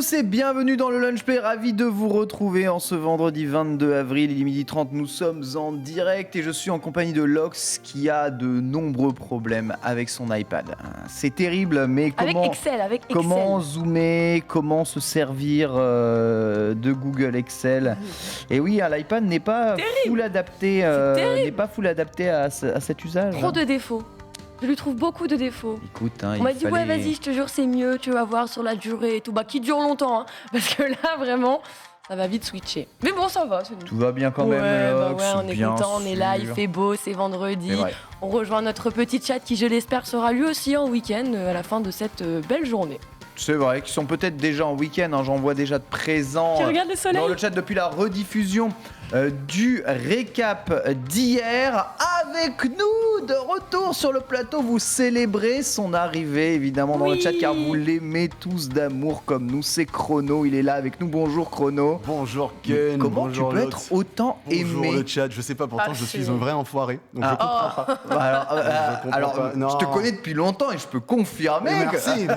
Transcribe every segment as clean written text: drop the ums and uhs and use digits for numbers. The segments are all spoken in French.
tous et bienvenue dans le Lunch Play, ravi de vous retrouver en ce vendredi 22 avril, il est 12h30, nous sommes en direct et je suis en compagnie de Lox qui a de nombreux problèmes avec son iPad. C'est terrible, mais comment zoomer, comment se servir de Google Excel. Et oui, l'iPad n'est pas full adapté, à cet usage. Trop de défauts. Je lui trouve beaucoup de défauts. Écoute, on m'a dit ouais vas-y je te jure c'est mieux, tu vas voir sur la durée et tout, qui dure longtemps parce que là vraiment ça va vite switcher. Mais bon ça va. Tout va bien quand même. On est content, on est là, il fait beau, c'est vendredi. On rejoint notre petit chat qui je l'espère sera lui aussi en week-end à la fin de cette belle journée. C'est vrai qu'ils sont peut-être déjà en week-end, j'en vois déjà de présents dans le chat depuis la rediffusion du récap d'hier. Avec nous, de retour sur le plateau, vous célébrez son arrivée évidemment dans le chat car vous l'aimez tous d'amour comme nous. C'est Chrono, il est là avec nous. Bonjour Chrono. Bonjour Ken. Comment bonjour tu peux Lox. être autant aimé? Bonjour le chat, je sais pas, pourtant je suis un vrai enfoiré, donc je comprends pas. Je te connais depuis longtemps et je peux confirmer Merci.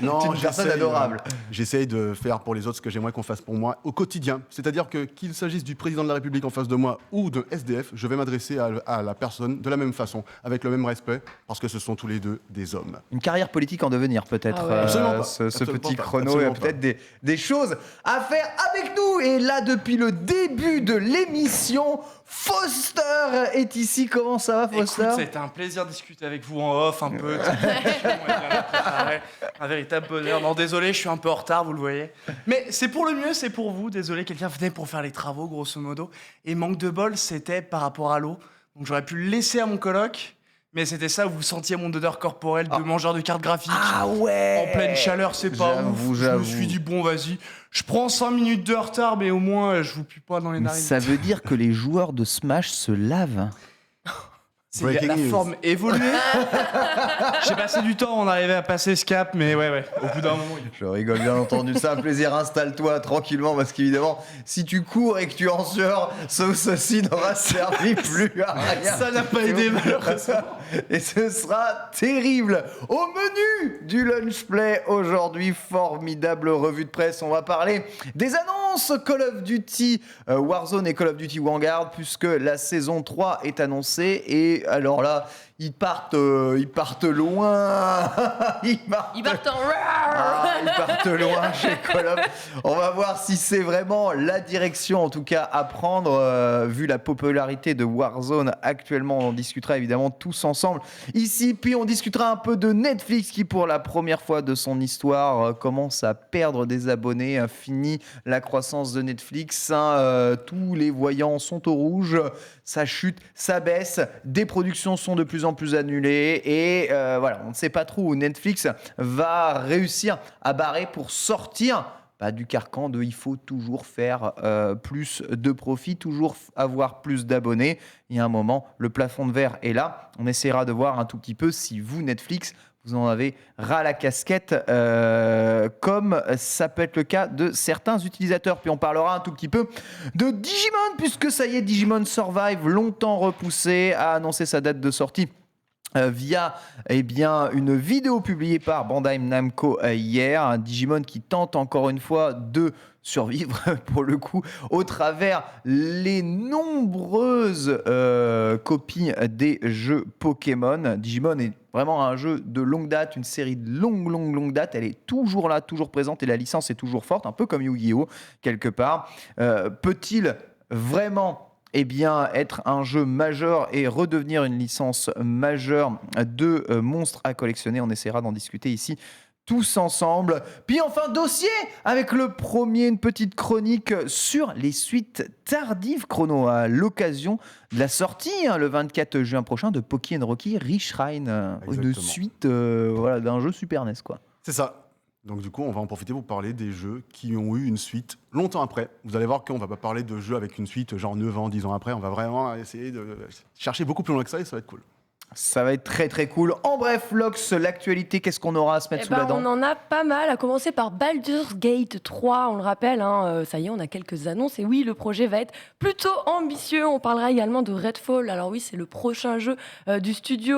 Non, tu es une personne adorable. J'essaye de faire pour les autres ce que j'aimerais qu'on fasse pour moi au quotidien. C'est-à-dire que qu'il s'agisse du président de la République en face de moi ou d'un SDF, je vais m'adresser à la personne de la même façon, avec le même respect, parce que ce sont tous les deux des hommes. Une carrière politique en devenir peut-être, ce petit Chrono, il y a peut-être des choses à faire avec nous. Et là, depuis le début de l'émission, Foster est ici. Comment ça va, Foster? Écoute, c'était un plaisir de discuter avec vous en off, un peu. Un véritable bonheur. Non, désolé, je suis un peu en retard, vous le voyez. Mais c'est pour le mieux, c'est pour vous. Désolé, quelqu'un venait pour faire les travaux, grosso modo. Et manque de bol, c'était par rapport à l'eau. Donc j'aurais pu le laisser à mon coloc. Mais c'était ça, vous sentiez mon odeur corporelle de mangeur de cartes graphiques. Ah ouais. En pleine chaleur, c'est pas ouf. Je me suis dit, bon, vas-y, je prends 5 minutes de retard, mais au moins, je vous pue pas dans les narines. Ça veut dire que les joueurs de Smash se lavent. C'est la forme évoluée. J'ai passé du temps, on arrivait à passer ce cap, mais ouais, au bout d'un moment... Je rigole bien entendu, c'est un plaisir, installe-toi tranquillement, parce qu'évidemment, si tu cours et que tu en sueur, ceci n'aura servi plus à rien. Ça n'a pas aidé, malheureusement. Et ce sera terrible. Au menu du Lunch Play aujourd'hui, formidable revue de presse, on va parler des annonces Call of Duty Warzone et Call of Duty Vanguard, puisque la saison 3 est annoncée, et alors là, ils partent loin. Ils partent loin chez Call of. On va voir si c'est vraiment la direction, en tout cas, à prendre, vu la popularité de Warzone actuellement. On en discutera évidemment tous ensemble ici. Puis on discutera un peu de Netflix qui, pour la première fois de son histoire, commence à perdre des abonnés. Fini la croissance de Netflix. Tous les voyants sont au rouge. Ça chute, ça baisse. Des productions sont de plus en plus annulées. Et voilà, on ne sait pas trop où Netflix va réussir à barrer pour sortir du carcan de il faut toujours faire plus de profit, toujours avoir plus d'abonnés. Il y a un moment, le plafond de verre est là. On essaiera de voir un tout petit peu si vous, Netflix, vous en avez ras la casquette, comme ça peut être le cas de certains utilisateurs. Puis on parlera un tout petit peu de Digimon, puisque ça y est, Digimon Survive, longtemps repoussé, a annoncé sa date de sortie via une vidéo publiée par Bandai Namco hier. Un Digimon qui tente encore une fois de survivre pour le coup au travers les nombreuses copies des jeux Pokémon. Digimon est vraiment un jeu de longue date, une série de longue date. Elle est toujours là, toujours présente, et la licence est toujours forte, un peu comme Yu-Gi-Oh quelque part. Peut-il vraiment être un jeu majeur et redevenir une licence majeure de monstres à collectionner? On essaiera d'en discuter ici tous ensemble. Puis enfin, dossier avec le premier, une petite chronique sur les suites tardives, Chrono, à l'occasion de la sortie le 24 juin prochain de Pokémon Rocky Reshrine, une suite d'un jeu Super NES, quoi. C'est ça. Donc du coup, on va en profiter pour parler des jeux qui ont eu une suite longtemps après. Vous allez voir qu'on va pas parler de jeux avec une suite genre 9 ans, 10 ans après. On va vraiment essayer de chercher beaucoup plus loin que ça, et ça va être cool. Ça va être très très cool. En bref, Lox, l'actualité, qu'est-ce qu'on aura à se mettre sous la dent? On en a pas mal, à commencer par Baldur's Gate 3, on le rappelle, ça y est, on a quelques annonces. Et oui, le projet va être plutôt ambitieux. On parlera également de Redfall. Alors oui, c'est le prochain jeu du studio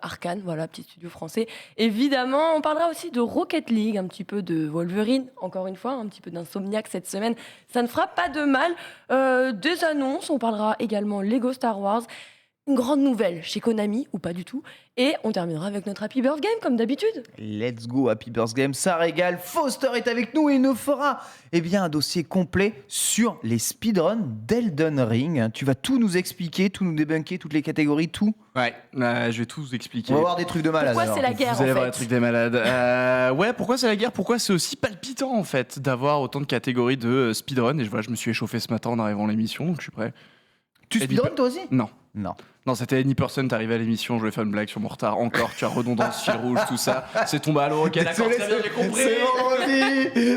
Arkane, voilà, petit studio français. Évidemment, on parlera aussi de Rocket League, un petit peu de Wolverine, encore une fois, un petit peu d'Insomniac cette semaine. Ça ne fera pas de mal. Des annonces, on parlera également Lego Star Wars. Une grande nouvelle chez Konami, ou pas du tout. Et on terminera avec notre Happy Birth Game, comme d'habitude. Let's go, Happy Birth Game, ça régale. Foster est avec nous et il nous fera un dossier complet sur les speedruns d'Elden Ring. Tu vas tout nous expliquer, tout nous débunker, toutes les catégories, tout. Ouais, je vais tout vous expliquer. On va avoir des trucs de malade. Pourquoi c'est la guerre, Vous allez en avoir fait des trucs des malades. Ouais, pourquoi c'est la guerre? Pourquoi c'est aussi palpitant, en fait, d'avoir autant de catégories de speedrun? Et je me suis échauffé ce matin en arrivant à l'émission, donc je suis prêt. Tu speedrun toi aussi? Non. Non, c'était Any Person, t'es arrivé à l'émission, je voulais faire une blague sur mon retard, encore, tu as redondance, fil rouge, tout ça, c'est tombé à l'eau, ok, d'accord, Désolé, très bien, j'ai compris.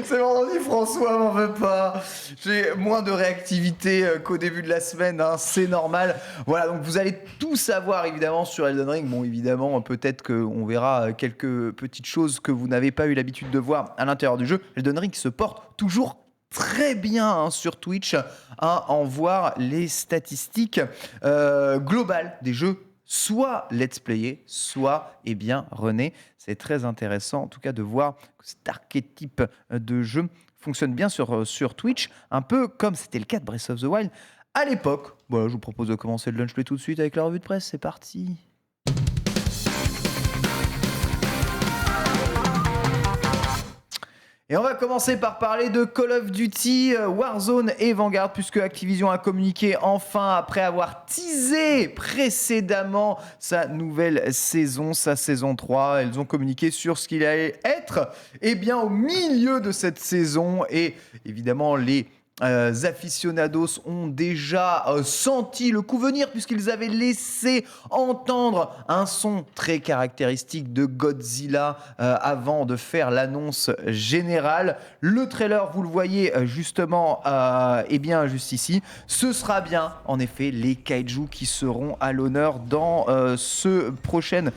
c'est vendredi, François m'en veut pas. J'ai moins de réactivité qu'au début de la semaine, c'est normal. Voilà, donc vous allez tout savoir évidemment sur Elden Ring. Bon, évidemment, peut-être qu'on verra quelques petites choses que vous n'avez pas eu l'habitude de voir à l'intérieur du jeu. Elden Ring se porte toujours très bien sur Twitch à en voir les statistiques globales des jeux, soit let's playés, soit runés. C'est très intéressant en tout cas de voir que cet archétype de jeu fonctionne bien sur Twitch, un peu comme c'était le cas de Breath of the Wild à l'époque. Voilà, je vous propose de commencer le lunch play tout de suite avec la revue de presse, c'est parti. Et on va commencer par parler de Call of Duty, Warzone et Vanguard, puisque Activision a communiqué enfin, après avoir teasé précédemment sa nouvelle saison, sa saison 3. Elles ont communiqué sur ce qu'il allait être au milieu de cette saison. Et évidemment, les aficionados ont déjà senti le coup venir, puisqu'ils avaient laissé entendre un son très caractéristique de Godzilla avant de faire l'annonce générale. Le trailer, vous le voyez justement juste ici. Ce sera bien en effet les kaiju qui seront à l'honneur dans ce prochaine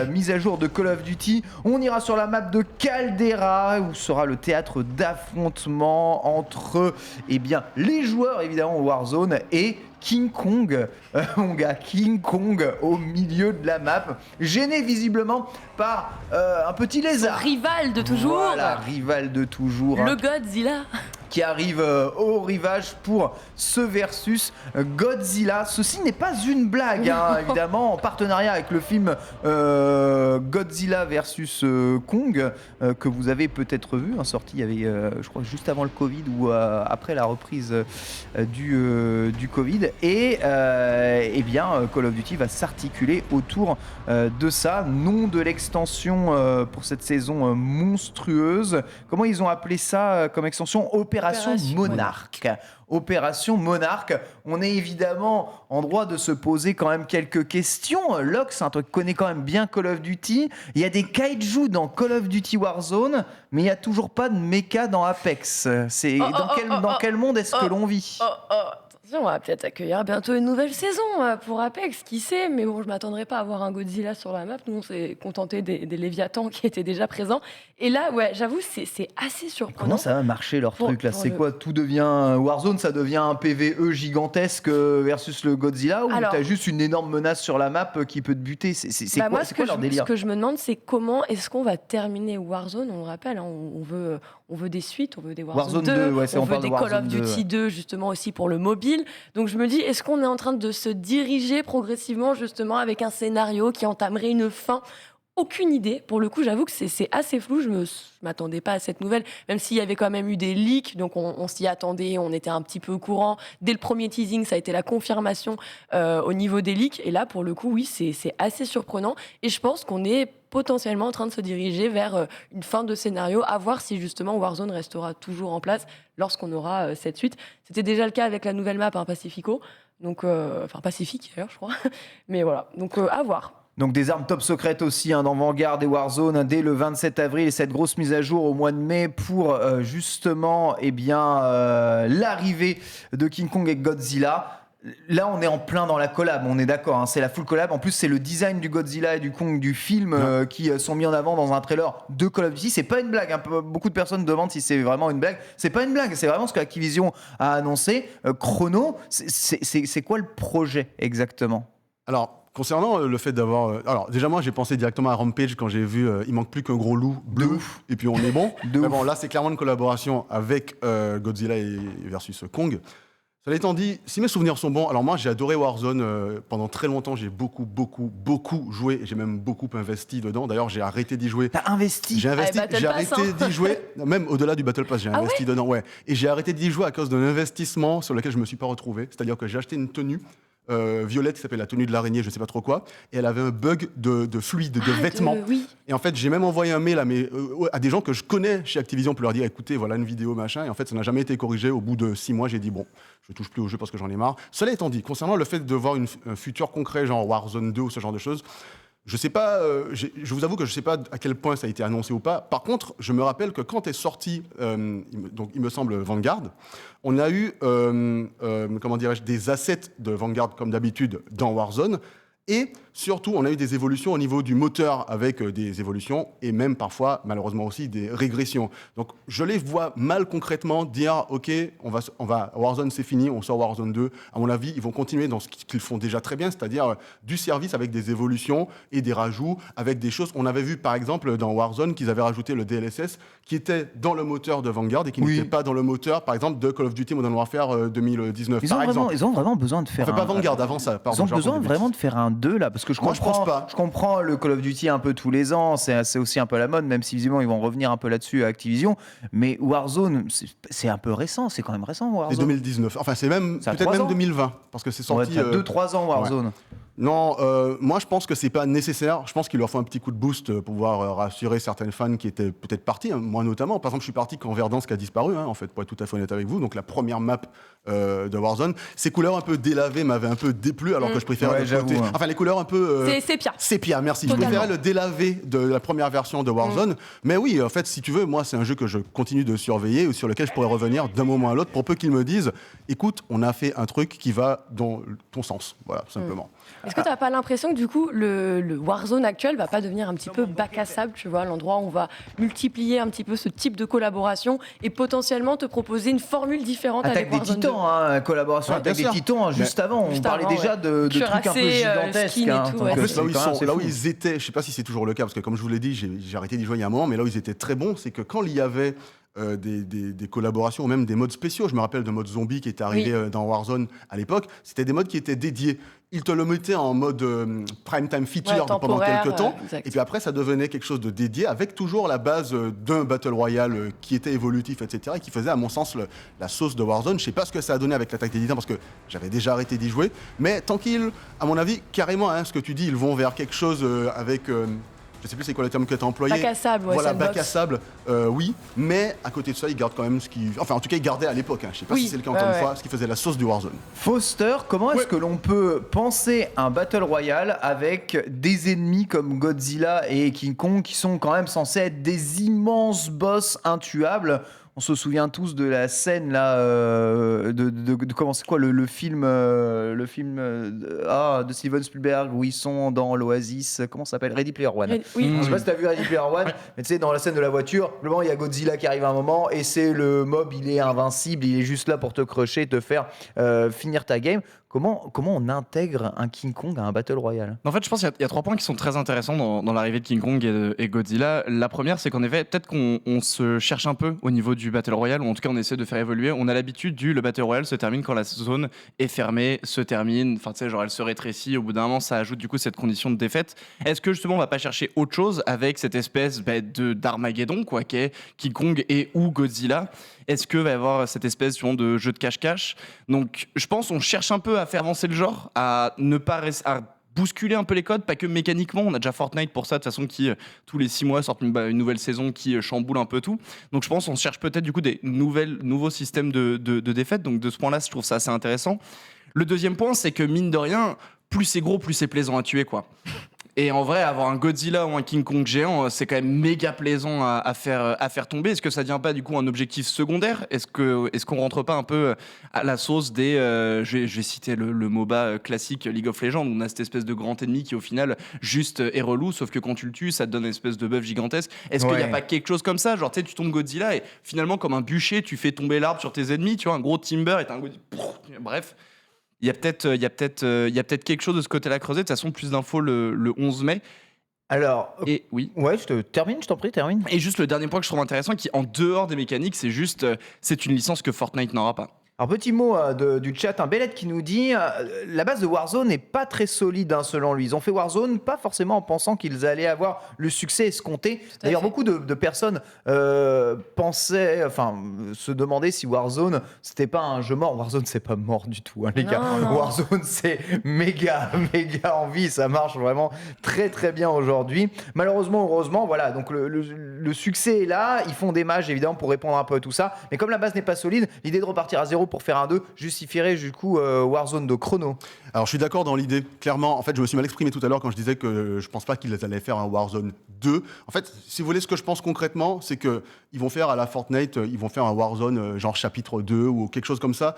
mise à jour de Call of Duty. On ira sur la map de Caldera, où sera le théâtre d'affrontement entre les joueurs évidemment Warzone et King Kong, mon gars, King Kong au milieu de la map, gêné visiblement par un petit lézard. Rival de toujours. Voilà, rival de toujours. Le Godzilla. Qui arrive au rivage pour ce versus Godzilla. Ceci n'est pas une blague, évidemment, en partenariat avec le film Godzilla versus Kong, que vous avez peut-être vu, sorti il y avait, je crois, juste avant le Covid ou après la reprise du Covid. Et Call of Duty va s'articuler autour de ça. Nom de l'extension pour cette saison monstrueuse. Comment ils ont appelé ça comme extension? Opération Monarque. Opération Monarque. On est évidemment en droit de se poser quand même quelques questions. Lox, toi qui connais quand même bien Call of Duty, il y a des kaiju dans Call of Duty Warzone, mais il n'y a toujours pas de mecha dans Apex. Dans quel monde est-ce que l'on vit? On va peut-être accueillir bientôt une nouvelle saison pour Apex, qui sait, mais bon, je m'attendrais pas à avoir un Godzilla sur la map. Nous, on s'est contenté des Léviathans qui étaient déjà présents. Et là, ouais, j'avoue, c'est assez surprenant. Comment ça va marcher leur truc là? C'est quoi? Tout devient Warzone, ça devient un PVE gigantesque versus le Godzilla, ou t'as juste une énorme menace sur la map qui peut te buter? C'est quoi leur délire? Ce que je me demande, c'est comment est-ce qu'on va terminer Warzone? On le rappelle, on veut des suites, on veut des Warzone 2, on veut des Call of Duty 2 justement aussi pour le mobile. Donc je me dis, est-ce qu'on est en train de se diriger progressivement justement avec un scénario qui entamerait une fin? Aucune idée. Pour le coup, j'avoue que c'est assez flou. Je ne m'attendais pas à cette nouvelle, même s'il y avait quand même eu des leaks, donc on s'y attendait, on était un petit peu au courant. Dès le premier teasing, ça a été la confirmation au niveau des leaks. Et là, pour le coup, oui, c'est assez surprenant. Et je pense qu'on est potentiellement en train de se diriger vers une fin de scénario, à voir si justement Warzone restera toujours en place lorsqu'on aura cette suite. C'était déjà le cas avec la nouvelle map Pacifico, donc Pacifique d'ailleurs, je crois. Mais voilà, donc à voir. Donc des armes top secrètes aussi dans Vanguard et Warzone dès le 27 avril, et cette grosse mise à jour au mois de mai pour justement l'arrivée de King Kong et Godzilla. Là, on est en plein dans la collab, on est d'accord, hein, c'est la full collab. En plus, c'est le design du Godzilla et du Kong du film qui sont mis en avant dans un trailer de Call of Duty. C'est pas une blague, hein. Beaucoup de personnes demandent si c'est vraiment une blague. C'est pas une blague, c'est vraiment ce que Activision a annoncé. Chrono, c'est quoi le projet exactement ? Alors, concernant le fait d'avoir... alors, déjà, moi, j'ai pensé directement à Rampage quand j'ai vu il manque plus qu'un gros loup bleu, et puis on est bon. Mais bon, là, c'est clairement une collaboration avec Godzilla versus Kong. Cela étant dit, si mes souvenirs sont bons, alors moi j'ai adoré Warzone, pendant très longtemps j'ai beaucoup joué, et j'ai même beaucoup investi dedans, d'ailleurs j'ai arrêté d'y jouer. T'as investi ? J'ai arrêté d'y jouer, même au-delà du Battle Pass, j'ai investi dedans, ouais. Et j'ai arrêté d'y jouer à cause d'un investissement sur lequel je me suis pas retrouvé, c'est-à-dire que j'ai acheté une tenue violette qui s'appelle la tenue de l'araignée, je sais pas trop quoi, et elle avait un bug de fluide, de vêtements. Oui. Et en fait, j'ai même envoyé un mail à des gens que je connais chez Activision pour leur dire, écoutez, voilà une vidéo, machin, et en fait, ça n'a jamais été corrigé. Au bout de 6 mois, j'ai dit, bon, je touche plus au jeu parce que j'en ai marre. Cela étant dit, concernant le fait de voir un futur concret, genre Warzone 2 ou ce genre de choses, je sais pas, je vous avoue que je sais pas à quel point ça a été annoncé ou pas. Par contre, je me rappelle que quand est sorti, donc il me semble Vanguard, on a eu, comment dirais-je, des assets de Vanguard comme d'habitude dans Warzone. Et surtout, on a eu des évolutions au niveau du moteur avec des évolutions et même parfois, malheureusement aussi, des régressions. Donc, je les vois mal concrètement dire « Ok, on va Warzone, c'est fini, on sort Warzone 2 ». À mon avis, ils vont continuer dans ce qu'ils font déjà très bien, c'est-à-dire du service avec des évolutions et des rajouts, avec des choses. On avait vu, par exemple, dans Warzone, qu'ils avaient rajouté le DLSS qui était dans le moteur de Vanguard et qui n'était pas dans le moteur, par exemple, de Call of Duty Modern Warfare 2019, Ils ont vraiment besoin de faire pas Vanguard, avant ça. Pardon, ils ont besoin vraiment de faire un 2 là, parce que je comprends le Call of Duty un peu tous les ans, c'est aussi un peu la mode, même si visiblement ils vont revenir un peu là-dessus à Activision, mais Warzone, c'est un peu récent, c'est quand même récent Warzone. C'est 2019, enfin c'est même peut-être même 2020, parce que c'est sorti... 2-3 ans Warzone. Ouais. Non, moi je pense que c'est pas nécessaire. Je pense qu'il leur faut un petit coup de boost pour pouvoir rassurer certaines fans qui étaient peut-être parties, hein, moi notamment. Par exemple, je suis parti quand Verdansk a disparu, hein, en fait, pour être tout à fait honnête avec vous. Donc la première map de Warzone, ces couleurs un peu délavées m'avaient un peu déplu, alors que je préférais le côté... Enfin, les couleurs un peu... c'est sépia. Sépia, merci. Totalement. Je préférais le délavé de la première version de Warzone. Mais oui, en fait, si tu veux, moi c'est un jeu que je continue de surveiller ou sur lequel je pourrais revenir d'un moment à l'autre pour peu qu'ils me disent « Écoute, on a fait un truc qui va dans ton sens. » Voilà, tout simplement. Est-ce que tu n'as pas l'impression que du coup le Warzone actuel va pas devenir un petit peu bac à sable, tu vois, l'endroit où on va multiplier un petit peu ce type de collaboration et potentiellement te proposer une formule différente avec Warzone 2. Hein, collaboration avec des titans, juste avant, on parlait déjà de trucs un peu gigantesques. En plus, là où ils étaient, je sais pas si c'est toujours le cas, parce que comme je vous l'ai dit, j'ai arrêté d'y jouer il y a un moment, mais là où ils étaient très bons, c'est que quand il y avait des collaborations ou même des modes spéciaux. Je me rappelle de mode zombie qui était arrivé dans Warzone à l'époque. C'était des modes qui étaient dédiés. Ils te le mettaient en mode prime time feature pendant quelques temps. Et puis après, ça devenait quelque chose de dédié avec toujours la base d'un Battle Royale qui était évolutif, etc. et qui faisait, à mon sens, la sauce de Warzone. Je sais pas ce que ça a donné avec l'attaque des Titans parce que j'avais déjà arrêté d'y jouer. Mais tant qu'ils, à mon avis, carrément, hein, ce que tu dis, ils vont vers quelque chose avec... je sais plus c'est quoi le terme que tu as employé. Bac à sable, ouais. Voilà, bac à sable, oui. Mais à côté de ça, ils gardent quand même ce qui... Enfin, en tout cas, ils gardaient à l'époque. Hein. Je sais pas si c'est le cas encore une fois, ce qui faisait la sauce du Warzone. Foster, comment est-ce que l'on peut penser un Battle Royale avec des ennemis comme Godzilla et King Kong qui sont quand même censés être des immenses boss intuables? On se souvient tous de la scène là de comment c'est quoi le film de Steven Spielberg où ils sont dans l'Oasis, comment ça s'appelle, Ready Player One. Je sais pas si t'as vu Ready Player One, mais tu sais dans la scène de la voiture, il y a Godzilla qui arrive à un moment et c'est le mob, il est invincible, il est juste là pour te crusher, te faire finir ta game. Comment on intègre un King Kong à un Battle Royale ? En fait, je pense qu'il y a 3 points qui sont très intéressants dans l'arrivée de King Kong et Godzilla. La première, c'est qu'en effet, peut-être qu'on se cherche un peu au niveau du Battle Royale, ou en tout cas, on essaie de faire évoluer. On a l'habitude le Battle Royale se termine quand la zone est fermée, se termine, enfin, tu sais, genre elle se rétrécit. Au bout d'un moment, ça ajoute du coup cette condition de défaite. Est-ce que justement, on va pas chercher autre chose avec cette espèce d'Armageddon, quoi, qui est King Kong et ou Godzilla ? Est-ce que va y avoir cette espèce de jeu de cache-cache ? Donc, je pense qu'on cherche un peu à faire avancer le genre, à ne pas à bousculer un peu les codes, pas que mécaniquement. On a déjà Fortnite pour ça, de toute façon, qui tous les 6 mois sortent une nouvelle saison qui chamboule un peu tout. Donc, je pense qu'on cherche peut-être du coup des nouveaux systèmes de défaite. Donc, de ce point-là, je trouve ça assez intéressant. Le deuxième point, c'est que mine de rien, plus c'est gros, plus c'est plaisant à tuer, quoi. Et en vrai, avoir un Godzilla ou un King Kong géant, c'est quand même méga plaisant à faire tomber. Est-ce que ça devient pas du coup un objectif secondaire ? Est-ce qu'on rentre pas un peu à la sauce des... je vais citer le MOBA classique League of Legends, où on a cette espèce de grand ennemi qui au final juste est relou, sauf que quand tu le tues, ça te donne une espèce de buff gigantesque. Est-ce qu'il n'y a pas quelque chose comme ça ? Genre, tu sais, tu tombes Godzilla et finalement, comme un bûcher, tu fais tomber l'arbre sur tes ennemis, tu vois, un gros timber et t'as un Godzilla... Bref... Il y a peut-être quelque chose de ce côté-là creusé. De toute façon, plus d'infos le 11 mai. Alors, et oui. Ouais, je t'en prie, termine. Et juste le dernier point que je trouve intéressant, qui en dehors des mécaniques, c'est une licence que Fortnite n'aura pas. Alors, petit mot du chat, un Bellet qui nous dit la base de Warzone n'est pas très solide selon lui. Ils ont fait Warzone pas forcément en pensant qu'ils allaient avoir le succès escompté. D'ailleurs, beaucoup de personnes pensaient, se demandaient si Warzone c'était pas un jeu mort. Warzone c'est pas mort du tout, hein, les gars. Non. Warzone c'est méga en vie, ça marche vraiment très très bien aujourd'hui. Malheureusement, heureusement, voilà. Donc le succès est là. Ils font des matchs évidemment pour répondre un peu à tout ça. Mais comme la base n'est pas solide, l'idée de repartir à zéro pour faire un 2 justifierait du coup Warzone de Chrono. Alors je suis d'accord dans l'idée, clairement. En fait, je me suis mal exprimé tout à l'heure quand je disais que je pense pas qu'ils allaient faire un Warzone 2. En fait, si vous voulez, ce que je pense concrètement, c'est que ils vont faire à la Fortnite, ils vont faire un Warzone genre chapitre 2 ou quelque chose comme ça,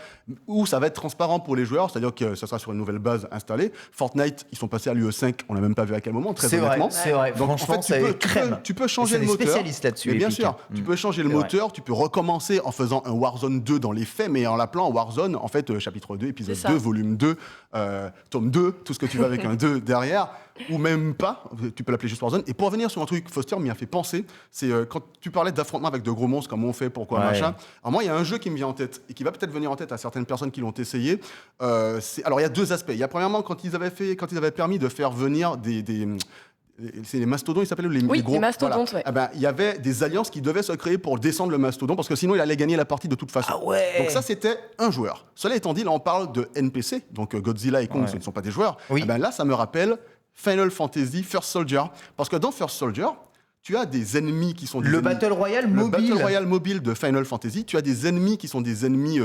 où ça va être transparent pour les joueurs, c'est-à-dire que ça sera sur une nouvelle base installée. Fortnite, ils sont passés à l'UE5, on l'a même pas vu à quel moment, très honnêtement. C'est vrai. Donc franchement, en fait, tu peux changer le moteur. Spécialiste là-dessus. Mais bien sûr, tu peux changer le moteur, tu peux recommencer en faisant un Warzone 2 dans les faits, mais en l'appelant Warzone, en fait, chapitre 2, épisode 2, volume 2, tome 2, tout ce que tu veux avec un 2 derrière, ou même pas, tu peux l'appeler juste Warzone. Et pour revenir sur un truc, Foster m'y a fait penser, c'est quand tu parlais d'affrontements avec de gros monstres, comment on fait, pourquoi, machin. Alors moi, il y a un jeu qui me vient en tête, et qui va peut-être venir en tête à certaines personnes qui l'ont essayé. Alors il y a deux aspects. Il y a premièrement, quand ils avaient permis de faire venir c'est les mastodons, ils s'appellent les gros. Les mastodontes, voilà. Il y avait des alliances qui devaient se créer pour descendre le mastodon, parce que sinon il allait gagner la partie de toute façon. Ah ouais. Donc ça, c'était un joueur. Cela étant dit, là on parle de NPC, donc Godzilla et Kong, ce ne sont pas des joueurs. Oui. Là, ça me rappelle Final Fantasy First Soldier, parce que dans First Soldier, tu as des ennemis qui sont des ennemis. Battle Royale mobile. Le Battle Royale mobile de Final Fantasy, tu as des ennemis qui sont des ennemis,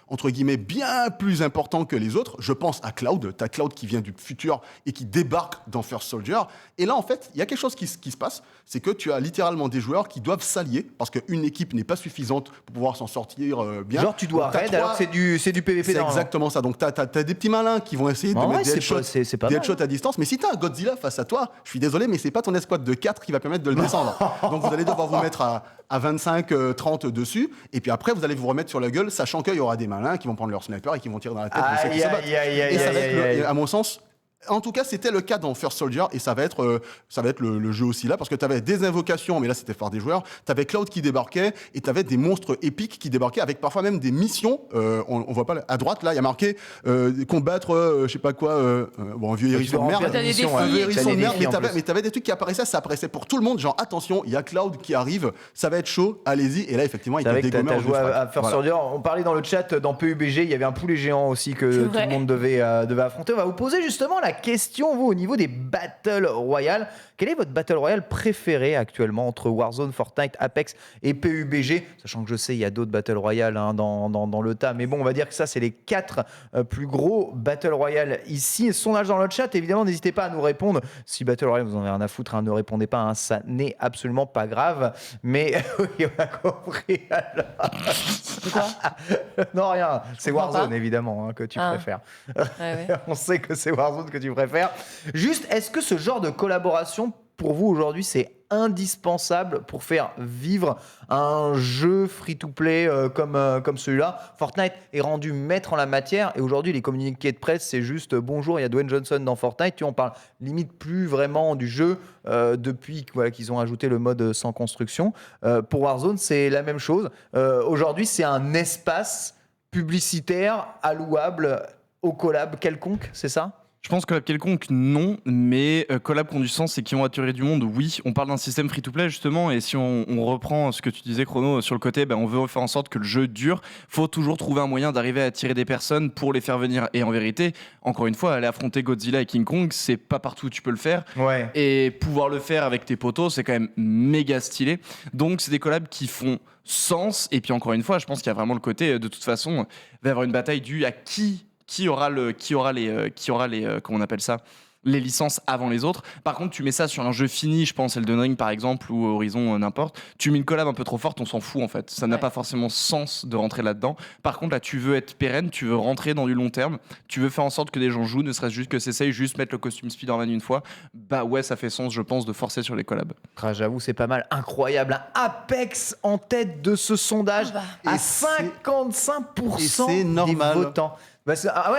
entre guillemets, bien plus importants que les autres. Je pense à Cloud, tu as Cloud qui vient du futur et qui débarque dans First Soldier. Et là, en fait, il y a quelque chose qui se passe, c'est que tu as littéralement des joueurs qui doivent s'allier, parce qu'une équipe n'est pas suffisante pour pouvoir s'en sortir bien. Genre, tu dois raid alors que c'est du PVP. C'est exactement ça. Donc, tu as des petits malins qui vont essayer de mettre des headshots à distance. Mais si tu as un Godzilla face à toi, je suis désolé, mais c'est pas ton escouade de 4 qui va permettre de le descendre. Donc vous allez devoir vous mettre à 25, 30 dessus, et puis après vous allez vous remettre sur la gueule, sachant qu'il y aura des malins qui vont prendre leur sniper et qui vont tirer dans la tête de ceux qui se battent. Et ça va être, à mon sens, en tout cas, c'était le cas dans First Soldier, et ça va être le jeu aussi là, parce que tu avais des invocations, mais là c'était par des joueurs, tu avais Cloud qui débarquait, et tu avais des monstres épiques qui débarquaient, avec parfois même des missions, on voit pas, à droite là, il y a marqué combattre, je sais pas quoi, un vieux hérisson de merde. Un vieux hérisson de merde, mais tu avais des trucs qui apparaissaient, ça apparaissait pour tout le monde, genre attention, il y a Cloud qui arrive, ça va être chaud, allez-y, et là effectivement, il te dégommait. T'as joué à First Soldier, on parlait dans le chat, dans PUBG, il y avait un poulet géant aussi que tout le monde devait affronter. On va vous poser justement la question, vous, au niveau des Battle Royale. Quel est votre Battle Royale préféré actuellement entre Warzone, Fortnite, Apex et PUBG? Sachant que je sais, il y a d'autres Battle Royale dans le tas. Mais bon, on va dire que ça, c'est les 4 plus gros Battle Royale ici. Sondage dans le chat, évidemment, n'hésitez pas à nous répondre. Si Battle Royale, vous en avez rien à foutre, ne répondez pas, ça n'est absolument pas grave. Mais oui, on a compris. C'est quoi? Non, rien. C'est Warzone, évidemment, que tu préfères. Ouais. On sait que c'est Warzone que tu préfères. Juste, est-ce que ce genre de collaboration, pour vous aujourd'hui, c'est indispensable pour faire vivre un jeu free-to-play comme celui-là? Fortnite est rendu maître en la matière, et aujourd'hui les communiqués de presse, c'est juste bonjour, il y a Dwayne Johnson dans Fortnite. Tu vois, on parle limite plus vraiment du jeu depuis qu'ils ont ajouté le mode sans construction. Pour Warzone, c'est la même chose. Aujourd'hui, c'est un espace publicitaire allouable au collab quelconque, c'est ça? Je pense collab quelconque, non, mais collab qui ont du sens et qui ont attiré du monde, oui. On parle d'un système free-to-play justement, et si on reprend ce que tu disais, Chrono, sur le côté, on veut faire en sorte que le jeu dure. Faut toujours trouver un moyen d'arriver à attirer des personnes pour les faire venir. Et en vérité, encore une fois, aller affronter Godzilla et King Kong, c'est pas partout où tu peux le faire. Ouais. Et pouvoir le faire avec tes potos, c'est quand même méga stylé. Donc c'est des collabs qui font sens. Et puis encore une fois, je pense qu'il y a vraiment le côté, de toute façon, il va y avoir une bataille à qui aura les comment on appelle ça, les licences avant les autres. Par contre, tu mets ça sur un jeu fini, je pense Elden Ring par exemple, ou Horizon, n'importe, tu mets une collab un peu trop forte, on s'en fout en fait. Ça n'a pas forcément sens de rentrer là-dedans. Par contre, là, tu veux être pérenne, tu veux rentrer dans du long terme, tu veux faire en sorte que des gens jouent, ne serait-ce juste que s'essayent, juste mettre le costume Spider-Man une fois. Bah ouais, ça fait sens, je pense, de forcer sur les collabs. J'avoue, c'est pas mal. Incroyable. Apex en tête de ce sondage à 55% des votants. Ouais,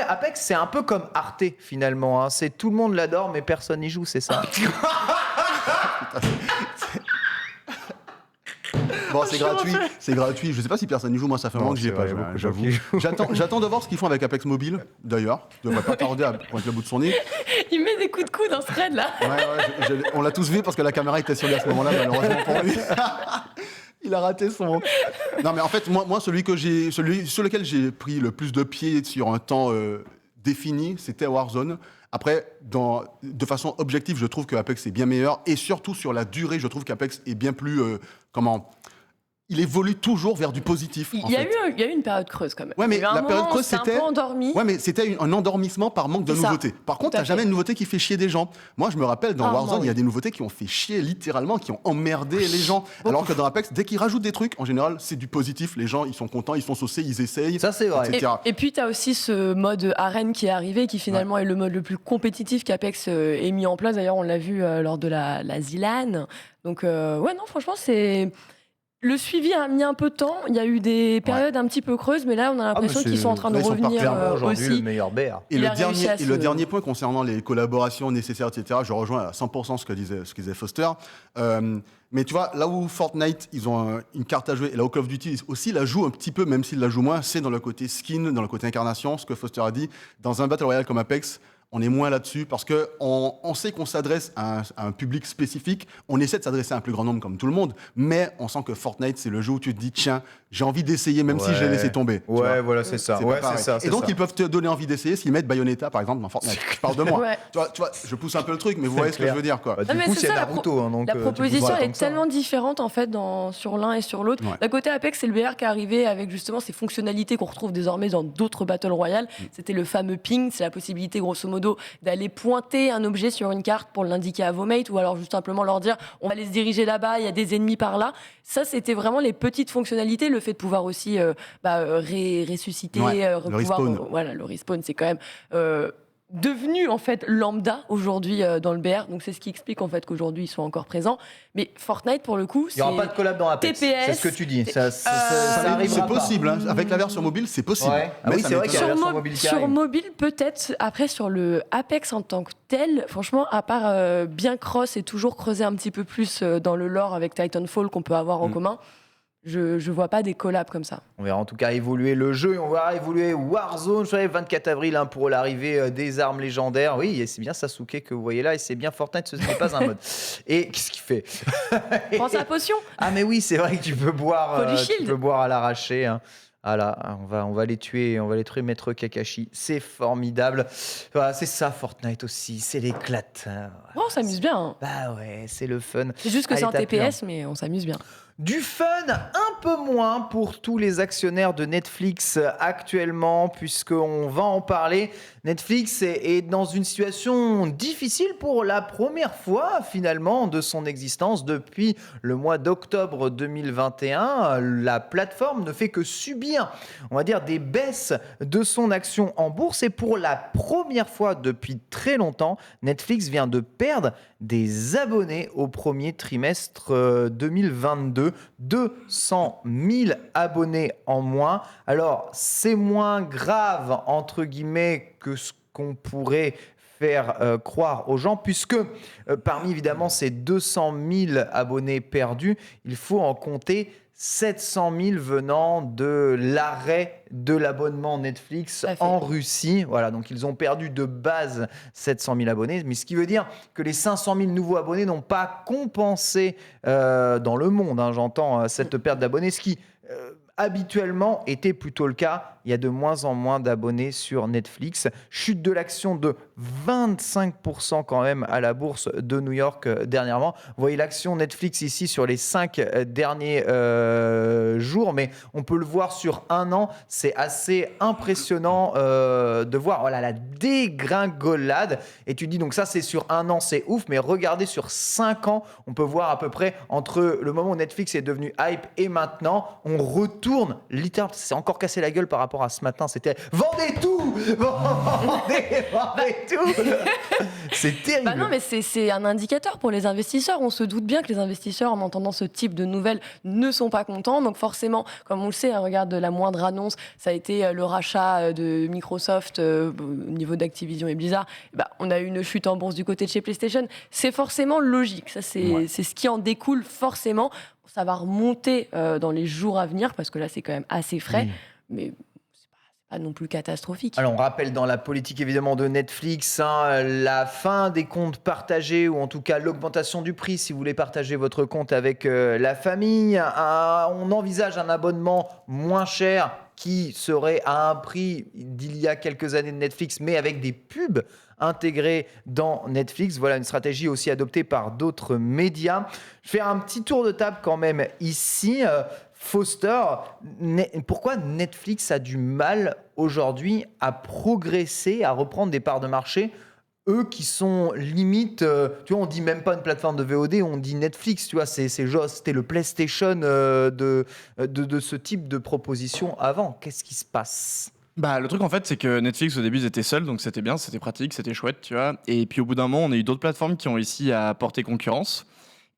Apex, c'est un peu comme Arte finalement. C'est tout le monde l'adore, mais personne n'y joue, c'est ça. Bon, c'est gratuit. Je sais pas si personne n'y joue. Moi, ça fait un moment que j'y ai pas joué. J'avoue. J'attends de voir ce qu'ils font avec Apex Mobile. D'ailleurs, je devrais pas tarder à pointer le bout de son nez. Il met des coups de coude dans ce raid là. On l'a tous vu parce que la caméra était sur lui à ce moment-là, malheureusement pour lui. Il a raté son. Non, mais en fait, moi, celui sur lequel j'ai pris le plus de pied sur un temps défini, c'était Warzone. Après, de façon objective, je trouve que Apex est bien meilleur. Et surtout, sur la durée, je trouve qu'Apex est bien plus... il évolue toujours vers du positif. Il y a eu une période creuse quand même. Ouais, mais la période creuse, c'était un peu endormi. Ouais, mais c'était un endormissement par manque de nouveautés. Par contre, t'as jamais une nouveauté qui fait chier des gens. Moi, je me rappelle dans Warzone, il y a des nouveautés qui ont fait chier littéralement, qui ont emmerdé les gens. Alors que dans Apex, dès qu'ils rajoutent des trucs, en général, c'est du positif. Les gens, ils sont contents, ils sont saucés, ils essayent. Ça, c'est vrai. Et puis, t'as aussi ce mode arène qui est arrivé, qui finalement est le mode le plus compétitif qu'Apex ait mis en place. D'ailleurs, on l'a vu lors de la ZLAN. Donc, non, franchement, c'est... Le suivi a mis un peu de temps. Il y a eu des périodes un petit peu creuses, mais là, on a l'impression qu'ils sont en train de revenir aussi. Le meilleur BR. Et le dernier point concernant les collaborations nécessaires, etc., je rejoins à 100% ce que disait Foster. Mais tu vois, là où Fortnite, ils ont une carte à jouer, et là où Call of Duty aussi la joue un petit peu, même s'ils la jouent moins, c'est dans le côté skin, dans le côté incarnation, ce que Foster a dit. Dans un Battle Royale comme Apex, on est moins là-dessus parce qu'on sait qu'on s'adresse à un public spécifique. On essaie de s'adresser à un plus grand nombre comme tout le monde, mais on sent que Fortnite, c'est le jeu où tu te dis, tiens, j'ai envie d'essayer même si je l'ai laissé tomber. Ouais, voilà, c'est ça. Et donc, ils peuvent te donner envie d'essayer s'ils mettent Bayonetta, par exemple, dans Fortnite. Je parle de moi. Tu vois, je pousse un peu le truc, mais vous voyez ce que je veux dire, quoi. Du coup, c'est Naruto. La proposition est tellement différente, en fait, sur l'un et sur l'autre. D'un côté, Apex, c'est le BR qui est arrivé avec justement ces fonctionnalités qu'on retrouve désormais dans d'autres Battle Royale. C'était le fameux ping, c'est la possibilité, grosso modo, d'aller pointer un objet sur une carte pour l'indiquer à vos mates, ou alors juste simplement leur dire on va aller se diriger là-bas, il y a des ennemis par là. Ça, c'était vraiment les petites fonctionnalités, le fait de pouvoir aussi ressusciter, le respawn. Le respawn, c'est quand même devenu en fait lambda aujourd'hui dans le BR, donc c'est ce qui explique en fait qu'aujourd'hui ils sont encore présents. Mais Fortnite, pour le coup, il n'y aura pas de collab dans Apex. TPS, c'est ce que tu dis. Ça c'est possible, hein. Avec la version mobile, c'est possible. Ouais. Ah oui, c'est vrai qu'il y a la version mobile qui arrive. Sur mobile, peut-être. Après, sur le Apex en tant que tel, franchement, à part bien cross et toujours creuser un petit peu plus dans le lore avec Titanfall qu'on peut avoir en commun, je vois pas des collabs comme ça. On verra en tout cas évoluer le jeu et on verra évoluer Warzone. Je savais 24 avril pour l'arrivée des armes légendaires. Oui, et c'est bien Sasuke que vous voyez là et c'est bien Fortnite, ce n'est pas un mode. Et qu'est-ce qu'il fait? Prends sa potion. Ah mais oui, c'est vrai que tu peux boire à l'arraché. Hein. Ah là, on va les tuer, Maître Kakashi. C'est formidable. Voilà, c'est ça Fortnite aussi, c'est l'éclate. On s'amuse bien. Hein. Bah ouais, c'est le fun. C'est juste que c'est un TPS, mais on s'amuse bien. Du fun, un peu moins pour tous les actionnaires de Netflix actuellement, puisqu'on va en parler. Netflix est dans une situation difficile pour la première fois, finalement, de son existence. Depuis le mois d'octobre 2021, la plateforme ne fait que subir, on va dire, des baisses de son action en bourse. Et pour la première fois depuis très longtemps, Netflix vient de perdre des abonnés au premier trimestre 2022. 200 000 abonnés en moins. Alors, c'est moins grave, entre guillemets, que ce qu'on pourrait faire croire aux gens, puisque parmi, évidemment, ces 200 000 abonnés perdus, il faut en compter 700 000 venant de l'arrêt de l'abonnement Netflix en Russie. Voilà, donc ils ont perdu de base 700 000 abonnés, mais ce qui veut dire que les 500 000 nouveaux abonnés n'ont pas compensé dans le monde, j'entends, cette perte d'abonnés, ce qui habituellement était plutôt le cas il y a de moins en moins d'abonnés sur Netflix. Chute de l'action de 25% quand même à la bourse de New York dernièrement. Vous voyez l'action Netflix ici sur les 5 derniers jours, mais on peut le voir sur un an. C'est assez impressionnant de voir la dégringolade. Et tu dis donc ça c'est sur un an, c'est ouf, mais regardez sur 5 ans, on peut voir à peu près entre le moment où Netflix est devenu hype et maintenant, on retourne littéralement. C'est encore cassé la gueule par rapport à ce matin. C'était vendez tout, vendez tout. C'est terrible. Non, mais c'est un indicateur pour les investisseurs. On se doute bien que les investisseurs, en entendant ce type de nouvelles, ne sont pas contents. Donc forcément, comme on le sait, regarde la moindre annonce, ça a été le rachat de Microsoft au niveau d'Activision et Blizzard. On a eu une chute en bourse du côté de chez PlayStation. C'est forcément logique. Ça, c'est ce qui en découle forcément. Ça va remonter dans les jours à venir parce que là, c'est quand même assez frais. Mais pas non plus catastrophique. Alors on rappelle dans la politique évidemment de Netflix, la fin des comptes partagés ou en tout cas l'augmentation du prix si vous voulez partager votre compte avec la famille. On envisage un abonnement moins cher qui serait à un prix d'il y a quelques années de Netflix mais avec des pubs intégrées dans Netflix. Voilà une stratégie aussi adoptée par d'autres médias. Je fais un petit tour de table quand même ici. Foster, pourquoi Netflix a du mal aujourd'hui à progresser, à reprendre des parts de marché, eux qui sont limite, tu vois, on dit même pas une plateforme de VOD, on dit Netflix, tu vois, c'était le PlayStation de ce type de proposition avant. Qu'est-ce qui se passe ? Le truc en fait c'est que Netflix au début ils étaient seuls, donc c'était bien, c'était pratique, c'était chouette, tu vois. Et puis au bout d'un moment on a eu d'autres plateformes qui ont réussi à porter concurrence.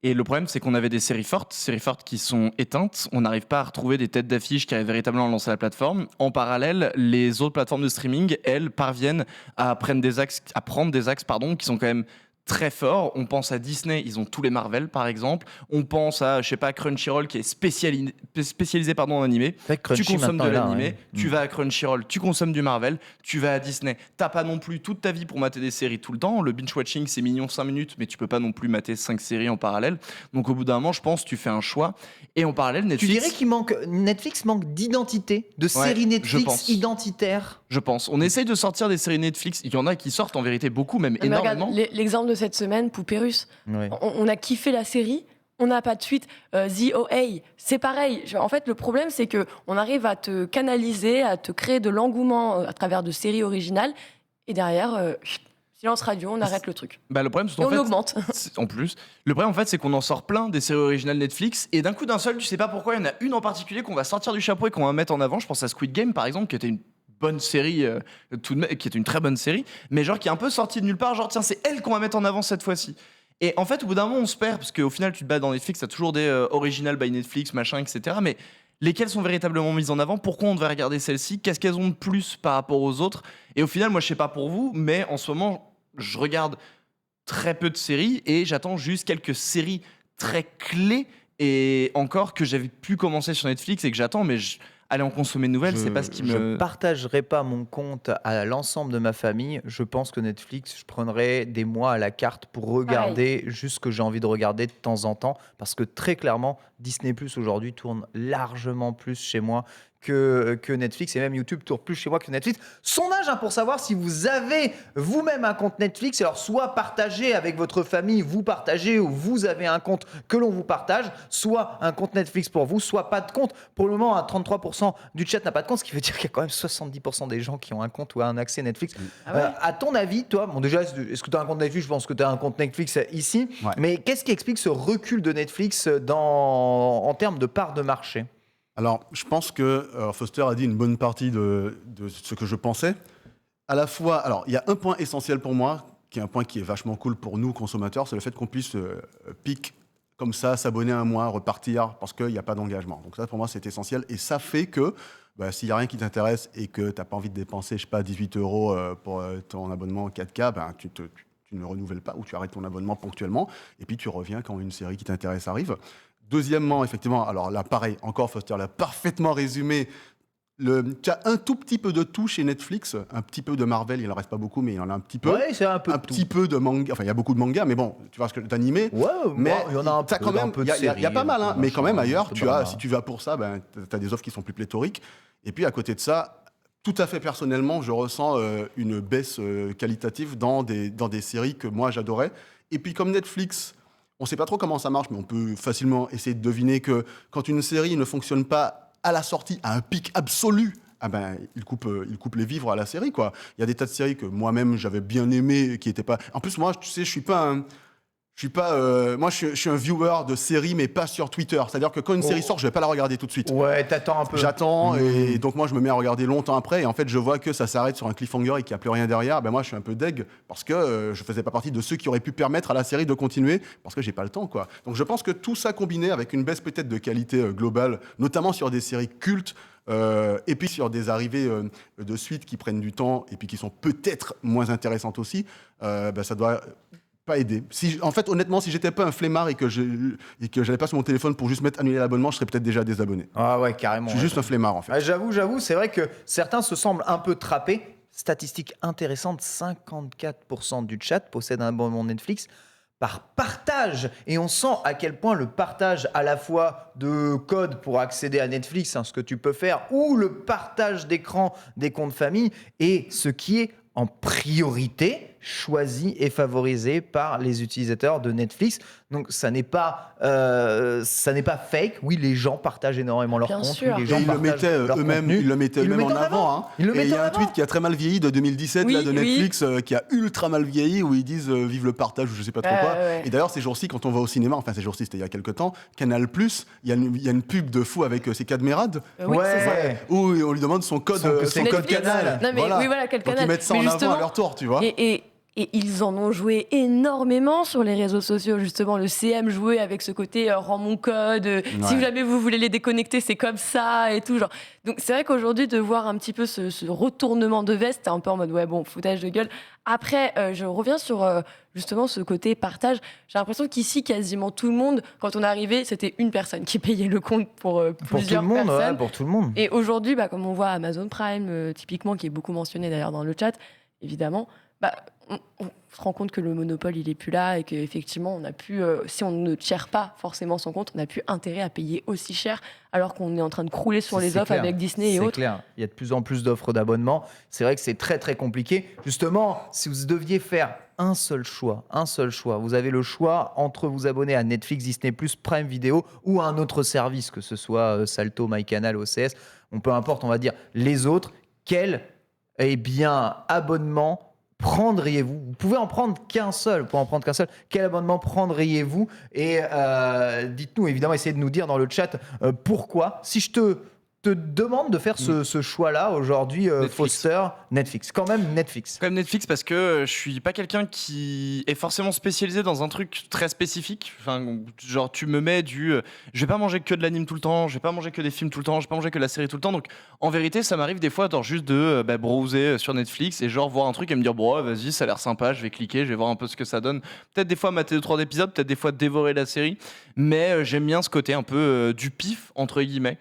Et le problème, c'est qu'on avait des séries fortes qui sont éteintes. On n'arrive pas à retrouver des têtes d'affiche qui arrivent véritablement à lancer la plateforme. En parallèle, les autres plateformes de streaming, elles, parviennent à prendre des axes qui sont quand même très forts. On pense à Disney, ils ont tous les Marvel par exemple. On pense à, Crunchyroll qui est spécialisé en animé. Tu consommes de l'animé, tu vas à Crunchyroll, tu consommes du Marvel, tu vas à Disney. T'as pas non plus toute ta vie pour mater des séries tout le temps. Le binge-watching, c'est mignon 5 minutes, mais tu peux pas non plus mater 5 séries en parallèle. Donc au bout d'un moment, je pense, tu fais un choix. Et en parallèle, Netflix... Tu dirais Netflix manque d'identité, de séries Netflix identitaires? Je pense. On essaye de sortir des séries Netflix. Il y en a qui sortent en vérité beaucoup, même énormément. Regarde, l'exemple de cette semaine, Poupée Russe. Ouais. On a kiffé la série, on n'a pas de suite. The OA, c'est pareil. En fait, le problème, c'est qu'on arrive à te canaliser, à te créer de l'engouement à travers de séries originales, et derrière, silence radio, on arrête le truc. Le problème, c'est on augmente. En plus, le problème, en fait, c'est qu'on en sort plein des séries originales Netflix, et d'un coup d'un seul, tu sais pas pourquoi, il y en a une en particulier qu'on va sortir du chapeau et qu'on va mettre en avant. Je pense à Squid Game, par exemple, qui était une bonne série, qui est une très bonne série, mais genre qui est un peu sortie de nulle part, genre tiens, c'est elle qu'on va mettre en avant cette fois-ci. Et en fait, au bout d'un moment, on se perd, parce qu'au final, tu te bats dans Netflix, t'as toujours des original by Netflix, machin, etc. Mais lesquelles sont véritablement mises en avant? Pourquoi on devrait regarder celles-ci? Qu'est-ce qu'elles ont de plus par rapport aux autres? Et au final, moi, je sais pas pour vous, mais en ce moment, je regarde très peu de séries et j'attends juste quelques séries très clés et encore que j'avais pu commencer sur Netflix et que j'attends, mais aller en consommer de nouvelles, c'est pas ce qui me... Je partagerai pas mon compte à l'ensemble de ma famille. Je pense que Netflix, je prendrai des mois à la carte pour regarder juste ce que j'ai envie de regarder de temps en temps. Parce que très clairement, Disney+ aujourd'hui tourne largement plus chez moi que Netflix, et même YouTube tourne plus chez moi que Netflix. Sondage pour savoir si vous avez vous-même un compte Netflix, alors soit partagé avec votre famille, vous partagez, ou vous avez un compte que l'on vous partage, soit un compte Netflix pour vous, soit pas de compte. Pour le moment, 33% du chat n'a pas de compte, ce qui veut dire qu'il y a quand même 70% des gens qui ont un compte ou un accès Netflix. À ton avis, toi, bon déjà, est-ce que tu as un compte Netflix? Je pense que tu as un compte Netflix ici, mais qu'est-ce qui explique ce recul de Netflix en termes de part de marché? Alors, je pense que Foster a dit une bonne partie de ce que je pensais. À la fois, alors, il y a un point essentiel pour moi, qui est un point qui est vachement cool pour nous, consommateurs, c'est le fait qu'on puisse pique comme ça, s'abonner un mois, repartir, parce qu'il n'y a pas d'engagement. Donc ça, pour moi, c'est essentiel. Et ça fait que s'il n'y a rien qui t'intéresse et que tu n'as pas envie de dépenser, je sais pas, 18 € pour ton abonnement 4K, tu ne renouvelles pas ou tu arrêtes ton abonnement ponctuellement. Et puis, tu reviens quand une série qui t'intéresse arrive. Deuxièmement, effectivement, alors là, pareil, encore Foster l'a parfaitement résumé. Tu as un tout petit peu de tout chez Netflix, un petit peu de Marvel, il n'en reste pas beaucoup, mais il y en a un petit peu. Ouais, c'est un petit peu de manga, enfin il y a beaucoup de mangas, mais bon, tu vois ce que d'animé. Ouais, mais il y en a un peu. Quand même, il y a pas mal, hein, mais quand même ailleurs, si tu vas pour ça, tu as des offres qui sont plus pléthoriques. Et puis à côté de ça, tout à fait personnellement, je ressens une baisse qualitative dans des séries que moi j'adorais. Et puis comme Netflix, on ne sait pas trop comment ça marche, mais on peut facilement essayer de deviner que quand une série ne fonctionne pas à la sortie, à un pic absolu, il coupe les vivres à la série, quoi. Il y a des tas de séries que moi-même j'avais bien aimées, qui n'étaient pas... En plus, moi, tu sais, je suis un viewer de séries, mais pas sur Twitter. C'est-à-dire que quand une série sort, je vais pas la regarder tout de suite. Ouais, t'attends un peu. J'attends, et donc moi, je me mets à regarder longtemps après. Et en fait, je vois que ça s'arrête sur un cliffhanger et qu'il n'y a plus rien derrière. Moi, je suis un peu deg parce que je faisais pas partie de ceux qui auraient pu permettre à la série de continuer parce que j'ai pas le temps, quoi. Donc, je pense que tout ça combiné avec une baisse peut-être de qualité globale, notamment sur des séries cultes, et puis sur des arrivées de suites qui prennent du temps et puis qui sont peut-être moins intéressantes aussi, ça doit pas aider. En fait, honnêtement, si j'étais pas un flemmard et que j'allais pas sur mon téléphone pour juste mettre annuler l'abonnement, je serais peut-être déjà désabonné. Ah ouais, carrément. Je suis juste un flemmard, en fait. J'avoue, c'est vrai que certains se semblent un peu trappés. Statistique intéressante, 54% du chat possède un abonnement Netflix par partage. Et on sent à quel point le partage à la fois de code pour accéder à Netflix, ce que tu peux faire, ou le partage d'écran des comptes famille, est ce qui est en priorité choisi et favorisé par les utilisateurs de Netflix. Donc ça n'est pas fake. Oui, les gens partagent énormément leur compte. Oui, les gens ils le mettaient eux-mêmes en avant. Hein. Et il y a un tweet qui a très mal vieilli de 2017 de Netflix qui a ultra mal vieilli où ils disent vive le partage ou je sais pas trop quoi. Et d'ailleurs ces jours-ci quand on va au cinéma, enfin ces jours-ci c'était il y a quelques temps, Canal+, il y a une pub de fou avec ses camarades. Où on lui demande son code Canal. Non, mais voilà, quel canal. Donc ils mettent ça en avant à leur tour, tu vois. Et ils en ont joué énormément sur les réseaux sociaux, justement. Le CM jouait avec ce côté rends mon code, si jamais vous voulez les déconnecter, c'est comme ça et tout. Genre. Donc c'est vrai qu'aujourd'hui, de voir un petit peu ce retournement de veste, c'est un peu en mode foutage de gueule. Après, je reviens sur justement ce côté partage. J'ai l'impression qu'ici, quasiment tout le monde, quand on est arrivé, c'était une personne qui payait le compte pour plusieurs personnes. Pour tout le monde. Et aujourd'hui, comme on voit Amazon Prime, typiquement, qui est beaucoup mentionné d'ailleurs dans le chat, évidemment, on se rend compte que le monopole, il est plus là et qu'effectivement, on a pu, si on ne gère pas forcément son compte, on n'a plus intérêt à payer aussi cher alors qu'on est en train de crouler sur les offres avec Disney et autres. C'est clair. Il y a de plus en plus d'offres d'abonnement. C'est vrai que c'est très, très compliqué. Justement, si vous deviez faire un seul choix, vous avez le choix entre vous abonner à Netflix, Disney+, Prime Video ou à un autre service, que ce soit Salto, MyCanal, OCS, peu importe, on va dire les autres. Quel abonnement prendriez-vous ? Vous pouvez en prendre qu'un seul. Quel abonnement prendriez-vous ? Et dites-nous, évidemment, essayez de nous dire dans le chat pourquoi. Si je te demande de faire ce choix-là aujourd'hui, Foster, Netflix. Quand même Netflix parce que je suis pas quelqu'un qui est forcément spécialisé dans un truc très spécifique. Enfin, genre tu me mets je vais pas manger que de l'anime tout le temps, je vais pas manger que des films tout le temps, je vais pas manger que de la série tout le temps. Donc en vérité, ça m'arrive des fois juste de browser sur Netflix et voir un truc et me dire vas-y, ça a l'air sympa, je vais cliquer, je vais voir un peu ce que ça donne. Peut-être des fois mater 2-3 épisodes, peut-être des fois dévorer la série, mais j'aime bien ce côté un peu du pif entre guillemets.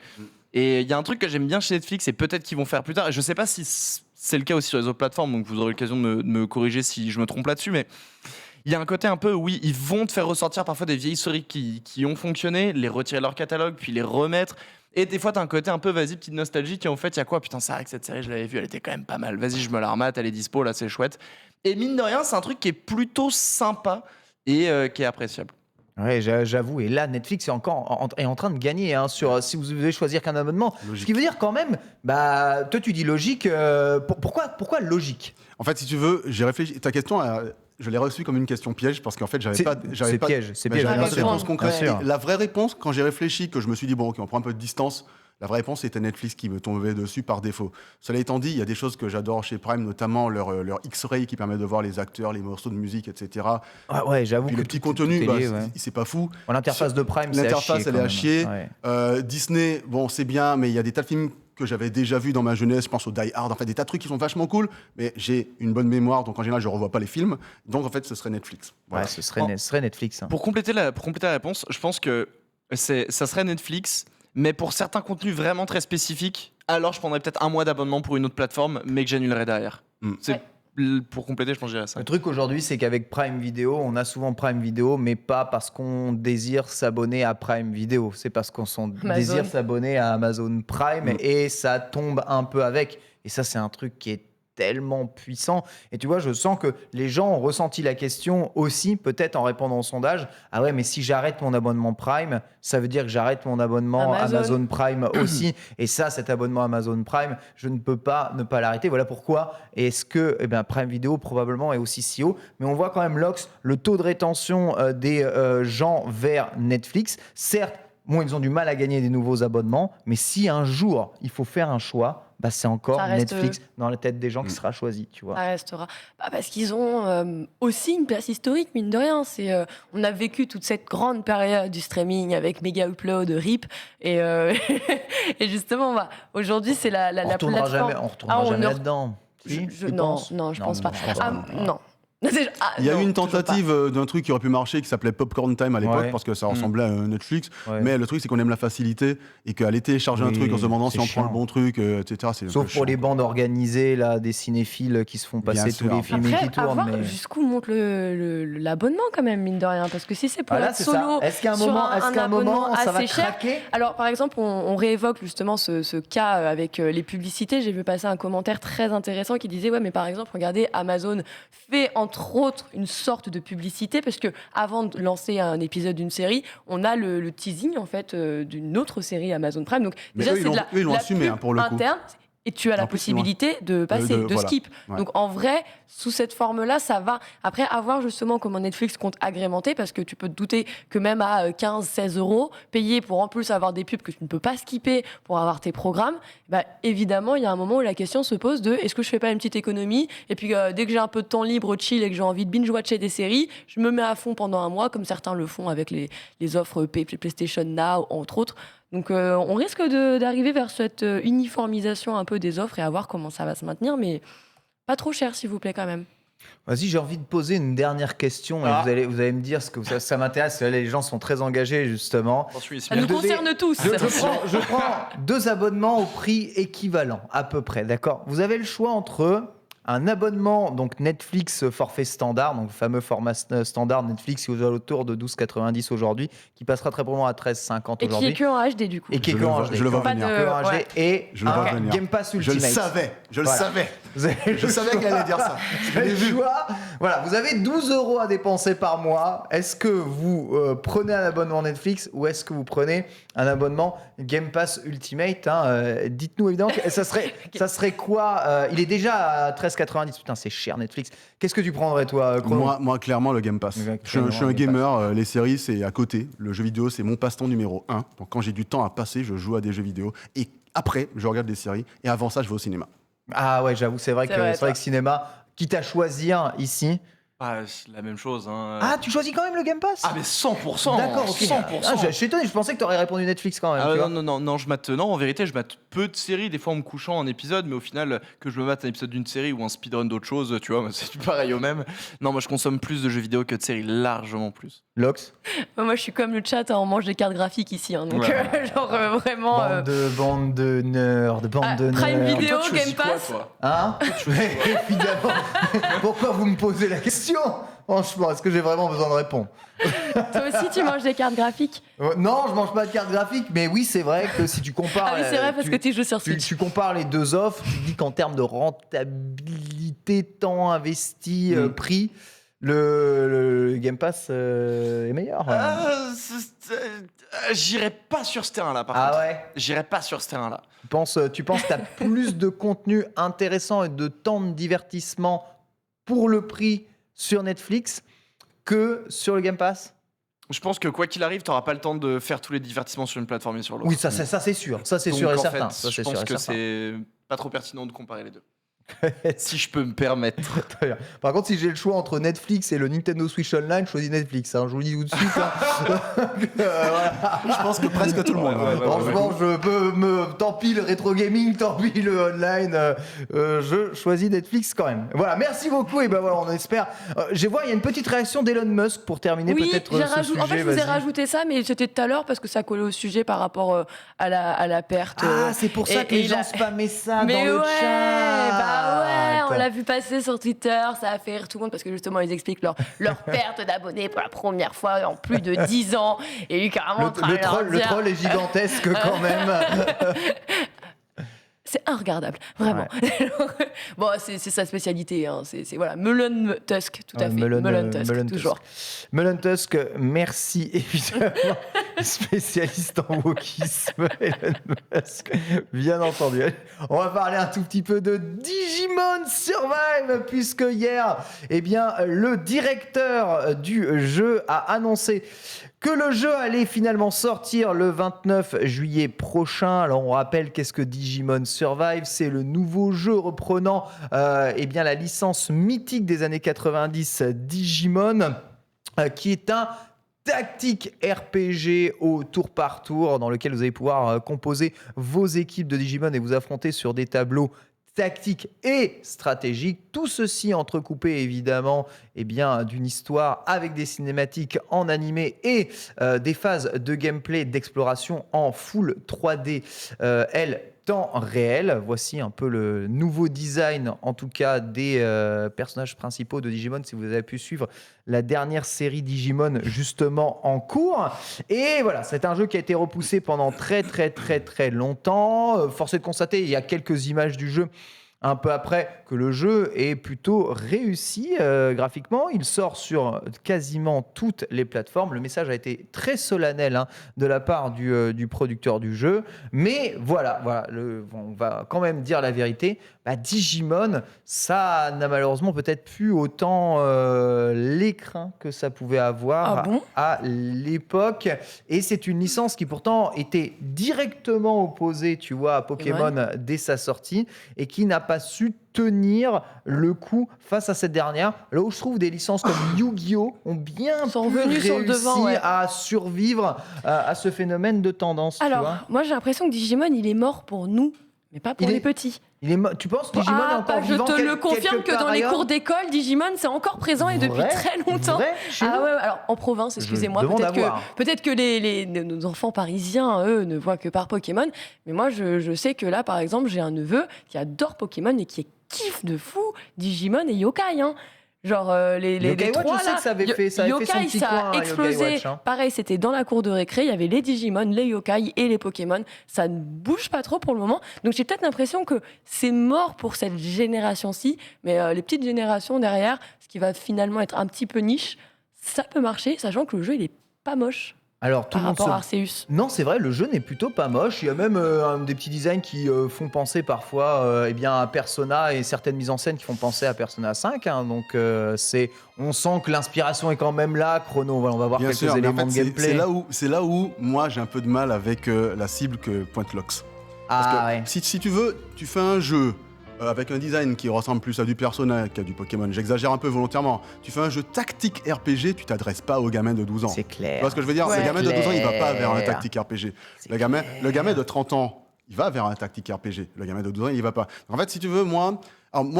Et il y a un truc que j'aime bien chez Netflix et peut-être qu'ils vont faire plus tard, et je sais pas si c'est le cas aussi sur les autres plateformes, donc vous aurez l'occasion de me corriger si je me trompe là-dessus, mais il y a un côté un peu, oui, ils vont te faire ressortir parfois des vieilles séries qui ont fonctionné, les retirer de leur catalogue, puis les remettre. Et des fois, t'as un côté un peu, vas-y, petite nostalgie, qui en fait, il y a quoi ? Putain, c'est vrai que cette série, je l'avais vue, elle était quand même pas mal. Vas-y, je me la remate, elle est dispo, là, c'est chouette. Et mine de rien, c'est un truc qui est plutôt sympa et qui est appréciable. Ouais, j'avoue. Et là, Netflix est encore en train de gagner sur si vous devez choisir qu'un abonnement. Logique. Ce qui veut dire quand même, toi tu dis logique. Pourquoi logique ? En fait, si tu veux, j'ai réfléchi. Ta question, je l'ai reçue comme une question piège parce qu'en fait, j'avais pas de réponse concrète. La vraie réponse, quand j'ai réfléchi, que je me suis dit ok, on prend un peu de distance. La vraie réponse, c'était Netflix qui me tombait dessus par défaut. Cela étant dit, il y a des choses que j'adore chez Prime, notamment leur X-Ray qui permet de voir les acteurs, les morceaux de musique, etc. Ah ouais, j'avoue. Puis le petit contenu, c'est pas fou. L'interface de Prime, c'est à chier. L'interface, elle est à chier. Ouais. Disney, c'est bien, mais il y a des tas de films que j'avais déjà vus dans ma jeunesse. Je pense au Die Hard, en fait, des tas de trucs qui sont vachement cool, mais j'ai une bonne mémoire, donc en général, je revois pas les films. Donc en fait, ce serait Netflix. Voilà. Ouais, ce serait Netflix. Pour compléter la réponse, je pense que ça serait Netflix. Mais pour certains contenus vraiment très spécifiques, alors je prendrais peut-être un mois d'abonnement pour une autre plateforme, mais que j'annulerais derrière. pour compléter, je pense que j'irais ça. Le truc aujourd'hui, c'est qu'avec Prime Video, on a souvent Prime Video, mais pas parce qu'on désire s'abonner à Prime Video. C'est parce qu'on désire s'abonner à Amazon Prime et ça tombe un peu avec. Et ça, c'est un truc qui est tellement puissant. Et tu vois, je sens que les gens ont ressenti la question aussi, peut-être en répondant au sondage. Ah ouais, mais si j'arrête mon abonnement Prime, ça veut dire que j'arrête mon abonnement Amazon Prime aussi. Et ça, cet abonnement Amazon Prime, je ne peux pas ne pas l'arrêter. Voilà pourquoi. Est-ce que Prime Video probablement est aussi si haut. Mais on voit quand même, Lox, le taux de rétention des gens vers Netflix. Certes, ils ont du mal à gagner des nouveaux abonnements, mais si un jour, il faut faire un choix, c'est encore Netflix dans la tête des gens qui sera choisi, tu vois. Ça restera. Parce qu'ils ont aussi une place historique, mine de rien. On a vécu toute cette grande période du streaming avec Mega Upload, RIP, et justement, aujourd'hui, c'est la plateforme. On retournera jamais là-dedans. Non, je pense pas. Non. Il y a eu une tentative d'un truc qui aurait pu marcher qui s'appelait Popcorn Time à l'époque parce que ça ressemblait à Netflix. Mais le truc, c'est qu'on aime la facilité et qu'aller télécharger un truc en se demandant si on prend le bon truc, etc. Sauf pour les bandes organisées, là, des cinéphiles qui se font passer tous les films qui tournent. Après, jusqu'où monte l'abonnement quand même, mine de rien. Parce que si c'est pour être solo, est-ce qu'à un moment, ça va craquer ? Alors, par exemple, on réévoque justement ce cas avec les publicités. J'ai vu passer un commentaire très intéressant qui disait « Ouais, mais par exemple, regardez, Amazon fait entre autres une sorte de publicité parce que avant de lancer un épisode d'une série, on a le teasing en fait d'une autre série Amazon Prime. Donc déjà c'est de la pub interne. Et tu as la possibilité de passer, de skip. Ouais. Donc en vrai, sous cette forme-là, ça va. Après, à voir justement comment Netflix compte agrémenter, parce que tu peux te douter que même à 15-16 €, payer pour en plus avoir des pubs que tu ne peux pas skipper pour avoir tes programmes, évidemment, il y a un moment où la question se pose de est-ce que je fais pas une petite économie ? Et puis dès que j'ai un peu de temps libre, chill, et que j'ai envie de binge-watcher des séries, je me mets à fond pendant un mois, comme certains le font avec les offres PlayStation Now, entre autres. Donc on risque d'arriver vers cette uniformisation un peu des offres et à voir comment ça va se maintenir, mais pas trop cher s'il vous plaît quand même. Vas-y, j'ai envie de poser une dernière question et vous allez me dire ce que ça m'intéresse. Les gens sont très engagés justement. Ça nous concerne tous. Je prends 2 abonnements au prix équivalent à peu près, d'accord ? Vous avez le choix entre un abonnement, donc Netflix forfait standard, donc le fameux format standard Netflix qui est aux alentours de 12,90 aujourd'hui, qui passera très probablement à 13,50 aujourd'hui. Et qui est que en HD du coup. Et qui est que en HD. Je le vois venir. Et un Game Pass Ultimate. Je le savais. Je savais qu'elle allait dire ça. Voilà, vous avez 12 € à dépenser par mois. Est-ce que vous prenez un abonnement Netflix ou est-ce que vous prenez un abonnement Game Pass Ultimate, dites-nous évidemment, ça serait quoi il est déjà à 13,90. Putain, c'est cher Netflix. Qu'est-ce que tu prendrais toi, Chrono ? Moi, clairement, le Game Pass. Je suis un gamer, les séries, c'est à côté. Le jeu vidéo, c'est mon passe-temps numéro 1. Donc quand j'ai du temps à passer, je joue à des jeux vidéo. Et après, je regarde des séries. Et avant ça, je vais au cinéma. Ah ouais, j'avoue, c'est vrai que cinéma, quitte à choisir ici... c'est la même chose. Ah, tu choisis quand même le Game Pass ? Ah, mais 100%. D'accord, ok. 100%. Je suis étonné, je pensais que tu aurais répondu Netflix quand même. Non, en vérité, je mate peu de séries, des fois en me couchant en épisode, mais au final, que je me mate un épisode d'une série ou un speedrun d'autre chose, tu vois, c'est pareil au même. Non, moi je consomme plus de jeux vidéo que de séries, largement plus. Lox ? Moi je suis comme le chat, on mange des cartes graphiques ici, donc vraiment... Bande de nerds, Prime Video, toi, Game Pass. Quoi, toi hein ? Évidemment. Pourquoi vous me posez la question ? Franchement, est-ce que j'ai vraiment besoin de répondre ? Toi aussi, tu manges des cartes graphiques ? Non, je mange pas de cartes graphiques, mais oui, c'est vrai que si tu compares... Ah oui, c'est vrai, parce que tu joues sur Switch. Tu compares les 2 offres, tu te dis qu'en termes de rentabilité, temps investi, prix, le Game Pass est meilleur. J'irai pas sur ce terrain-là, par contre. Ah ouais ? J'irai pas sur ce terrain-là. Tu penses que tu as plus de contenu intéressant et de temps de divertissement pour le prix sur Netflix que sur le Game Pass ? Je pense que quoi qu'il arrive, tu n'auras pas le temps de faire tous les divertissements sur une plateforme et sur l'autre. Oui, ça c'est sûr. Ça c'est sûr et certain. Je pense que c'est pas trop pertinent de comparer les deux. Si je peux me permettre. Très bien. Par contre, si j'ai le choix entre Netflix et le Nintendo Switch Online, je choisis Netflix. Je vous le dis tout de suite. Je pense que presque tout le monde. Franchement, je peux tant pis le rétro gaming, tant pis le online. Je choisis Netflix quand même. Voilà, merci beaucoup. Et voilà, on espère. Je vois, il y a une petite réaction d'Elon Musk pour terminer peut-être ce sujet. En fait, je vous ai rajouté ça, mais c'était tout à l'heure parce que ça collait au sujet par rapport à la perte. Ah, c'est pour ça que les gens spammaient ça dans le chat. Ouais, on l'a vu passer sur Twitter, ça a fait rire tout le monde parce que justement ils expliquent leur perte d'abonnés pour la première fois en plus de 10 ans. Et lui carrément le troll est gigantesque quand même. C'est regardable, vraiment. Ouais. Bon, c'est sa spécialité. Hein. C'est voilà, Melon Tusk, tout à fait. Melon Tusk, toujours. Melon Tusk, merci évidemment. Spécialiste en wokisme, Elon Musk, bien entendu. On va parler un tout petit peu de Digimon Survive, puisque hier, le directeur du jeu a annoncé que le jeu allait finalement sortir le 29 juillet prochain. Alors on rappelle qu'est-ce que Digimon Survive, c'est le nouveau jeu reprenant la licence mythique des années 90 Digimon, qui est un tactique RPG au tour par tour dans lequel vous allez pouvoir composer vos équipes de Digimon et vous affronter sur des tableaux tactique et stratégique, tout ceci entrecoupé évidemment d'une histoire avec des cinématiques en animé et des phases de gameplay d'exploration en full 3D temps réel. Voici un peu le nouveau design en tout cas des personnages principaux de Digimon si vous avez pu suivre la dernière série Digimon justement en cours. Et voilà, c'est un jeu qui a été repoussé pendant très longtemps. Force est de constater, il y a quelques images du jeu un peu après que le jeu est plutôt réussi graphiquement. Il sort sur quasiment toutes les plateformes. Le message a été très solennel de la part du producteur du jeu. Mais voilà, on va quand même dire la vérité. Digimon, ça n'a malheureusement peut-être plus autant l'écrin que ça pouvait avoir à l'époque. Et c'est une licence qui pourtant était directement opposée, tu vois, à Pokémon dès sa sortie et qui n'a pas su tenir le coup face à cette dernière. Là où je trouve des licences comme Yu-Gi-Oh! Ont bien réussi sur le devant, à survivre à ce phénomène de tendance. Alors, moi j'ai l'impression que Digimon, il est mort pour nous, mais pas pour les petits. Tu penses que Digimon est encore vivant? Je te le confirme que dans les cours d'école, Digimon, c'est encore présent et depuis très longtemps. Alors en province, excusez-moi, peut-être que nos enfants parisiens, eux, ne voient que par Pokémon. Mais moi, je sais que là, par exemple, j'ai un neveu qui adore Pokémon et qui kiffe de fou Digimon et Yokai. Genre les trois je sais là, que ça avait fait son petit ça coin, a explosé. Pareil, c'était dans la cour de récré, il y avait les Digimon, les Yokai et les Pokémon. Ça ne bouge pas trop pour le moment. Donc j'ai peut-être l'impression que c'est mort pour cette génération-ci, mais les petites générations derrière, ce qui va finalement être un petit peu niche, ça peut marcher, sachant que le jeu il est pas moche. Alors, tout par rapport à Arceus. Non, c'est vrai, le jeu n'est plutôt pas moche. Il y a même des petits designs qui font penser parfois à Persona et certaines mises en scène qui font penser à Persona 5. Donc, on sent que l'inspiration est quand même là. Chrono, on va voir quelques éléments de gameplay. C'est là où moi j'ai un peu de mal avec la cible que pointe Lox. Si tu veux, tu fais un jeu avec un design qui ressemble plus à du Persona qu'à du Pokémon. J'exagère un peu volontairement. Tu fais un jeu tactique RPG, tu t'adresses pas au gamin de 12 ans. C'est clair. Tu vois ce que je veux dire? Le gamin de 12 ans, il va pas vers un tactique RPG. Le gamin de 30 ans, il va vers un tactique RPG. Le gamin de 12 ans, il y va pas. En fait, si tu veux, moi,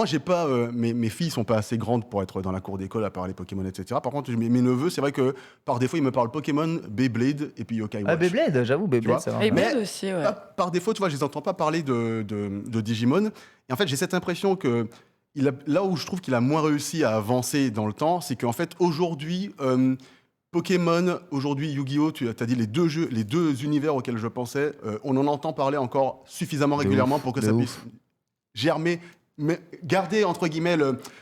j'ai pas, mes filles sont pas assez grandes pour être dans la cour d'école à parler Pokémon, etc. Par contre, mes neveux, c'est vrai que par défaut, ils me parlent Pokémon, Beyblade et puis Yokai Watch. Beyblade, j'avoue, Beyblade, c'est vrai. Beyblade aussi, ouais. Par défaut, tu vois, je les entends pas parler de Digimon. Et en fait, j'ai cette impression que là où je trouve qu'il a moins réussi à avancer dans le temps, c'est qu'en fait, aujourd'hui, Pokémon, aujourd'hui Yu-Gi-Oh! Tu as dit les deux univers auxquels je pensais, on en entend parler encore suffisamment régulièrement pour que ça puisse germer, mais garder entre guillemets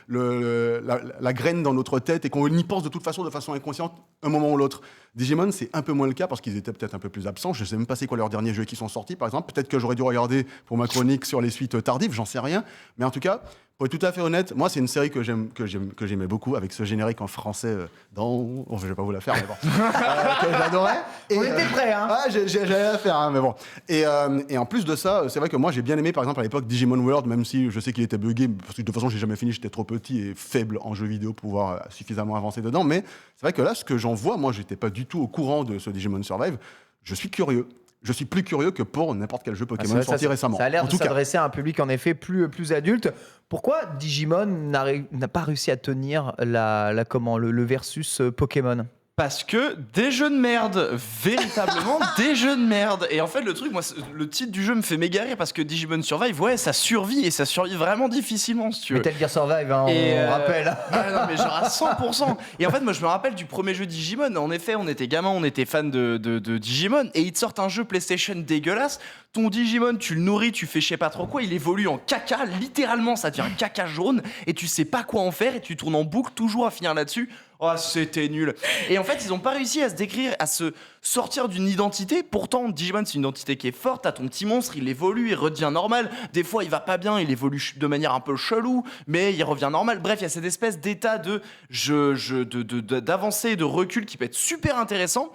la graine dans notre tête et qu'on y pense de façon inconsciente un moment ou l'autre. Digimon, c'est un peu moins le cas parce qu'ils étaient peut-être un peu plus absents. Je sais même pas c'est quoi leurs derniers jeux qui sont sortis, par exemple. Peut-être que j'aurais dû regarder pour ma chronique sur les suites tardives, j'en sais rien. Mais en tout cas, pour être tout à fait honnête, moi, c'est une série que j'aimais beaucoup avec ce générique en français je vais pas vous la faire, mais bon. Que j'adorais. On était prêts, hein. J'allais la faire, hein, mais bon. Et en plus de ça, c'est vrai que moi, j'ai bien aimé, par exemple, à l'époque, Digimon World, même si je sais qu'il était buggé, parce que de toute façon, j'ai jamais fini, j'étais trop petit et faible en jeu vidéo pour pouvoir suffisamment avancer dedans. Mais c'est vrai que là, ce que j'en vois, moi, j'étais pas du tout au courant de ce Digimon Survive. Je suis curieux. Je suis plus curieux que pour n'imple quel jeu Pokémon sorti récemment. Ça a l'air de s'adresser à un public en effet plus adulte. Pourquoi Digimon n'a pas réussi à tenir le versus Pokémon? Parce que des jeux de merde, véritablement des jeux de merde. Et en fait, le truc, moi, le titre du jeu me fait méga rire parce que Digimon Survive, ouais, ça survit et ça survit vraiment difficilement, si tu veux. Metal Gear Survive, hein, on rappelle. Ouais, non, mais genre à 100%. Et en fait, moi, je me rappelle du premier jeu Digimon. En effet, on était gamins, on était fans de Digimon. Et ils te sortent un jeu PlayStation dégueulasse. Ton Digimon, tu le nourris, tu fais je sais pas trop quoi, il évolue en caca, littéralement, ça devient un caca jaune. Et tu sais pas quoi en faire et tu tournes en boucle toujours à finir là-dessus. Oh, c'était nul. Et en fait, ils ont pas réussi à se décrire, à se sortir d'une identité. Pourtant, Digimon, c'est une identité qui est forte. T'as ton petit monstre, il évolue, il redevient normal. Des fois, il va pas bien, il évolue de manière un peu chelou, mais il revient normal. Bref, il y a cette espèce d'état d'avancée, de recul qui peut être super intéressant.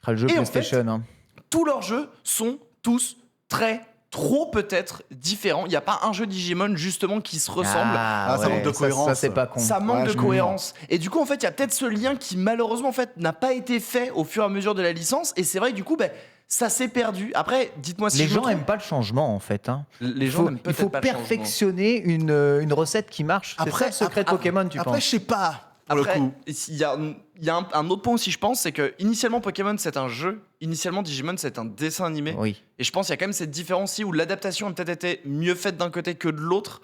Le jeu et PlayStation. En fait, tous leurs jeux sont tous trop peut-être différents. Il n'y a pas un jeu Digimon justement qui se ressemble. Ça manque de cohérence. Ça, c'est pas con. Ça manque de cohérence. Et du coup, en fait, il y a peut-être ce lien qui malheureusement en fait n'a pas été fait au fur et à mesure de la licence. Et c'est vrai que du coup, ça s'est perdu. Après, dites-moi si les gens n'aiment pas le changement en fait. Hein. Les gens n'aiment peut-être pas le changement. Il faut perfectionner une recette qui marche. C'est ça le secret de Pokémon, tu penses? Après, je sais pas. Après, il y a un autre point aussi, je pense, c'est que initialement Pokémon c'est un jeu, initialement Digimon c'est un dessin animé. Oui. Et je pense qu'il y a quand même cette différence où l'adaptation a peut-être été mieux faite d'un côté que de l'autre.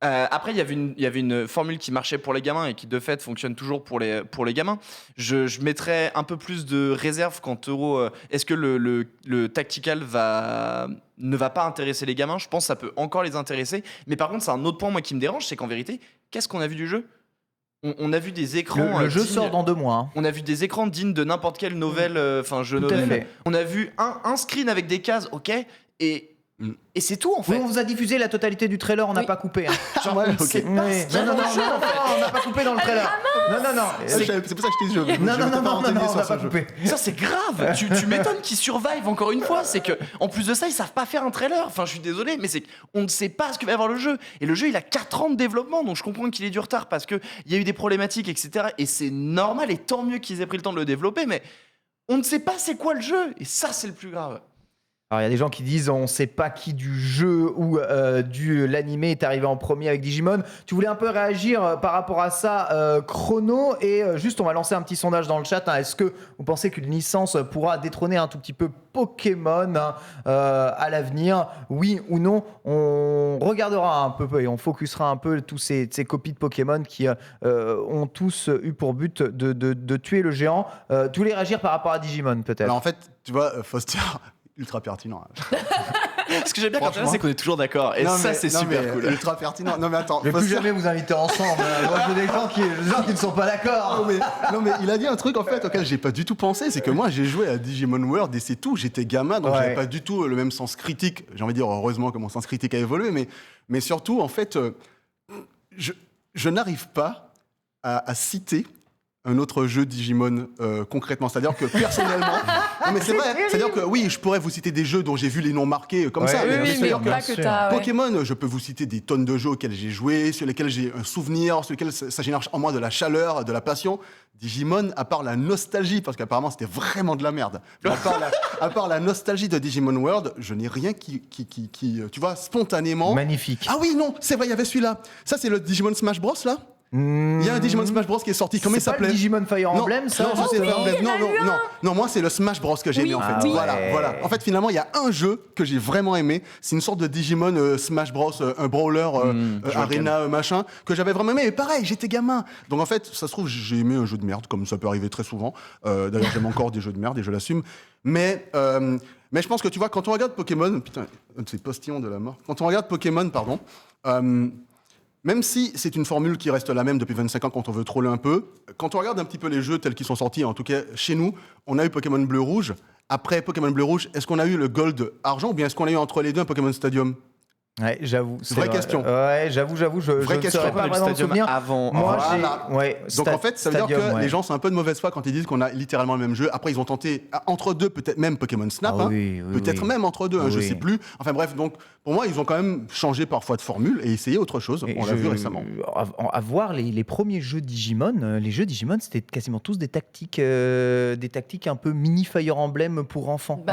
Après, il y avait une formule qui marchait pour les gamins et qui de fait fonctionne toujours pour les gamins. Je mettrais un peu plus de réserve quant au est-ce que le tactical ne va pas intéresser les gamins. Je pense que ça peut encore les intéresser. Mais par contre, c'est un autre point moi qui me dérange, c'est qu'en vérité, qu'est-ce qu'on a vu du jeu ? On a vu des écrans. Le jeu sort dans 2 mois. Hein. On a vu des écrans dignes de n'importe quelle nouvelle, jeu novel. On a vu un screen avec des cases, ok, et c'est tout en fait. Oui, on vous a diffusé la totalité du trailer, on n'a pas coupé. Hein. Genre, Non, on n'a pas coupé dans le trailer. Non. C'est pour ça que je t'ai dit. Non, on n'a pas coupé. Ça c'est grave. Tu m'étonnes qu'ils survivent encore une fois. C'est que en plus de ça, ils savent pas faire un trailer. Enfin, je suis désolé, mais c'est qu'on ne sait pas ce que va avoir le jeu. Et le jeu, il a 4 ans de développement, donc je comprends qu'il ait du retard parce que il y a eu des problématiques, etc. Et c'est normal et tant mieux qu'ils aient pris le temps de le développer, mais on ne sait pas c'est quoi le jeu. Et ça, c'est le plus grave. Alors il y a des gens qui disent on sait pas qui du jeu ou l'animé est arrivé en premier avec Digimon. Tu voulais un peu réagir par rapport à ça, Chrono, et juste on va lancer un petit sondage dans le chat. Hein. Est-ce que vous pensez qu'une licence pourra détrôner un tout petit peu Pokémon à l'avenir? Oui ou non? On regardera un peu et on focusera un peu tous ces copies de Pokémon qui ont tous eu pour but de tuer le géant. Tu voulais réagir par rapport à Digimon peut-être? Alors en fait, tu vois, Foster... ultra pertinent. Ce que j'aime bien quand tu c'est qu'on est toujours d'accord. Et ça, c'est super cool. Ultra pertinent. Non, mais attends. Je vais plus jamais vous inviter ensemble. Moi, je veux des gens qui ne sont pas d'accord. Non, mais il a dit un truc en fait auquel j'ai pas du tout pensé. C'est que moi, j'ai joué à Digimon World et c'est tout. J'étais gamin, donc j'avais pas du tout le même sens critique. J'ai envie de dire, heureusement que mon sens critique a évolué. Mais surtout, en fait, je n'arrive pas à citer un autre jeu Digimon concrètement. C'est-à-dire que personnellement... non mais c'est vrai, c'est-à-dire que oui, je pourrais vous citer des jeux dont j'ai vu les noms marqués comme ça. Mais pas que t'as... Pokémon, je peux vous citer des tonnes de jeux auxquels j'ai joué, sur lesquels j'ai un souvenir, sur lesquels ça génère en moi de la chaleur, de la passion. Digimon, à part la nostalgie, parce qu'apparemment c'était vraiment de la merde, à part la nostalgie de Digimon World, je n'ai rien qui tu vois, spontanément... Magnifique. Ah oui, non, c'est vrai, il y avait celui-là. Ça, c'est le Digimon Smash Bros, là. Il y a un Digimon Smash Bros qui est sorti. Comment il s'appelait? Digimon Fire Emblem, ça? Non, moi c'est le Smash Bros que j'ai aimé en fait. Voilà. En fait, finalement, il y a un jeu que j'ai vraiment aimé. C'est une sorte de Digimon Smash Bros, un brawler, arena, machin, que j'avais vraiment aimé. Et pareil, j'étais gamin. Donc en fait, ça se trouve, j'ai aimé un jeu de merde, comme ça peut arriver très souvent. D'ailleurs, j'aime encore des jeux de merde et je l'assume. Mais je pense que tu vois, quand on regarde Pokémon, putain, un de ces postillons de la mort. Quand on regarde Pokémon, pardon. Même si c'est une formule qui reste la même depuis 25 ans quand on veut troller un peu, quand on regarde un petit peu les jeux tels qu'ils sont sortis, en tout cas chez nous, on a eu Pokémon Bleu-Rouge. Après Pokémon Bleu-Rouge, est-ce qu'on a eu le Gold Argent ou bien est-ce qu'on a eu entre les deux un Pokémon Stadium? Ouais, j'avoue. C'est vraie question. Ouais, j'avoue, je ne saurais pas vraiment me souvenir. Avant. Moi, donc en fait, ça veut dire que les gens sont un peu de mauvaise foi quand ils disent qu'on a littéralement le même jeu. Après, ils ont tenté entre deux, peut-être même Pokémon Snap, peut-être même entre deux, je sais plus. Enfin bref, donc pour moi, ils ont quand même changé parfois de formule et essayé autre chose. On l'a vu récemment. À voir les premiers jeux Digimon, c'était quasiment tous des tactiques un peu mini Fire Emblem pour enfants,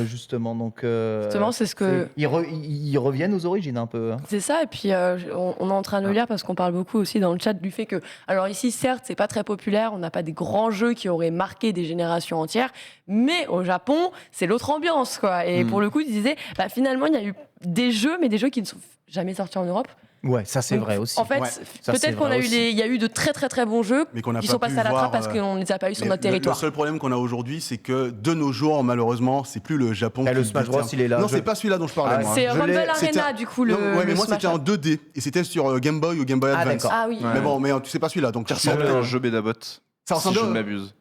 justement. Donc justement, c'est ce que ils reviennent nos origines un peu. C'est ça, et puis on est en train de le lire parce qu'on parle beaucoup aussi dans le chat du fait que, alors ici certes c'est pas très populaire, on n'a pas des grands jeux qui auraient marqué des générations entières, mais au Japon c'est l'autre ambiance quoi. Et pour le coup ils disaient, finalement il y a eu des jeux, mais des jeux qui ne sont jamais sortis en Europe. Ouais, ça c'est vrai aussi. En fait, peut-être qu'on a eu il y a eu de très très très bons jeux qui sont passés à la trappe parce qu'on ne les a pas eu sur notre territoire. Le seul problème qu'on a aujourd'hui, c'est que de nos jours, malheureusement, c'est plus le Japon qui le Smash Bros, il est là. Non, c'est pas celui-là dont je parlais. Moi. C'est Rumble Arena du coup le. Ouais, mais moi c'était en 2D et c'était sur Game Boy ou Game Boy Advance. Ah oui. Mais bon, mais tu sais pas celui-là, donc. Ça ressemble à un jeu Medabot. Ça ressemble si je ne m'abuse.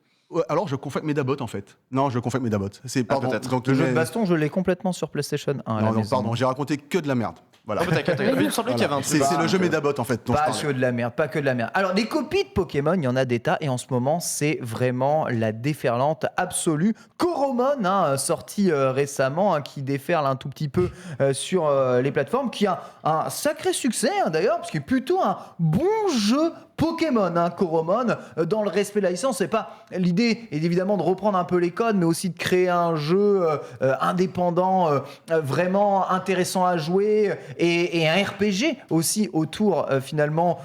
Alors, je confonds avec Medabot en fait. Non, je confonds avec Medabot. C'est pardon. Donc, le jeu de baston, je l'ai complètement sur PlayStation 1. Non, pardon, j'ai raconté que de la merde. Voilà. Il me semblait qu'il y avait un truc. C'est le jeu Medabot en fait. Pas que de la merde, pas que de la merde. Alors, des copies de Pokémon, il y en a des tas et en ce moment, c'est vraiment la déferlante absolue. Coromon, sorti récemment, qui déferle un tout petit peu sur les plateformes, qui a un sacré succès d'ailleurs, parce qu'il est plutôt un bon jeu Pokémon, Coromon, dans le respect de la licence. C'est pas l'idée est évidemment de reprendre un peu les codes, mais aussi de créer un jeu indépendant, vraiment intéressant à jouer, et un RPG aussi autour finalement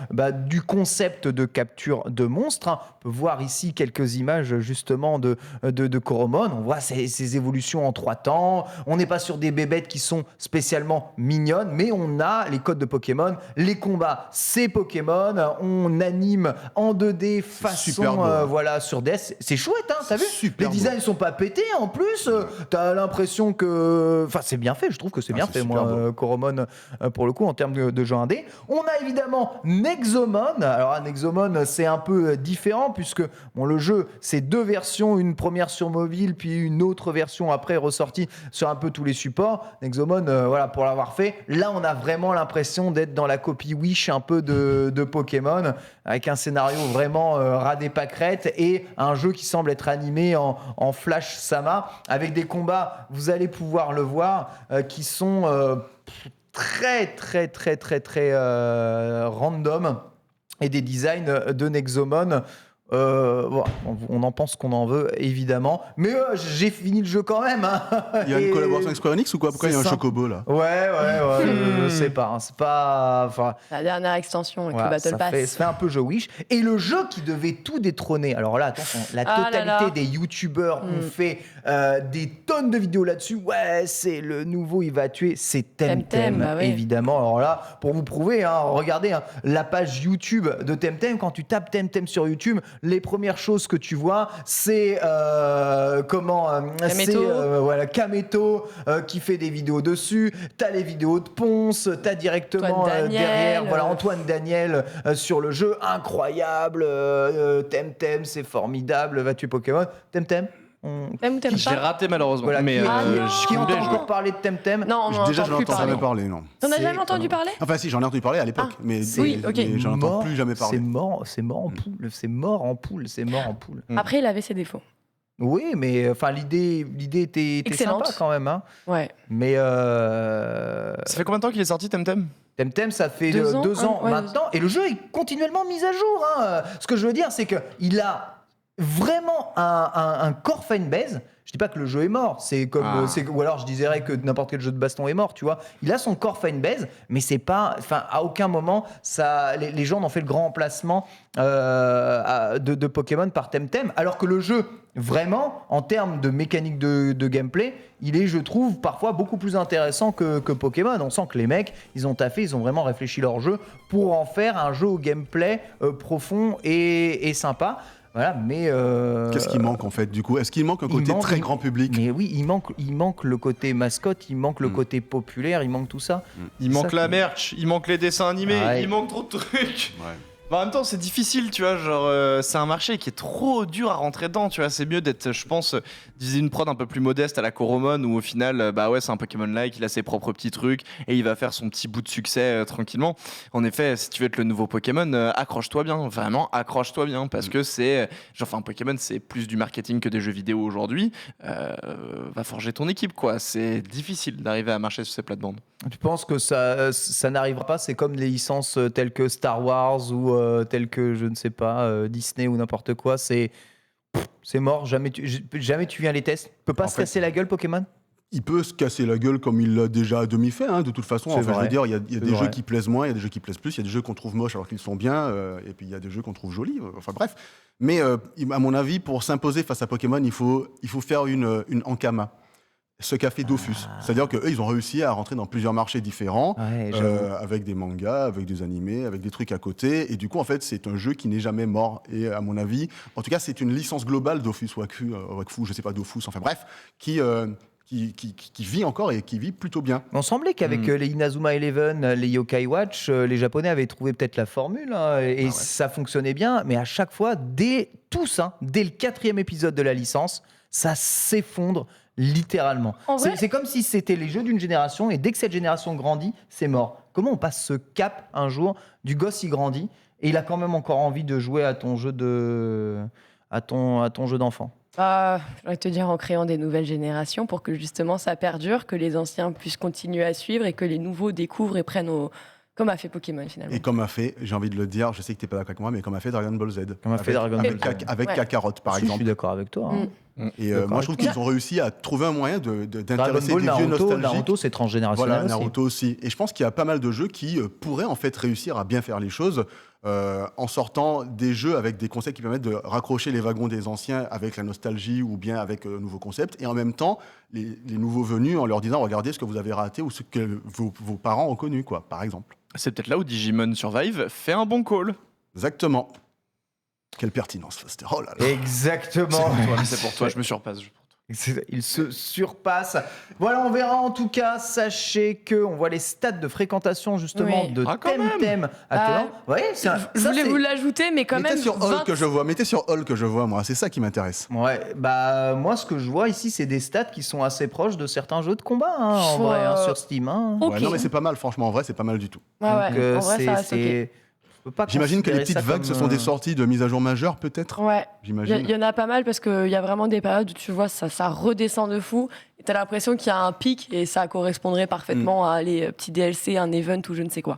du concept de capture de monstres. On peut voir ici quelques images justement de Coromon. On voit ces évolutions en 3 temps. On n'est pas sur des bébêtes qui sont spécialement mignonnes, mais on a les codes de Pokémon, les combats, c'est Pokémon. On anime en 2D façon sur DS. C'est chouette, t'as vu? Les designs sont pas pétés en plus. T'as l'impression que, c'est bien fait. Je trouve que c'est bien fait, moi, Coromon, pour le coup, en termes de jeu indé. On a évidemment Nexomon. Alors, Nexomon, c'est un peu différent puisque le jeu, c'est 2 versions, une première sur mobile, puis une autre version après ressortie sur un peu tous les supports. Nexomon, pour l'avoir fait, là, on a vraiment l'impression d'être dans la copie Wish un peu de Pokémon, avec un scénario vraiment ras des pâquerettes et un jeu qui semble être animé en Flash Sama, avec des combats, vous allez pouvoir le voir, qui sont très très très très très random, et des designs de Nexomon. On en pense qu'on en veut évidemment, mais j'ai fini le jeu quand même. Il y a une collaboration avec Square Enix ou quoi? Pourquoi il y a un chocobo là? Ouais, je sais pas. C'est pas. La dernière extension avec le Battle Pass. Ça fait un peu jeu Wish. Et le jeu qui devait tout détrôner. Alors là, attention, la totalité des youtubeurs ont fait des tonnes de vidéos là-dessus. Ouais, c'est le nouveau, il va tuer. C'est Temtem, évidemment. Alors là, pour vous prouver, regardez la page YouTube de Temtem. Quand tu tapes Temtem sur YouTube, les premières choses que tu vois, c'est Kameto qui fait des vidéos dessus. T'as les vidéos de Ponce, t'as directement derrière Antoine Daniel sur le jeu. Incroyable, Temtem, c'est formidable, va tuer Pokémon. Temtem. J'ai raté malheureusement. Mais qui entend encore parler de Temtem? Non, déjà je n'entends jamais parler, non. T'en as jamais entendu parler? Enfin si, j'en ai entendu parler à l'époque, mais j'en entends plus jamais parler. C'est mort en poule. Après, il avait ses défauts. Oui, mais l'idée était sympa quand même. Ouais. Mais ça fait combien de temps qu'il est sorti Temtem? Temtem, ça fait 2 ans maintenant, et le jeu est continuellement mis à jour. Ce que je veux dire, c'est que il a vraiment un core fanbase. Je dis pas que le jeu est mort, c'est comme ou alors je dirais que n'importe quel jeu de baston est mort, tu vois. Il a son core fanbase, mais c'est pas, à aucun moment les gens n'ont fait le grand emplacement de Pokémon par Temtem, alors que le jeu, vraiment, en termes de mécanique de gameplay, il est, je trouve, parfois beaucoup plus intéressant que Pokémon. On sent que les mecs, ils ont taffé, ils ont vraiment réfléchi leur jeu pour en faire un jeu au gameplay profond et sympa. Voilà, mais qu'est-ce qui manque en fait du coup? Est-ce qu'il manque un côté très grand public? Mais oui, il manque le côté mascotte, il manque le côté populaire, il manque tout ça. Il manque la merch, il manque les dessins animés, il manque trop de trucs. En même temps, c'est difficile, tu vois, c'est un marché qui est trop dur à rentrer dedans, tu vois, c'est mieux d'être, je pense, d'utiliser une prod un peu plus modeste à la Coromon, où au final, c'est un Pokémon-like, il a ses propres petits trucs, et il va faire son petit bout de succès tranquillement. En effet, si tu veux être le nouveau Pokémon, accroche-toi bien, vraiment, accroche-toi bien, parce que c'est, un Pokémon, c'est plus du marketing que des jeux vidéo aujourd'hui, va forger ton équipe, quoi, c'est difficile d'arriver à marcher sur ces plates-bandes. Tu penses que ça n'arrivera pas? C'est comme les licences telles que Star Wars ou telles que, je ne sais pas, Disney ou n'importe quoi. C'est mort. Jamais tu viens les tests. Tu peux pas se casser la gueule, Pokémon? il peut se casser la gueule comme il l'a déjà à demi fait, de toute façon. Enfin, je veux dire, il y a des jeux qui plaisent moins, il y a des jeux qui plaisent plus, il y a des jeux qu'on trouve moches alors qu'ils sont bien, et puis il y a des jeux qu'on trouve jolis. Enfin bref. Mais à mon avis, pour s'imposer face à Pokémon, il faut faire une Ankama. Ce qu'a fait Dofus. C'est-à-dire qu'eux, ils ont réussi à rentrer dans plusieurs marchés différents, avec des mangas, avec des animés, avec des trucs à côté. Et du coup, en fait, c'est un jeu qui n'est jamais mort. Et à mon avis, en tout cas, c'est une licence globale, Dofus, Wakfu, je sais pas, Dofus, enfin bref, qui vit encore et qui vit plutôt bien. On semblait qu'avec les Inazuma Eleven, les Yokai Watch, les Japonais avaient trouvé peut-être la formule et ça fonctionnait bien. Mais à chaque fois, dès le 4e épisode de la licence, ça s'effondre littéralement. C'est comme si c'était les jeux d'une génération et dès que cette génération grandit, c'est mort. Comment on passe ce cap un jour du gosse, il grandit et il a quand même encore envie de jouer à ton jeu d'enfant? Je vais te dire en créant des nouvelles générations pour que justement ça perdure, que les anciens puissent continuer à suivre et que les nouveaux découvrent et prennent comme a fait Pokémon finalement. Et comme a fait, j'ai envie de le dire, je sais que tu n'es pas d'accord avec moi, mais comme a fait Dragon Ball Z. Avec Kakarot par exemple. Je suis d'accord avec toi. Et moi je trouve qu'ils ont réussi à trouver un moyen d'intéresser des vieux nostalgiques. Naruto, c'est transgénérationnel. Voilà, Naruto aussi. Et je pense qu'il y a pas mal de jeux qui pourraient en fait réussir à bien faire les choses en sortant des jeux avec des concepts qui permettent de raccrocher les wagons des anciens avec la nostalgie ou bien avec de nouveaux concepts, et en même temps les nouveaux venus en leur disant regardez ce que vous avez raté ou ce que vos parents ont connu, quoi, par exemple. C'est peut-être là où Digimon Survive fait un bon call. Exactement. Quelle pertinence, Foster. Oh là là. Exactement. C'est pour toi, je me surpasse. Il se surpasse. Voilà, on verra en tout cas. Sachez qu'on voit les stats de fréquentation justement de Temtem. Je voulais vous l'ajouter, mais quand même. Mettez sur All que je vois, moi. C'est ça qui m'intéresse. Ouais, moi ce que je vois ici, c'est des stats qui sont assez proches de certains jeux de combat, en vrai, sur Steam. Okay. Ouais, non, mais c'est pas mal, franchement. En vrai, c'est pas mal du tout. En vrai, c'est. J'imagine que les petites vagues, ce sont des sorties de mise à jour majeures, peut-être. Ouais. J'imagine. Il y en a pas mal parce qu'il y a vraiment des périodes où tu vois ça redescend de fou. Et t'as l'impression qu'il y a un pic et ça correspondrait parfaitement à les petits DLC, un event ou je ne sais quoi.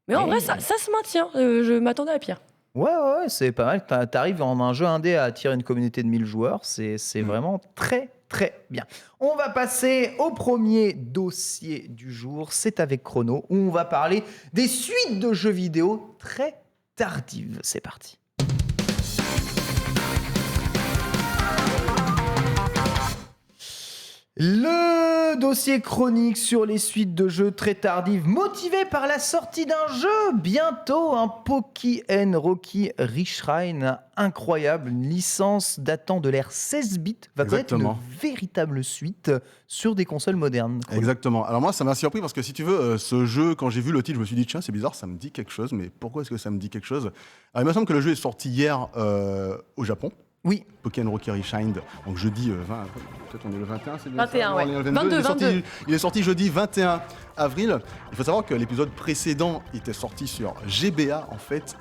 Mais en vrai, ça se maintient. Je m'attendais à pire. Ouais, c'est pas mal. T'arrives en un jeu indé à attirer une communauté de 1000 joueurs. C'est vraiment très bien. On va passer au premier dossier du jour. C'est avec Chrono, où on va parler des suites de jeux vidéo très tardives. C'est parti. Le dossier chronique sur les suites de jeux très tardives, motivé par la sortie d'un jeu bientôt, un Pokémon Rocky Reshrine incroyable, une licence datant de l'ère 16 bits, va connaître une véritable suite sur des consoles modernes. Exactement. Alors moi, ça m'a surpris parce que si tu veux, ce jeu, quand j'ai vu le titre, je me suis dit tiens, c'est bizarre, ça me dit quelque chose, mais pourquoi est-ce que ça me dit quelque chose ? Alors il me semble que le jeu est sorti hier au Japon. Oui. Pokémon Rocky Reshined, donc jeudi 20, peut-être on est le 21, c'est le 21, ouais. 22. Il est sorti jeudi 21 avril. Il faut savoir que l'épisode précédent était sorti sur GBA, en fait,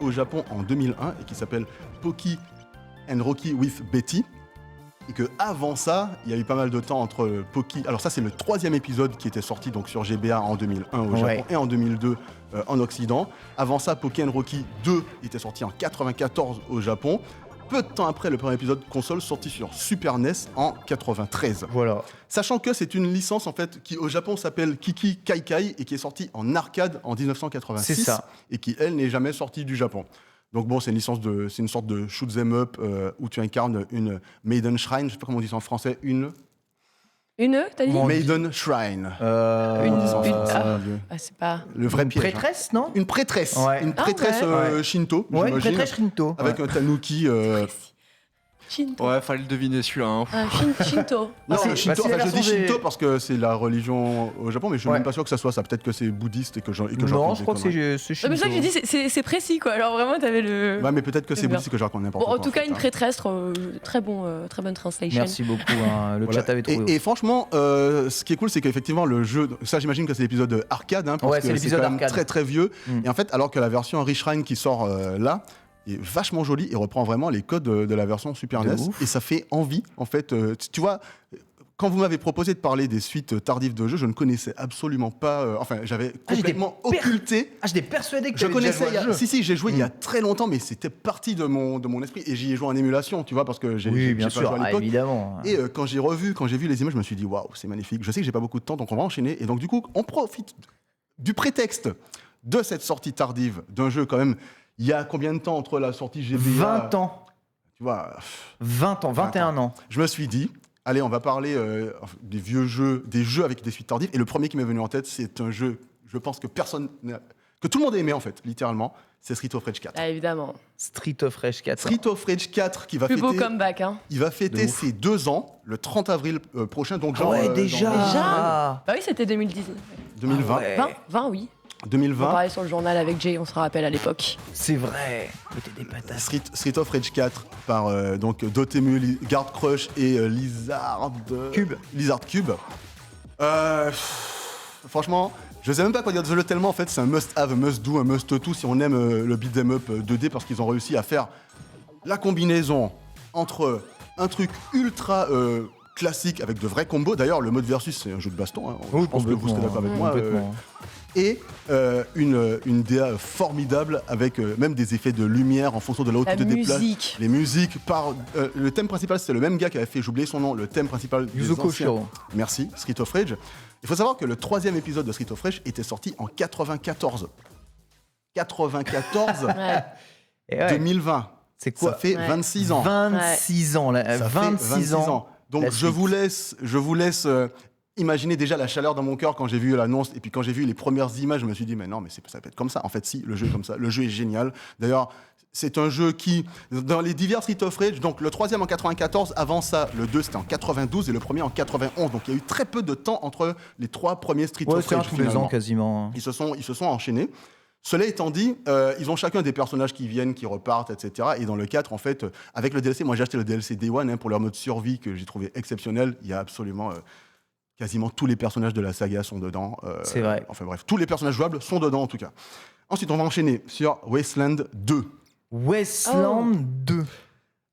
au Japon en 2001, et qui s'appelle Pokémon Rocky with Betty. Et que avant ça, il y a eu pas mal de temps entre Poki. Alors ça, c'est le 3e épisode qui était sorti donc sur GBA en 2001 au Japon et en 2002 en Occident. Avant ça, Pokémon Rocky 2 était sorti en 94 au Japon. Peu de temps après le premier épisode console sorti sur Super NES en 93. Voilà. Sachant que c'est une licence en fait qui au Japon s'appelle Kiki Kaikai et qui est sortie en arcade en 1986. C'est ça. Et qui elle n'est jamais sortie du Japon. Donc bon, c'est une sorte de shoot 'em up où tu incarnes une Maiden Shrine, je sais pas comment on dit ça en français, t'as dit Maiden Shrine. c'est pas le vrai piège. Prêtresse, non ? Une prêtresse. Ouais. Une prêtresse Shinto, une prêtresse Shinto. Avec un tanuki. Shinto. Ouais, fallait le deviner celui-là. Shinto. Non, Shinto, je dis Shinto parce que c'est la religion au Japon, mais je suis même pas sûr que ça soit ça. Peut-être que c'est bouddhiste et que j'en Non, je crois que c'est Shinto. Mais ça que j'ai dit, c'est précis, quoi. Alors vraiment, t'avais le. Ouais, mais peut-être que c'est bouddhiste que je raconte n'importe quoi. En tout cas, une prêtresse, très bonne translation. Merci beaucoup, le chat avait trouvé. Et franchement, ce qui est cool, c'est qu'effectivement, le jeu, ça j'imagine que c'est l'épisode arcade, parce que c'est quand même très très vieux. Et en fait, alors que la version Reshrine qui sort là, est vachement joli et reprend vraiment les codes de la version Super NES et ça fait envie en fait. Tu vois, quand vous m'avez proposé de parler des suites tardives de jeux, je ne connaissais absolument pas. J'avais complètement occulté. J'étais persuadé que je tu connaissais. déjà joué à jeu. Si, j'ai joué il y a très longtemps, mais c'était parti de mon esprit et j'y ai joué en émulation, tu vois, parce que j'ai bien pas sûr, joué à l'époque. évidemment. Et quand j'ai vu les images, je me suis dit waouh, c'est magnifique. Je sais que j'ai pas beaucoup de temps, donc on va enchaîner. Et donc du coup, on profite du prétexte de cette sortie tardive d'un jeu quand même. Il y a combien de temps entre la sortie GBA 20 ans. Tu vois, 20 ans, 21 ans. Je me suis dit. Allez, on va parler des vieux jeux, des jeux avec des suites tardives. Et le premier qui m'est venu en tête, c'est un jeu, je pense que que tout le monde a aimé en fait, littéralement. C'est Street of Rage 4. Ah, évidemment. Street of Rage 4. Street of Rage 4 qui va Plus fêter. beau comeback, hein. Il va fêter ses 2 ans, le 30 avril prochain. Donc genre. Déjà. Bah oui, c'était 2010. 2020. 20, oui. 2020. On parlait sur le journal avec Jay, on se rappelle à l'époque. C'est vrai. C'était des patates. Street of Rage 4 par donc Dotemu, Guard Crush et Lizard Cube. Franchement, je sais même pas quoi dire de ce jeu tellement en fait c'est un must-have, un must-do, un must-to si on aime le beat'em up 2D parce qu'ils ont réussi à faire la combinaison entre un truc ultra classique avec de vrais combos. D'ailleurs, le mode versus c'est un jeu de baston. Hein. Je pense que vous serez d'accord avec moi. Et une DA formidable avec même des effets de lumière en fonction de là où tu te déplaces. Les musiques. Le thème principal, c'est le même gars qui avait fait, j'ai oublié son nom, le thème principal Yuzo Koshiro. Merci, Street of Rage. Il faut savoir que le 3e épisode de Street of Rage était sorti en 94. 94 2020. C'est quoi? Ça fait 26 ans. 26 ans. Là, Ça 26 ans. Donc je vous laisse imaginez déjà la chaleur dans mon cœur quand j'ai vu l'annonce et puis quand j'ai vu les premières images, je me suis dit mais non mais ça peut être comme ça. En fait si, le jeu est comme ça. Le jeu est génial. D'ailleurs, c'est un jeu qui, dans les divers Street of Rage, donc le 3e en 94, avant ça, le 2 c'était en 92 et le premier en 91. Donc il y a eu très peu de temps entre les 3 premiers Street of Rage. Tous les ans quasiment. Ils se sont enchaînés. Cela étant dit, ils ont chacun des personnages qui viennent, qui repartent, etc. Et dans le 4, en fait, avec le DLC, moi j'ai acheté le DLC Day One pour leur mode survie que j'ai trouvé exceptionnel. Il y a absolument quasiment tous les personnages de la saga sont dedans. C'est vrai. Enfin bref, tous les personnages jouables sont dedans en tout cas. Ensuite, on va enchaîner sur Wasteland 2. Wasteland 2.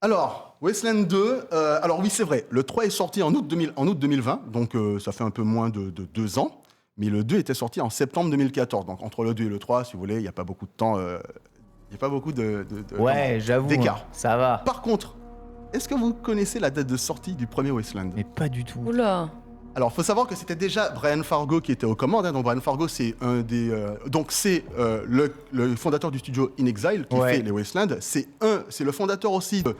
Alors, Wasteland 2, alors oui, c'est vrai, le 3 est sorti en août 2020, donc ça fait un peu moins de 2 ans, mais le 2 était sorti en septembre 2014, donc entre le 2 et le 3, si vous voulez, il n'y a pas beaucoup de temps, il n'y a pas beaucoup j'avoue, d'écart. Ça va. Par contre, est-ce que vous connaissez la date de sortie du premier Wasteland? Mais pas du tout. Oula. Alors, il faut savoir que c'était déjà Brian Fargo qui était aux commandes. Donc, Brian Fargo, c'est un des. C'est le fondateur du studio In Exile qui fait les Wasteland. C'est le fondateur aussi de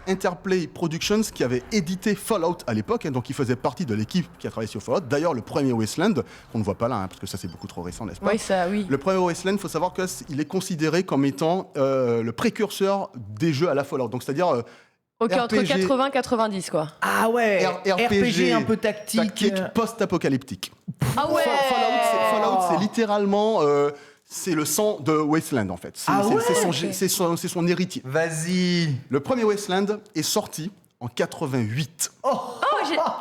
Interplay Productions qui avait édité Fallout à l'époque. Donc, il faisait partie de l'équipe qui a travaillé sur Fallout. D'ailleurs, le premier Wasteland, qu'on ne voit pas là, parce que ça, c'est beaucoup trop récent, n'est-ce pas? Oui, ça, oui. Le premier Wasteland, il faut savoir qu'il est considéré comme étant le précurseur des jeux à la Fallout. Donc, c'est-à-dire. Ok, entre 80 et 90, quoi. Ah ouais, RPG un peu tactique post-apocalyptique. Ah ouais. Fallout, c'est littéralement... c'est le sang de Wasteland, en fait. C'est son héritier. Vas-y. Le premier Wasteland est sorti en 88.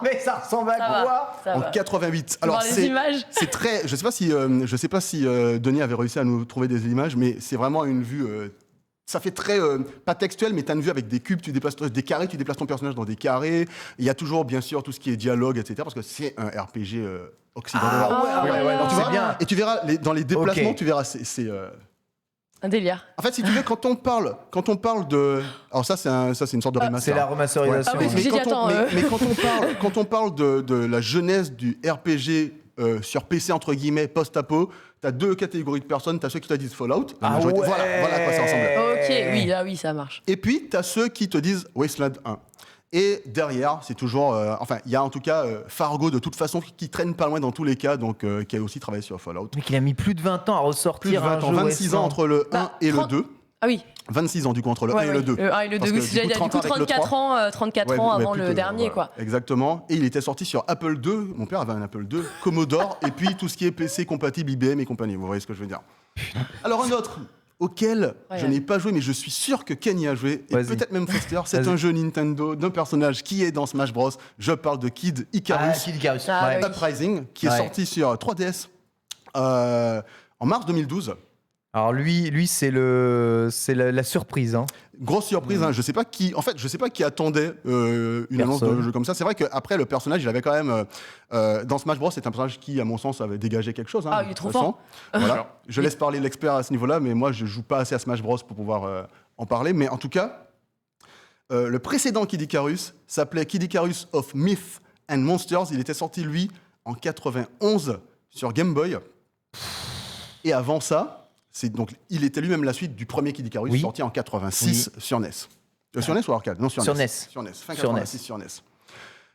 Mais ça ressemble à quoi? En 88. Alors, les images. C'est très... Je sais pas si Denis avait réussi à nous trouver des images, mais c'est vraiment une vue... ça fait très, pas textuel, mais tu as une vue avec des cubes, tu déplaces des carrés, tu déplaces ton personnage dans des carrés. Il y a toujours, bien sûr, tout ce qui est dialogue, etc. Parce que c'est un RPG occidental. C'est bien. Et tu verras, dans les déplacements, tu verras, c'est... Un délire. En fait, si tu veux, quand on parle de... Alors ça, c'est une sorte de remaster. C'est la remasterisation. Mais quand on parle de la jeunesse du RPG sur PC, entre guillemets, post-apo, t'as 2 catégories de personnes. T'as ceux qui te disent Fallout. Voilà à quoi ça ressemble. Ok, là oui, ça marche. Et puis, t'as ceux qui te disent Wasteland 1. Et derrière, c'est toujours... il y a en tout cas Fargo, de toute façon, qui traîne pas loin dans tous les cas, donc qui a aussi travaillé sur Fallout. Mais qu'il a mis plus de 20 ans à ressortir plus de 20 ans, 26 ans entre le 1 et le 2. Ah oui. 26 ans du coup entre le 1 et le 2. Le 1 et le 2, oui, il y a du coup 34 ans avant le dernier, quoi. Exactement. Et il était sorti sur Apple II. Mon père avait un Apple II, Commodore, et puis tout ce qui est PC compatible, IBM et compagnie. Vous voyez ce que je veux dire. Alors un autre auquel je n'ai pas joué, mais je suis sûr que Ken y a joué, et peut-être même Foster. C'est un jeu Nintendo d'un personnage qui est dans Smash Bros. Je parle de Kid Icarus, Uprising, qui est sorti sur 3DS en mars 2012. Alors lui c'est la surprise. Hein. Grosse surprise, hein. Je sais pas qui attendait une annonce de jeu comme ça. C'est vrai qu'après le personnage, il avait quand même dans Smash Bros, c'est un personnage qui, à mon sens, avait dégagé quelque chose. Hein, il est trop fort. Voilà. Je laisse parler l'expert à ce niveau-là, mais moi, je joue pas assez à Smash Bros pour pouvoir en parler. Mais en tout cas, le précédent Kid Icarus s'appelait Kid Icarus of Myth and Monsters. Il était sorti lui en 91 sur Game Boy. Et avant ça. Donc, il était lui-même la suite du premier Kid Icarus sorti en 86 sur NES. Sur NES ou arcade ? Non, sur NES. Sur NES. Fin 86 sur NES.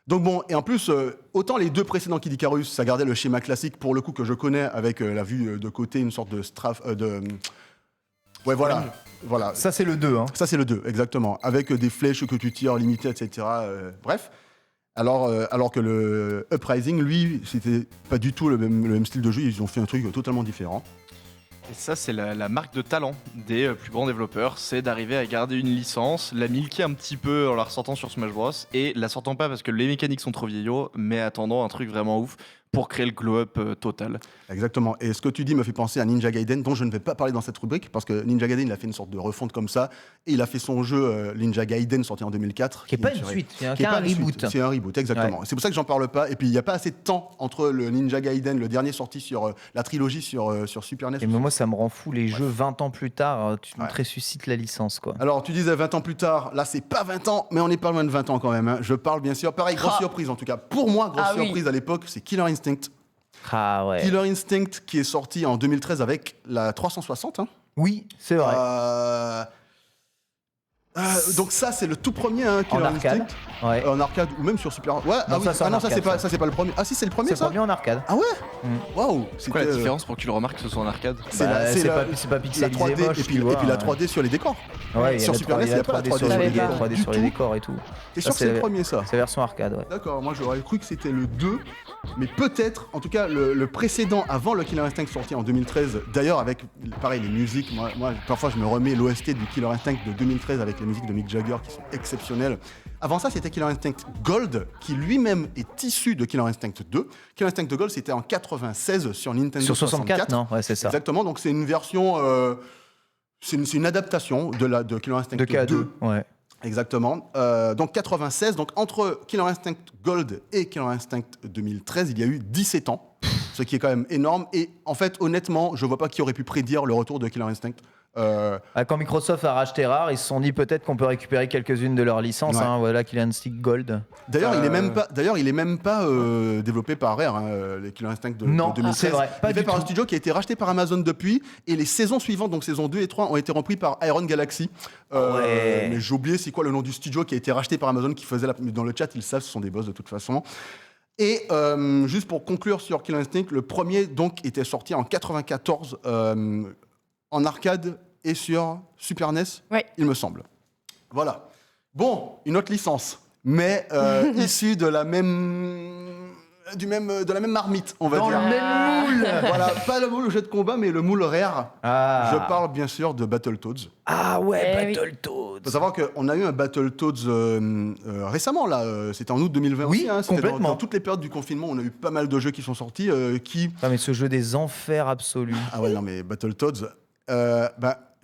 Donc bon, et en plus, autant les deux précédents Kid Icarus, ça gardait le schéma classique pour le coup que je connais avec la vue de côté, une sorte de Ouais, voilà. Ça, c'est le 2. Hein. Ça, c'est le 2, exactement. Avec des flèches que tu tires limitées, etc. Bref. Alors que le Uprising, lui, c'était pas du tout le même style de jeu. Ils ont fait un truc totalement différent. Et ça, c'est la marque de talent des plus grands développeurs, c'est d'arriver à garder une licence, la milquer un petit peu en la ressortant sur Smash Bros. Et la sortant pas parce que les mécaniques sont trop vieillots, mais attendant un truc vraiment ouf pour créer le glow-up total. Exactement. Et ce que tu dis me fait penser à Ninja Gaiden, dont je ne vais pas parler dans cette rubrique, parce que Ninja Gaiden, il a fait une sorte de refonte comme ça, et il a fait son jeu Ninja Gaiden, sorti en 2004. Qui n'est pas une suite, c'est un reboot. C'est un reboot, exactement. Ouais. C'est pour ça que j'en parle pas. Et puis, il n'y a pas assez de temps entre le Ninja Gaiden, le dernier sorti sur la trilogie sur Super NES. Et moi, ça me rend fou, les jeux 20 ans plus tard, tu me ressuscites la licence, quoi. Alors, tu disais 20 ans plus tard, là, c'est pas 20 ans, mais on n'est pas loin de 20 ans quand même. Hein. Je parle, bien sûr, pareil, grosse surprise, en tout cas. Pour moi, grosse surprise à l'époque, c'est Killer Instinct. Ah ouais. Killer Instinct qui est sorti en 2013 avec la 360. Hein. Oui, c'est vrai. Donc ça, c'est le tout premier Killer en arcade. Instinct. Ouais. En arcade ou même sur Super. Ouais. Non, ça c'est pas le premier. Ah si, c'est le premier. C'est le premier en arcade. Ah ouais. Waouh. C'est quoi la différence pour que tu le remarques que ce soit en arcade ? C'est pas pixelisé, la 3D moche, et puis la 3D sur les décors. Ouais, sur Super NES, il n'y a pas la 3D sur les décors et tout. T'es sûr que c'est le premier, ça ? C'est version arcade, ouais. D'accord, moi j'aurais cru que c'était le 2, mais peut-être, en tout cas, le précédent avant le Killer Instinct sorti en 2013, d'ailleurs avec, pareil, les musiques, moi parfois je me remets l'OST du Killer Instinct de 2013 avec les musiques de Mick Jagger qui sont exceptionnelles. Avant ça, c'était Killer Instinct Gold, qui lui-même est issu de Killer Instinct 2. Killer Instinct Gold, c'était en 96 sur Nintendo 64. Sur 64, non ? Ouais, c'est ça. Exactement, donc c'est une version... c'est une adaptation de Killer Instinct 2. Ouais. Exactement. Donc 96, donc entre Killer Instinct Gold et Killer Instinct 2013, il y a eu 17 ans, ce qui est quand même énorme. Et en fait, honnêtement, je vois pas qui aurait pu prédire le retour de Killer Instinct. Quand Microsoft a racheté Rare, ils se sont dit peut-être qu'on peut récupérer quelques-unes de leurs licences. Ouais. Hein, voilà, Killer Instinct Gold. D'ailleurs, il est même pas développé par Rare, les Killer Instinct de 2016. C'est vrai. Il est fait par un studio qui a été racheté par Amazon depuis, et les saisons suivantes, donc saison 2 et 3, ont été reprises par Iron Galaxy. Mais j'ai oublié c'est quoi le nom du studio qui a été racheté par Amazon, qui faisait dans le chat, ils savent, ce sont des boss de toute façon. Et juste pour conclure sur Killer Instinct, le premier donc était sorti en 94 en arcade et sur Super NES, il me semble. Voilà. Bon, une autre licence, mais issue de la même marmite, on va dire. Dans le même moule. Voilà, pas le moule jeu de combat, mais le moule Rare. Ah. Je parle bien sûr de Battletoads. Ah ouais, Battletoads. Il faut savoir qu'on a eu un Battletoads récemment, là. C'était en août 2020 aussi. Hein. Complètement. Dans toutes les périodes du confinement, on a eu pas mal de jeux qui sont sortis. Ah, mais ce jeu des enfers absolus. Ah ouais, non, mais Battletoads...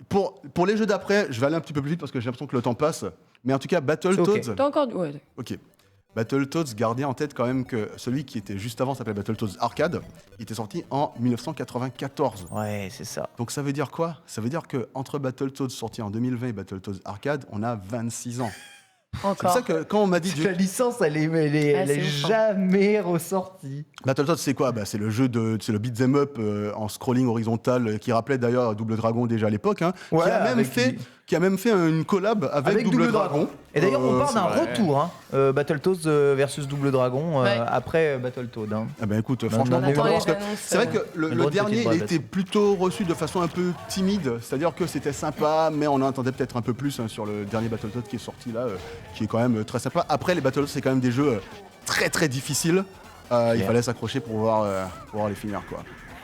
Pour les jeux d'après, je vais aller un petit peu plus vite parce que j'ai l'impression que le temps passe. Mais en tout cas, Battletoads... T'as encore... Ouais. Ok. Battletoads, gardez en tête quand même que celui qui était juste avant s'appelait Battletoads Arcade. Il était sorti en 1994. Ouais, c'est ça. Donc ça veut dire quoi ? Ça veut dire qu'entre Battletoads sorti en 2020 et Battletoads Arcade, on a 26 ans. Encore. C'est pour ça que quand on m'a dit... La licence, elle est jamais ressortie. Battletoads, c'est quoi ? C'est le jeu c'est le beat'em up en scrolling horizontal qui rappelait d'ailleurs Double Dragon déjà à l'époque, hein, ouais, qui a même fait une collab avec Double Dragon. Et d'ailleurs, on parle d'un retour, Battletoads versus Double Dragon après Battletoads. Hein. Ah ben écoute, franchement, c'est vrai que le dernier, il était plutôt reçu de façon un peu timide, c'est-à-dire que c'était sympa, mais on en attendait peut-être un peu plus sur le dernier Battletoads qui est sorti là, qui est quand même très sympa. Après, les Battletoads, c'est quand même des jeux très très difficiles. Il fallait s'accrocher pour pouvoir les finir, quoi.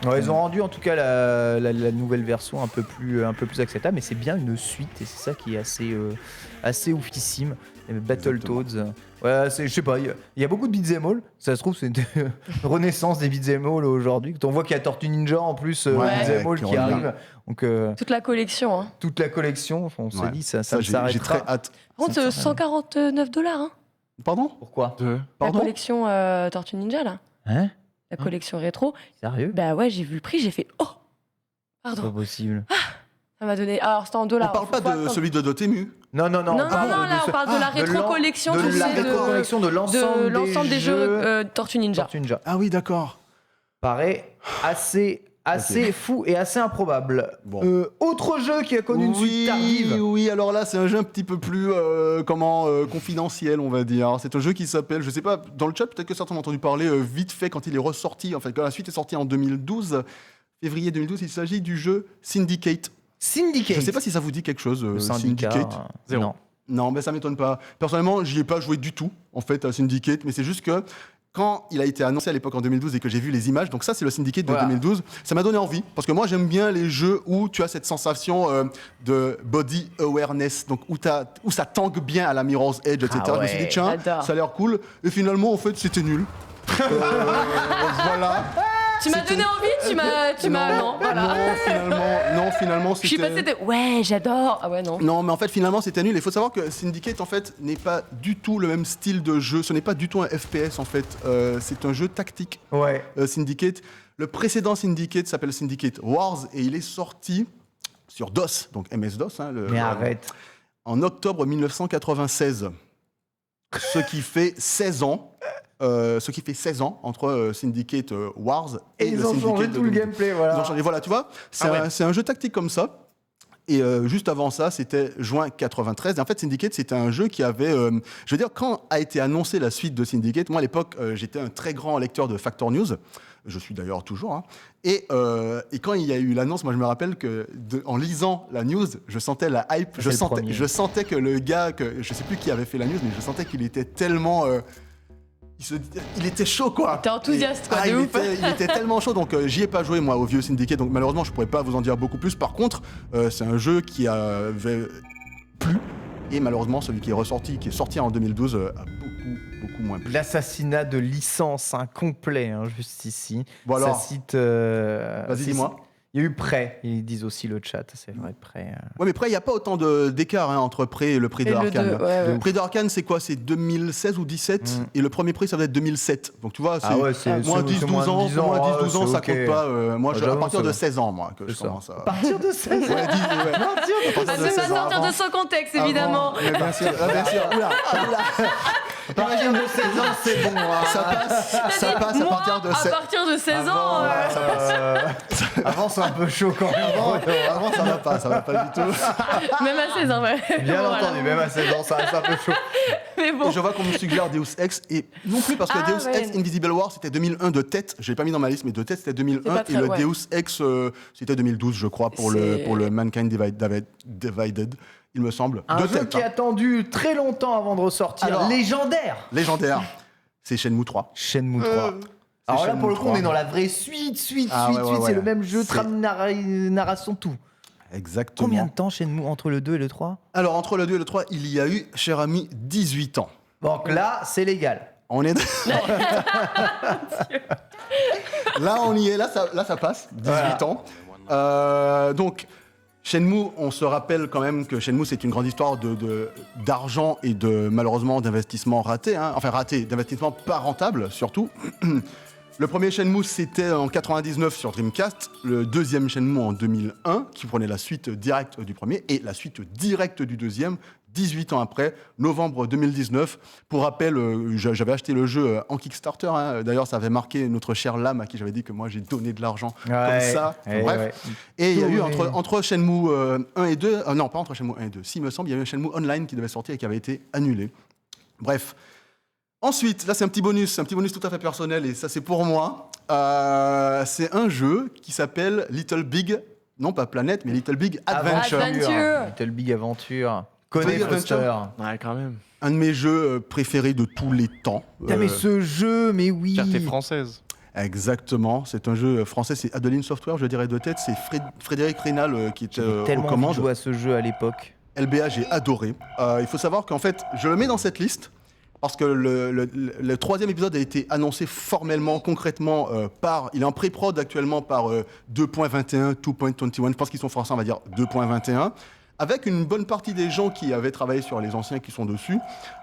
Ouais, ils ont rendu en tout cas la nouvelle version un peu plus acceptable, mais c'est bien une suite et c'est ça qui est assez oufissime. Battletoads, ouais, je sais pas, il y a beaucoup de beat'em all. Ça se trouve c'est une renaissance des beat'em all aujourd'hui. On voit qu'il y a Tortue Ninja en plus, beat'em all qui arrive. Donc toute la collection. Hein. Toute la collection. On s'est dit ça s'arrêtera. J'ai très hâte. Par contre, $149. Hein. Pardon ? Pourquoi ? La collection Tortue Ninja là. Hein ? La collection rétro. Sérieux ? Bah ouais, j'ai vu le prix, j'ai fait oh. Pardon. C'est pas possible. Ça m'a donné. Alors c'était en dollars. On parle pas de celui de Dotemu. Non, là on parle de la rétro-collection, de la rétro-collection de l'ensemble des jeux Tortue Ninja. Ah oui, d'accord. Paraît assez fou et assez improbable. Bon. Autre jeu qui a connu une suite tardive. Oui, alors là, c'est un jeu un petit peu plus confidentiel, on va dire. C'est un jeu qui s'appelle, je sais pas, dans le chat, peut-être que certains ont entendu parler vite fait quand il est ressorti, en fait, quand la suite est sortie en 2012, février 2012, il s'agit du jeu Syndicate. Je ne sais pas si ça vous dit quelque chose, Syndicate. Zéro. Non, mais ça m'étonne pas. Personnellement, j'y ai pas joué du tout, en fait, à Syndicate, mais c'est juste que quand il a été annoncé à l'époque en 2012 et que j'ai vu les images, donc ça c'est le Syndicate de 2012, ça m'a donné envie, parce que moi j'aime bien les jeux où tu as cette sensation de body awareness, donc où ça tangue bien à la Mirror's Edge, etc. Je me suis dit tiens, ça a l'air cool, et finalement en fait c'était nul. Voilà. Tu m'as donné envie, tu m'as non, voilà. Non, finalement c'était... Je suis passée de ouais, j'adore. Ah ouais, non. Non, mais en fait finalement c'était nul. Il faut savoir que Syndicate en fait n'est pas du tout le même style de jeu. Ce n'est pas du tout un FPS en fait. C'est un jeu tactique. Ouais. Syndicate. Le précédent Syndicate s'appelle Syndicate Wars et il est sorti sur DOS, donc MS-DOS. Mais arrête. En octobre 1996. Ce qui fait 16 ans. Entre Syndicate Wars et ils le ont Syndicate changé tout le gameplay, voilà. Ils ont changé, voilà, tu vois, c'est un jeu tactique comme ça. Et juste avant ça, c'était juin 93. Et en fait, Syndicate, c'était un jeu qui avait... je veux dire, quand a été annoncée la suite de Syndicate, moi, à l'époque, j'étais un très grand lecteur de Factor News. Je suis d'ailleurs toujours. Hein. Et quand il y a eu l'annonce, moi, je me rappelle en lisant la news, je sentais la hype. Je sentais que le gars, je sais plus qui avait fait la news, mais je sentais qu'il était tellement... il était chaud, quoi. T'es enthousiaste, quoi. Il était tellement chaud, donc j'y ai pas joué, moi, au vieux Syndicate, donc malheureusement, je pourrais pas vous en dire beaucoup plus. Par contre, c'est un jeu qui avait plu, et malheureusement, celui qui est sorti en 2012, a beaucoup moins plu. L'assassinat de licence complet, juste ici. Bon alors, ça cite... vas-y, dis-moi. Il y a eu Prey, ils disent aussi le chat, c'est vrai, Prey. Ouais, mais Prey, il n'y a pas autant d'écart entre Prey et le Prey de Arkane. Le Prey de Arkane, c'est quoi ? C'est 2016 ou 2017 et le premier Prey, ça va être 2007. Donc tu vois, c'est moins 10-12 ans, ça compte pas. Moi, à partir de 16 ans, moi, que je commence à... À partir de 16 ans c'est pas sortir de son contexte, évidemment. Mais bien sûr, oula. À partir de 16 ans, c'est bon. Ça passe à partir de 16 ans. À partir de 16 ans. Avant, c'est un peu chaud quand même. Avant, ça va pas du tout. Même à 16 ans, ouais. Bien entendu, même à 16 ans, ça reste un peu chaud. Mais bon. Et je vois qu'on me suggère Deus Ex, et non plus parce que Deus Ex Invisible War, c'était 2001 de tête. Je l'ai pas mis dans ma liste, mais de tête, c'était 2001. Et le Deus Ex, c'était 2012, je crois, pour le Mankind Divided. Il me semble. Un jeu qui a attendu très longtemps avant de ressortir. Alors, légendaire. C'est Shenmue 3. Shenmue 3. Alors là, pour le coup, on est dans la vraie suite. C'est le même jeu, trame, narration, tout. Exactement. Combien de temps Shenmue entre le 2 et le 3 ? Alors, entre le 2 et le 3, il y a eu, cher ami, 18 ans. Donc là, c'est légal. On est... Là, on y est. Là, ça passe. 18 ans. Donc... Shenmue, on se rappelle quand même que Shenmue, c'est une grande histoire d'argent et malheureusement d'investissement raté. Enfin raté, d'investissement pas rentable surtout. Le premier Shenmue, c'était en 99 sur Dreamcast. Le deuxième Shenmue en 2001, qui prenait la suite directe du premier et la suite directe du deuxième. 18 ans après, novembre 2019. Pour rappel, j'avais acheté le jeu en Kickstarter. D'ailleurs, ça avait marqué notre cher Lame à qui j'avais dit que moi, j'ai donné de l'argent comme ça. Bref. Ouais. Et il y a eu entre Shenmue 1 et 2... non, pas entre Shenmue 1 et 2. Si, il me semble, il y avait un Shenmue Online qui devait sortir et qui avait été annulé. Bref. Ensuite, là, c'est un petit bonus tout à fait personnel, et ça, c'est pour moi. C'est un jeu qui s'appelle Little Big... Non, pas Planète, mais Little Big Adventure. Little Big Adventure. Connais Foster. Ouais, quand même. Un de mes jeux préférés de tous les temps. Mais ce jeu, mais oui. Fierté française. Exactement, c'est un jeu français, c'est Adeline Software, je dirais de tête, c'est Frédéric Rénal qui était aux commandes. J'ai joué à ce jeu à l'époque. LBA, j'ai adoré. Il faut savoir qu'en fait, je le mets dans cette liste parce que le troisième épisode a été annoncé formellement, concrètement, il est en pré-prod actuellement par 2.21, 2.21, je pense qu'ils sont français, on va dire 2.21, avec une bonne partie des gens qui avaient travaillé sur les anciens qui sont dessus.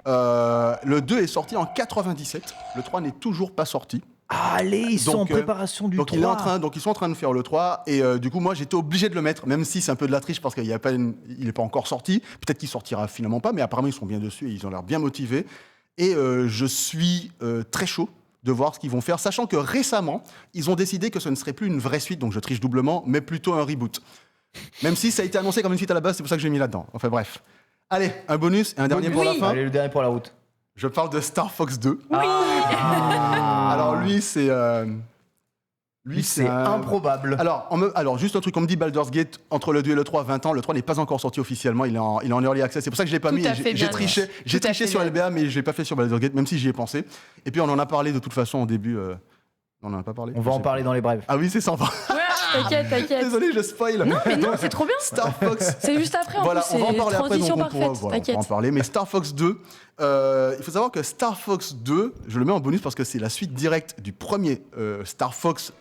Le 2 est sorti en 97, le 3 n'est toujours pas sorti. Allez, ils sont en préparation du 3. Ils sont en train de faire le 3 et du coup moi j'étais obligé de le mettre, même si c'est un peu de la triche parce qu'il n'est pas encore sorti. Peut-être qu'il sortira finalement pas, mais apparemment ils sont bien dessus et ils ont l'air bien motivés. Et je suis très chaud de voir ce qu'ils vont faire, sachant que récemment ils ont décidé que ce ne serait plus une vraie suite, donc je triche doublement, mais plutôt un reboot. Même si ça a été annoncé comme une suite à la base, c'est pour ça que j'ai mis là-dedans. Enfin bref. Allez, un bonus et un dernier pour la fin. Allez, le dernier pour la route. Je parle de Star Fox 2. Oui. Alors lui, c'est improbable. Alors, juste un truc, on me dit Baldur's Gate, entre le 2 et le 3, 20 ans. Le 3 n'est pas encore sorti officiellement, il est en early access. C'est pour ça que je ne l'ai pas mis. J'ai triché sur LBA, mais je ne l'ai pas fait sur Baldur's Gate, même si j'y ai pensé. Et puis, on en a parlé de toute façon au début. On n'en a pas parlé. On va en parler dans les brèves. Ah oui, c'est sympa. T'inquiète. Désolé, je spoil. Non, mais non, c'est trop bien. Star Fox. C'est juste après, voilà, plus, on va en parler après, transition donc parfaite, on va t'inquiète. en parler. Mais Star Fox 2, il faut savoir que Star Fox 2, je le mets en bonus parce que c'est la suite directe du premier Star Fox,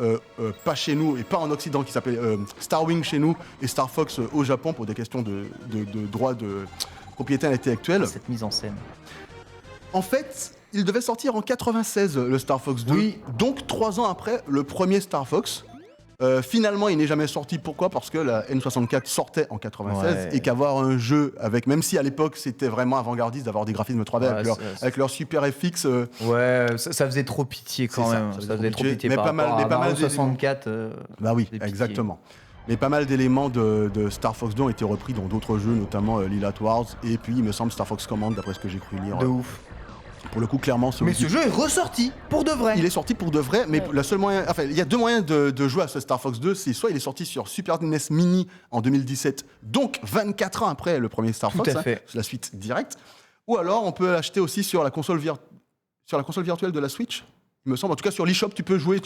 pas chez nous et pas en Occident, qui s'appelait Star Wing chez nous et Star Fox au Japon pour des questions de droit de propriété intellectuelle. Cette mise en scène. En fait, il devait sortir en 96, le Star Fox 2. Oui. Donc 3 ans après le premier Star Fox. Finalement, il n'est jamais sorti. Pourquoi ? Parce que la N64 sortait en 96 et qu'avoir un jeu avec, même si à l'époque c'était vraiment avant-gardiste d'avoir des graphismes 3D avec leur super FX. Ça faisait trop pitié quand même. Ça faisait trop pitié. Mais par pas mal, rapport à pas mal Mario 64. Bah oui, exactement. Mais pas mal d'éléments de Star Fox 2 ont été repris dans d'autres jeux, notamment Lylat Wars et puis il me semble Star Fox Command, d'après ce que j'ai cru lire. De ouf. Pour le coup, clairement, ce jeu est ressorti pour de vrai. Il est sorti pour de vrai, mais le seul moyen, il y a deux moyens de jouer à ce Star Fox 2. C'est soit il est sorti sur Super NES Mini en 2017, donc 24 ans après le premier Star Fox, c'est la suite directe, ou alors on peut l'acheter aussi sur la console virtuelle de la Switch. Il me semble, en tout cas sur l'eShop, tu peux jouer,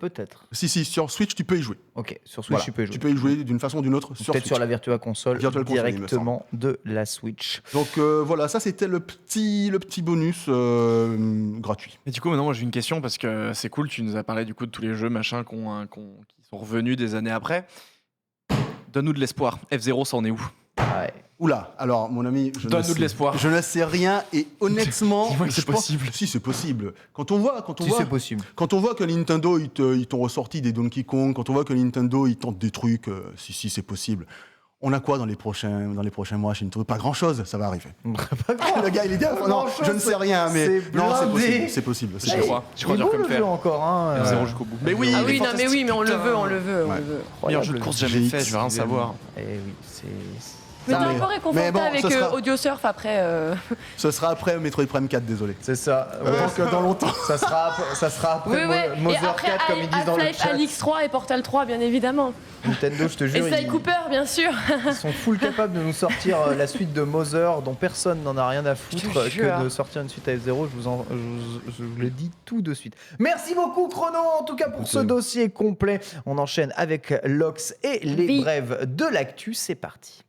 peut-être. Si, sur Switch, tu peux y jouer. Ok, sur Switch, tu peux y jouer. Tu peux y jouer d'une façon ou d'une autre. Peut-être sur la Virtua Console, directement de la Switch. Donc voilà, ça c'était le petit bonus gratuit. Et du coup, maintenant, moi j'ai une question parce que c'est cool, tu nous as parlé du coup de tous les jeux machin qui sont revenus des années après. Donne-nous de l'espoir. F0, ça en est où ? Oula, alors mon ami, donne-nous de l'espoir. Je ne sais rien et honnêtement, dis-moi que c'est possible. Si c'est possible. Quand on voit que Nintendo ils t'ont ressorti des Donkey Kong, quand on voit que Nintendo ils tentent des trucs, si c'est possible. On a quoi dans les prochains mois chez Nintendo ? Pas grand chose, ça va arriver. Le gars il est dit non, je ne sais rien, mais non, c'est possible. Je crois dur comme faire. Encore F0 jusqu'au bout. Mais oui, mais on le veut. Meilleur jeu de course jamais fait, je veux rien savoir. Mais t'es encore réconforté avec AudioSurf après. Ce sera après Metroid Prime 4, désolé. C'est ça. Dans longtemps. Ça sera après Mother 4, comme ils disent dans le chat. Half-Life Alix 3 et Portal 3, bien évidemment. Nintendo, je te jure. Et Sly Cooper, bien sûr. Ils sont full capables de nous sortir la suite de Mother, dont personne n'en a rien à foutre, que de sortir une suite à F0. Je vous le dis tout de suite. Merci beaucoup, Chrono, en tout cas, pour ce dossier complet. On enchaîne avec l'Ox et les brèves de l'actu. C'est parti.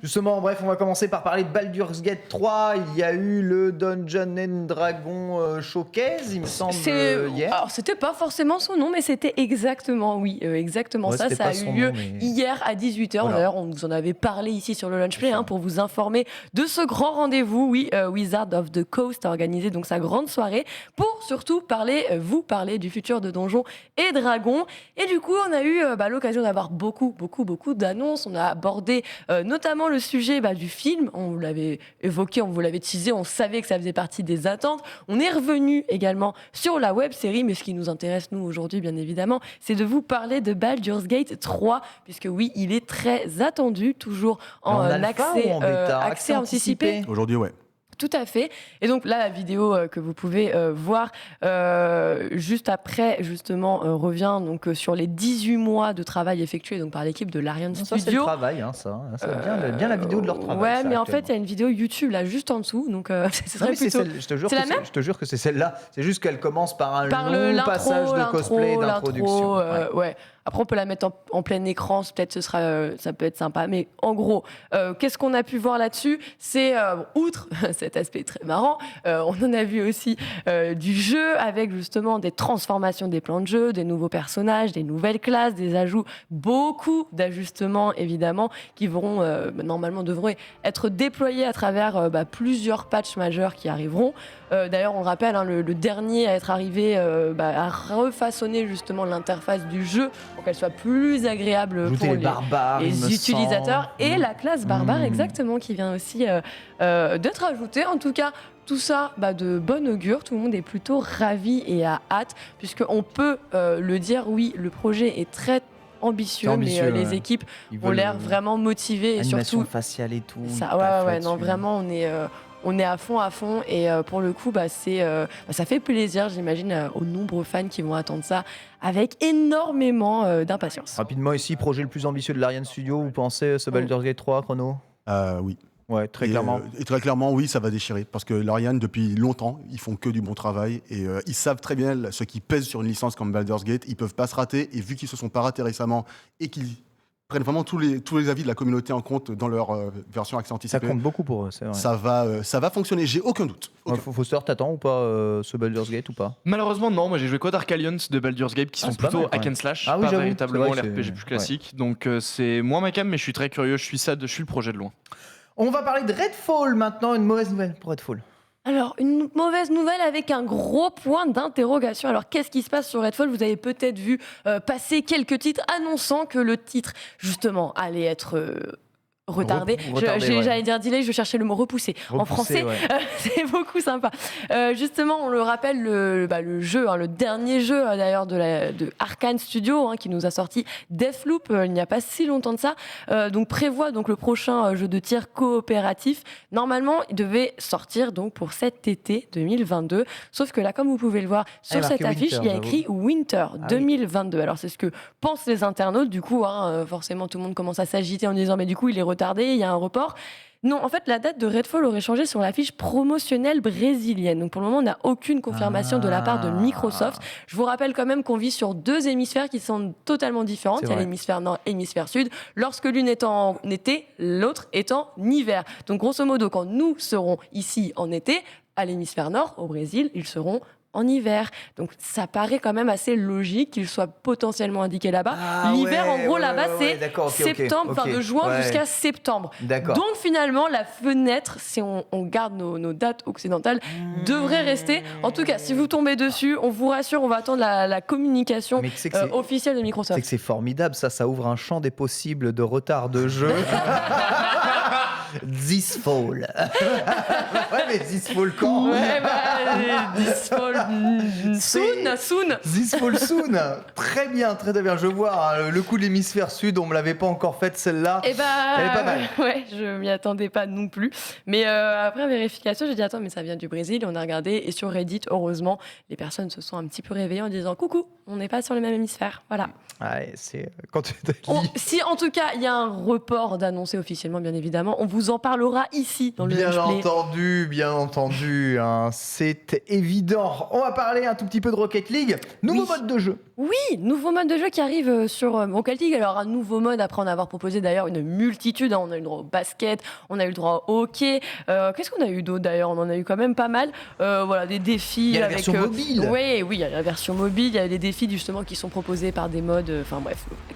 Justement, bref, on va commencer par parler de Baldur's Gate 3. Il y a eu le Dungeon and Dragon Showcase, il me semble, hier. Alors, c'était pas forcément son nom, mais c'était exactement ça. Ça a eu lieu hier à 18h. Voilà. D'ailleurs, on vous en avait parlé ici sur le Lunch Play pour vous informer de ce grand rendez-vous. Oui, Wizard of the Coast a organisé donc sa grande soirée pour surtout vous parler du futur de Donjons et Dragons. Et du coup, on a eu l'occasion d'avoir beaucoup d'annonces. On a abordé notamment le sujet du film, on vous l'avait évoqué, on vous l'avait teasé, on savait que ça faisait partie des attentes. On est revenu également sur la web-série, mais ce qui nous intéresse, nous, aujourd'hui, bien évidemment, c'est de vous parler de Baldur's Gate 3, puisque oui, il est très attendu, toujours en accès anticipé. Aujourd'hui, ouais. Tout à fait. Et donc là, la vidéo que vous pouvez voir juste après, justement, revient donc sur les 18 mois de travail effectués donc, par l'équipe de l'Ariane Studio. Ça, c'est le travail, hein, ça. C'est bien la vidéo de leur travail. Ouais, mais en fait, il y a une vidéo YouTube là, juste en dessous. Donc, ce serait plutôt... je te jure que c'est celle-là. C'est juste qu'elle commence par un long passage de cosplay, d'introduction. Ouais. Après, on peut la mettre en plein écran, peut-être ça peut être sympa. Mais en gros, qu'est-ce qu'on a pu voir là-dessus ? C'est, outre cet aspect très marrant, on en a vu aussi du jeu avec justement des transformations des plans de jeu, des nouveaux personnages, des nouvelles classes, des ajouts, beaucoup d'ajustements évidemment qui normalement devront être déployés à travers plusieurs patchs majeurs qui arriveront. D'ailleurs, on le rappelle, le dernier à être arrivé à refaçonner justement l'interface du jeu pour qu'elle soit plus agréable pour les utilisateurs. Et la classe barbare, exactement, qui vient aussi d'être ajoutée. En tout cas, tout ça, de bon augure. Tout le monde est plutôt ravi et a hâte, puisqu'on peut le dire, oui, le projet est très ambitieux, mais les équipes ont l'air vraiment motivées. Et animation surtout faciale et tout. Vraiment, on est à fond et pour le coup ça fait plaisir, j'imagine, aux nombreux fans qui vont attendre ça avec énormément d'impatience. Rapidement ici, projet le plus ambitieux de l'Ariane Studio, vous pensez ce Baldur's Gate 3, Chrono ? Oui. Ouais, très clairement. Et très clairement, oui, ça va déchirer. Parce que l'Ariane, depuis longtemps, ils font que du bon travail. Et ils savent très bien ce qui pèse sur une licence comme Baldur's Gate. Ils peuvent pas se rater. Et vu qu'ils se sont pas ratés récemment et qu'ils prennent vraiment tous les avis de la communauté en compte dans leur version accès anticipé. Ça compte beaucoup pour eux, c'est vrai. Ça va fonctionner, j'ai aucun doute. Foster, t'attends ou pas ce Baldur's Gate ou pas ? Malheureusement, non. Moi, j'ai joué Code Arcalions de Baldur's Gate qui sont plutôt hack and slash, pas véritablement l'RPG plus classique. Donc, c'est moins ma cam, mais je suis très curieux. Je suis le projet de loin. On va parler de Redfall maintenant. Une mauvaise nouvelle pour Redfall. Alors, une mauvaise nouvelle avec un gros point d'interrogation. Alors, qu'est-ce qui se passe sur Redfall ? Vous avez peut-être vu passer quelques titres annonçant que le titre, justement, allait être retardé. J'allais dire delay, je cherchais le mot repoussé. En français, c'est beaucoup sympa. Justement, on le rappelle, le jeu, le dernier jeu d'ailleurs de Arkane Studio, qui nous a sorti Deathloop il n'y a pas si longtemps de ça. Donc prévoit le prochain jeu de tir coopératif. Normalement, il devait sortir donc pour cet été 2022. Sauf que là, comme vous pouvez le voir sur cette affiche, il y a écrit Winter 2022. Alors c'est ce que pensent les internautes. Du coup, forcément, tout le monde commence à s'agiter en disant mais du coup, il est retardé, il y a un report. Non, en fait, la date de Redfall aurait changé sur l'affiche promotionnelle brésilienne. Donc pour le moment, on n'a aucune confirmation de la part de Microsoft. Je vous rappelle quand même qu'on vit sur 2 hémisphères qui sont totalement différentes. Il y a l'hémisphère nord et l'hémisphère sud. Lorsque l'une est en été, l'autre est en hiver. Donc grosso modo, quand nous serons ici en été, à l'hémisphère nord, au Brésil, ils seront en hiver. Donc ça paraît quand même assez logique qu'il soit potentiellement indiqué là-bas. L'hiver, en gros, là-bas, c'est septembre, de juin jusqu'à septembre. D'accord. Donc finalement, la fenêtre, si on garde nos dates occidentales, devrait rester. En tout cas, si vous tombez dessus, on vous rassure, on va attendre la communication officielle de Microsoft. C'est que c'est formidable, ça ouvre un champ des possibles de retard de jeu. This Fall. Mais This Fall quand ? This Fall soon. This Fall soon. Très bien. Je vois le coup de l'hémisphère sud, on me l'avait pas encore faite celle-là. Elle est pas mal. Ouais, je m'y attendais pas non plus. Mais après vérification, j'ai dit attends, mais ça vient du Brésil. On a regardé et sur Reddit, heureusement, les personnes se sont un petit peu réveillées en disant coucou, on n'est pas sur le même hémisphère. Voilà. C'est quand tu te si en tout cas il y a un report d'annoncer officiellement, bien évidemment, on vous en parlera ici dans le Lunchplay. Bien entendu, c'est évident. On va parler un tout petit peu de Rocket League. Nouveau mode de jeu. Oui, nouveau mode de jeu qui arrive sur Rocket League. Alors un nouveau mode après en avoir proposé d'ailleurs une multitude. On a eu le droit au basket, on a eu le droit au hockey. Qu'est-ce qu'on a eu d'autre d'ailleurs ? On en a eu quand même pas mal. Des défis. Il y a la version mobile. Oui, il y a la version mobile. Il y a des défis justement qui sont proposés par des modes.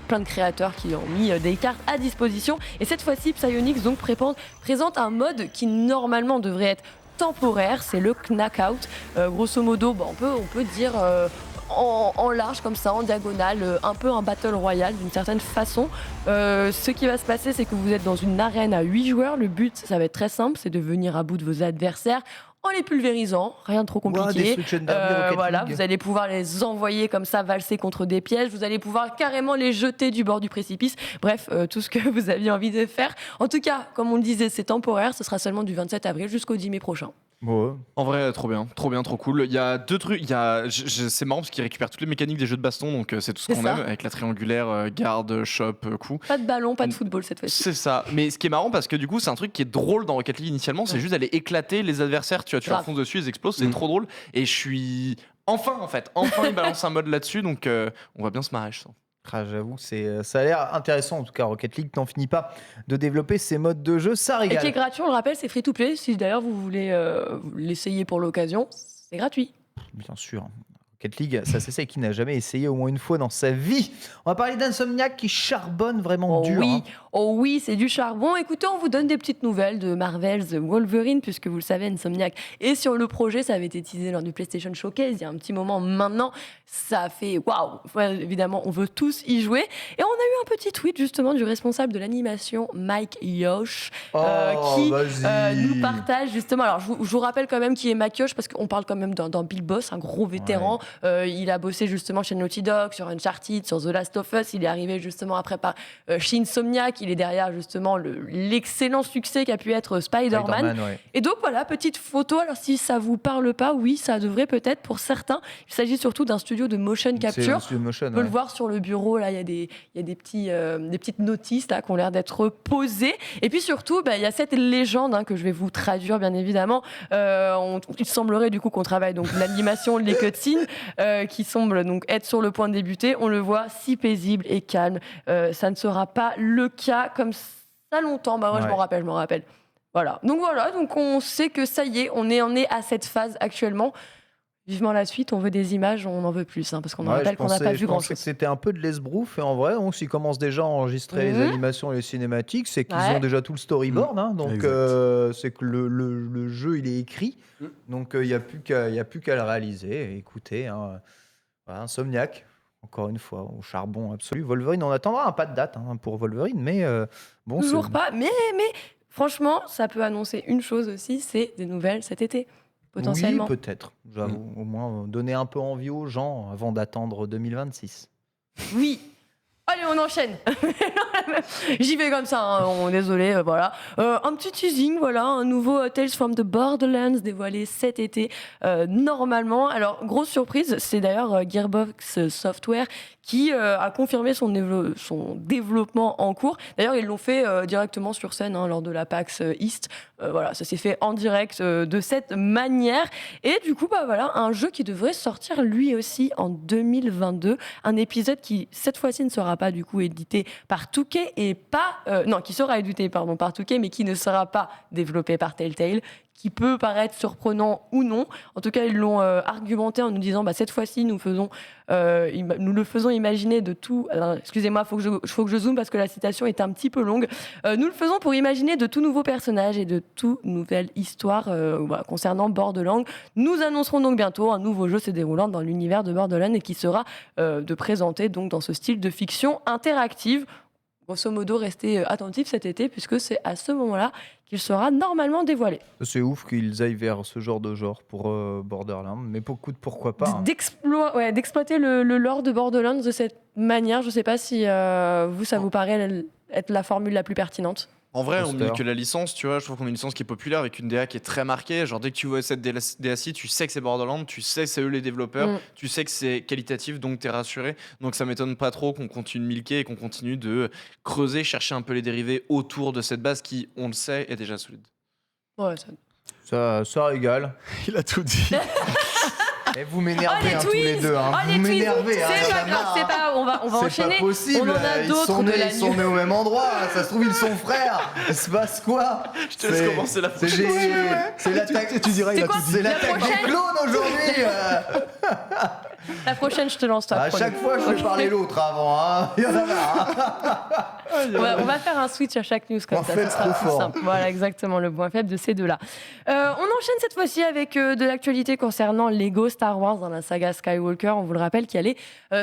Plein de créateurs qui ont mis des cartes à disposition. Et cette fois-ci, Psyonix donc présente un mode qui normalement devrait être temporaire. C'est le Knockout. Grosso modo, on peut dire en large comme ça, en diagonale, un peu un battle royale d'une certaine façon. Ce qui va se passer, c'est que vous êtes dans une arène à 8 joueurs. Le but, ça va être très simple, c'est de venir à bout de vos adversaires en les pulvérisant, rien de trop compliqué. Voilà, vous allez pouvoir les envoyer comme ça, valser contre des pièges. Vous allez pouvoir carrément les jeter du bord du précipice. Bref, tout ce que vous aviez envie de faire. En tout cas, comme on le disait, c'est temporaire. Ce sera seulement du 27 avril jusqu'au 10 mai prochain. Ouais. En vrai, trop bien, trop cool. Il y a 2 trucs. C'est marrant parce qu'ils récupèrent toutes les mécaniques des jeux de baston, donc c'est tout ce qu'on aime avec la triangulaire, garde, shop, coup. Pas de ballon, pas de football cette fois-ci. C'est ça. Mais ce qui est marrant parce que du coup, c'est un truc qui est drôle dans Rocket League initialement, c'est juste d'aller éclater les adversaires. Tu leur fonces dessus, ils explosent, c'est trop drôle. Et je suis enfin ils balancent un mode là-dessus, donc on va bien se marrer, je sens. J'avoue, ça a l'air intéressant. En tout cas, Rocket League n'en finit pas de développer ces modes de jeu. Ça régale. Et qui est gratuit, on le rappelle, c'est free to play. Si d'ailleurs vous voulez l'essayer pour l'occasion, c'est gratuit. Bien sûr. Rocket League, ça c'est qui n'a jamais essayé au moins une fois dans sa vie. On va parler d'Insomniac qui charbonne vraiment dur. Oui. Oh oui, c'est du charbon. Écoutez, on vous donne des petites nouvelles de Marvel's Wolverine, puisque vous le savez, Insomniac est sur le projet. Ça avait été teasé lors du PlayStation Showcase il y a un petit moment maintenant. Ça a fait waouh. Évidemment, on veut tous y jouer. Et on a eu un petit tweet justement du responsable de l'animation, Mike Yosh, qui nous partage justement. Alors, je vous rappelle quand même qui est Mike Yosh, parce qu'on parle quand même d'un big boss, un gros vétéran. Il a bossé justement chez Naughty Dog, sur Uncharted, sur The Last of Us. Il est arrivé justement après par chez Insomniac. Il est derrière justement l'excellent succès qu'a pu être Spider-Man. Et donc voilà, petite photo. Alors si ça vous parle pas, oui, ça devrait peut-être pour certains. Il s'agit surtout d'un studio de motion capture. On peut le voir sur le bureau. Là, il y a des petites notices là qui ont l'air d'être posées. Et puis surtout, il y a cette légende que je vais vous traduire bien évidemment. Il semblerait du coup qu'on travaille donc l'animation, les cutscenes qui semblent donc être sur le point de débuter. On le voit si paisible et calme. Ça ne sera pas le cas comme ça longtemps. Moi, je m'en rappelle. Voilà. Donc on sait que ça y est, on est à cette phase actuellement. Vivement la suite, on veut des images, on en veut plus, parce qu'on rappelle qu'on n'a pas vu grand-chose. C'était un peu de l'esbrouf, et en vrai, s'ils commencent déjà à enregistrer les animations et les cinématiques, c'est qu'ils ont déjà tout le storyboard, donc c'est que le jeu, il est écrit, donc il n'y a plus qu'à le réaliser. Et écoutez, Insomniac, encore une fois, au charbon absolu. Wolverine, on attendra pas de date pour Wolverine, mais bon. Toujours pas, mais franchement, ça peut annoncer une chose aussi, c'est des nouvelles cet été. Potentiellement. Oui, peut-être. J'avoue, au moins donner un peu envie aux gens avant d'attendre 2026. Oui. Allez, on enchaîne. J'y vais comme ça, désolé, voilà. Un petit teasing, voilà, un nouveau Tales from the Borderlands dévoilé cet été, normalement. Alors, grosse surprise, c'est d'ailleurs Gearbox Software qui a confirmé son développement en cours. D'ailleurs, ils l'ont fait directement sur scène lors de la PAX East. Voilà, ça s'est fait en direct de cette manière. Et du coup, voilà, un jeu qui devrait sortir lui aussi en 2022. Un épisode qui, cette fois-ci, ne sera pas du coup édité par 2K et pas... qui sera édité par 2K, mais qui ne sera pas développé par Telltale, qui peut paraître surprenant ou non. En tout cas, ils l'ont argumenté en nous disant cette fois-ci, nous le faisons imaginer de tout... Alors, excusez-moi, faut que je zoome parce que la citation est un petit peu longue. Nous le faisons pour imaginer de tout nouveaux personnages et de toute nouvelle histoire concernant Borderlands. Nous annoncerons donc bientôt un nouveau jeu se déroulant dans l'univers de Borderlands et qui sera de présenter donc dans ce style de fiction interactive. Grosso modo, restez attentifs cet été puisque c'est à ce moment-là qu'il sera normalement dévoilé. C'est ouf qu'ils aillent vers ce genre de genre pour Borderlands, mais pourquoi pas d'exploiter le lore de Borderlands de cette manière. Je ne sais pas si ça vous paraît être la formule la plus pertinente. En vrai, on dit que la licence, tu vois, je trouve qu'on a une licence qui est populaire avec une DA qui est très marquée. Genre, dès que tu vois cette DA-ci, tu sais que c'est Borderlands, tu sais que c'est eux les développeurs, tu sais que c'est qualitatif, donc t'es rassuré. Donc ça m'étonne pas trop qu'on continue de milquer et qu'on continue de creuser, chercher un peu les dérivés autour de cette base qui, on le sait, est déjà solide. Ouais, ça régale. Il a tout dit. Et vous m'énervez tous les deux. Vous m'énervez. C'est pas, on va enchaîner. C'est pas possible. On en a d'autres ils sont nés au même endroit. Ça se trouve, ils sont frères. Il se passe quoi? Je te laisse commencer la prochaine. C'est l'attaque. Tu dirais, il a tout dit. C'est l'attaque des clones aujourd'hui. La prochaine, je te lance toi. À chaque fois, je vais parler l'autre avant. Il y en a marre. On va faire un switch à chaque news comme ça. Ce sera plus simple. Voilà, exactement, le point faible de ces deux-là. On enchaîne cette fois-ci avec de l'actualité concernant Lego Star Wars dans la saga Skywalker. On vous le rappelle, qui allait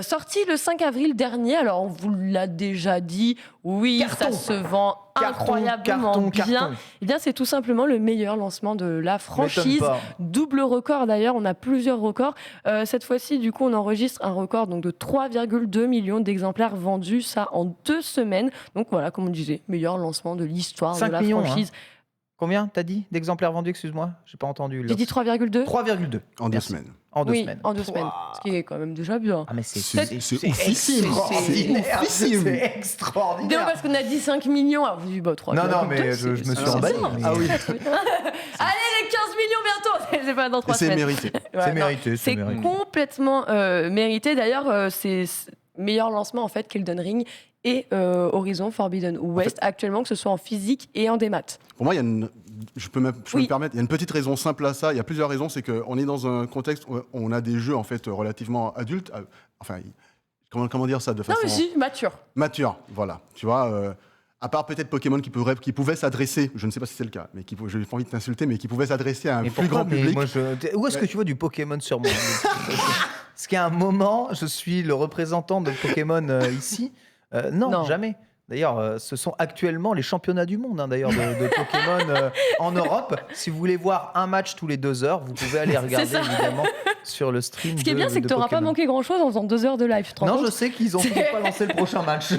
sorti le 5 5 avril dernier. Alors, on vous l'a déjà dit, oui, ça se vend incroyablement bien. Eh bien, c'est tout simplement le meilleur lancement de la franchise. Double record d'ailleurs, on a plusieurs records. Cette fois-ci, du coup, on enregistre un record donc, de 3,2 millions d'exemplaires vendus, ça en 2 semaines. Donc voilà, comme on disait, meilleur lancement de l'histoire de la franchise. Combien t'as dit d'exemplaires vendus, excuse-moi? J'ai pas entendu. J'ai dit 3,2. 3,2. En 2 semaines. En 2 semaines. En 2 semaines. Ce qui est quand même déjà bien. Ah, mais c'est oufissime. C'est extraordinaire. Non, parce qu'on a dit 5 millions. Alors, vous dites, 3 non, mais je me suis emballé. Ah oui. Allez, les 15 millions bientôt. C'est pas dans 3 semaines. C'est mérité. C'est mérité. C'est complètement mérité. D'ailleurs, c'est meilleur lancement en fait qu'Elden Ring et Horizon Forbidden West, actuellement, que ce soit en physique et en démat. Pour moi, je peux me permettre, il y a une petite raison simple à ça. Il y a plusieurs raisons. C'est qu'on est dans un contexte où on a des jeux en fait relativement adultes. Enfin, comment dire ça de façon... Non, mais si, mature. Mature, voilà. Tu vois, à part peut-être Pokémon qui pouvait s'adresser, je ne sais pas si c'est le cas, mais je n'ai pas envie de t'insulter, mais qui pouvait s'adresser à un plus grand public. Où est-ce que tu vois du Pokémon sur moi? Parce qu'à un moment, je suis le représentant de Pokémon ici. Non, jamais. D'ailleurs, ce sont actuellement les championnats du monde d'ailleurs de Pokémon en Europe. Si vous voulez voir un match tous les 2 heures, vous pouvez aller regarder évidemment sur le stream. Ce qui est bien, c'est que tu n'auras pas manqué grand-chose en faisant 2 heures de live. Non, je sais qu'ils n'ont pas lancé le prochain match.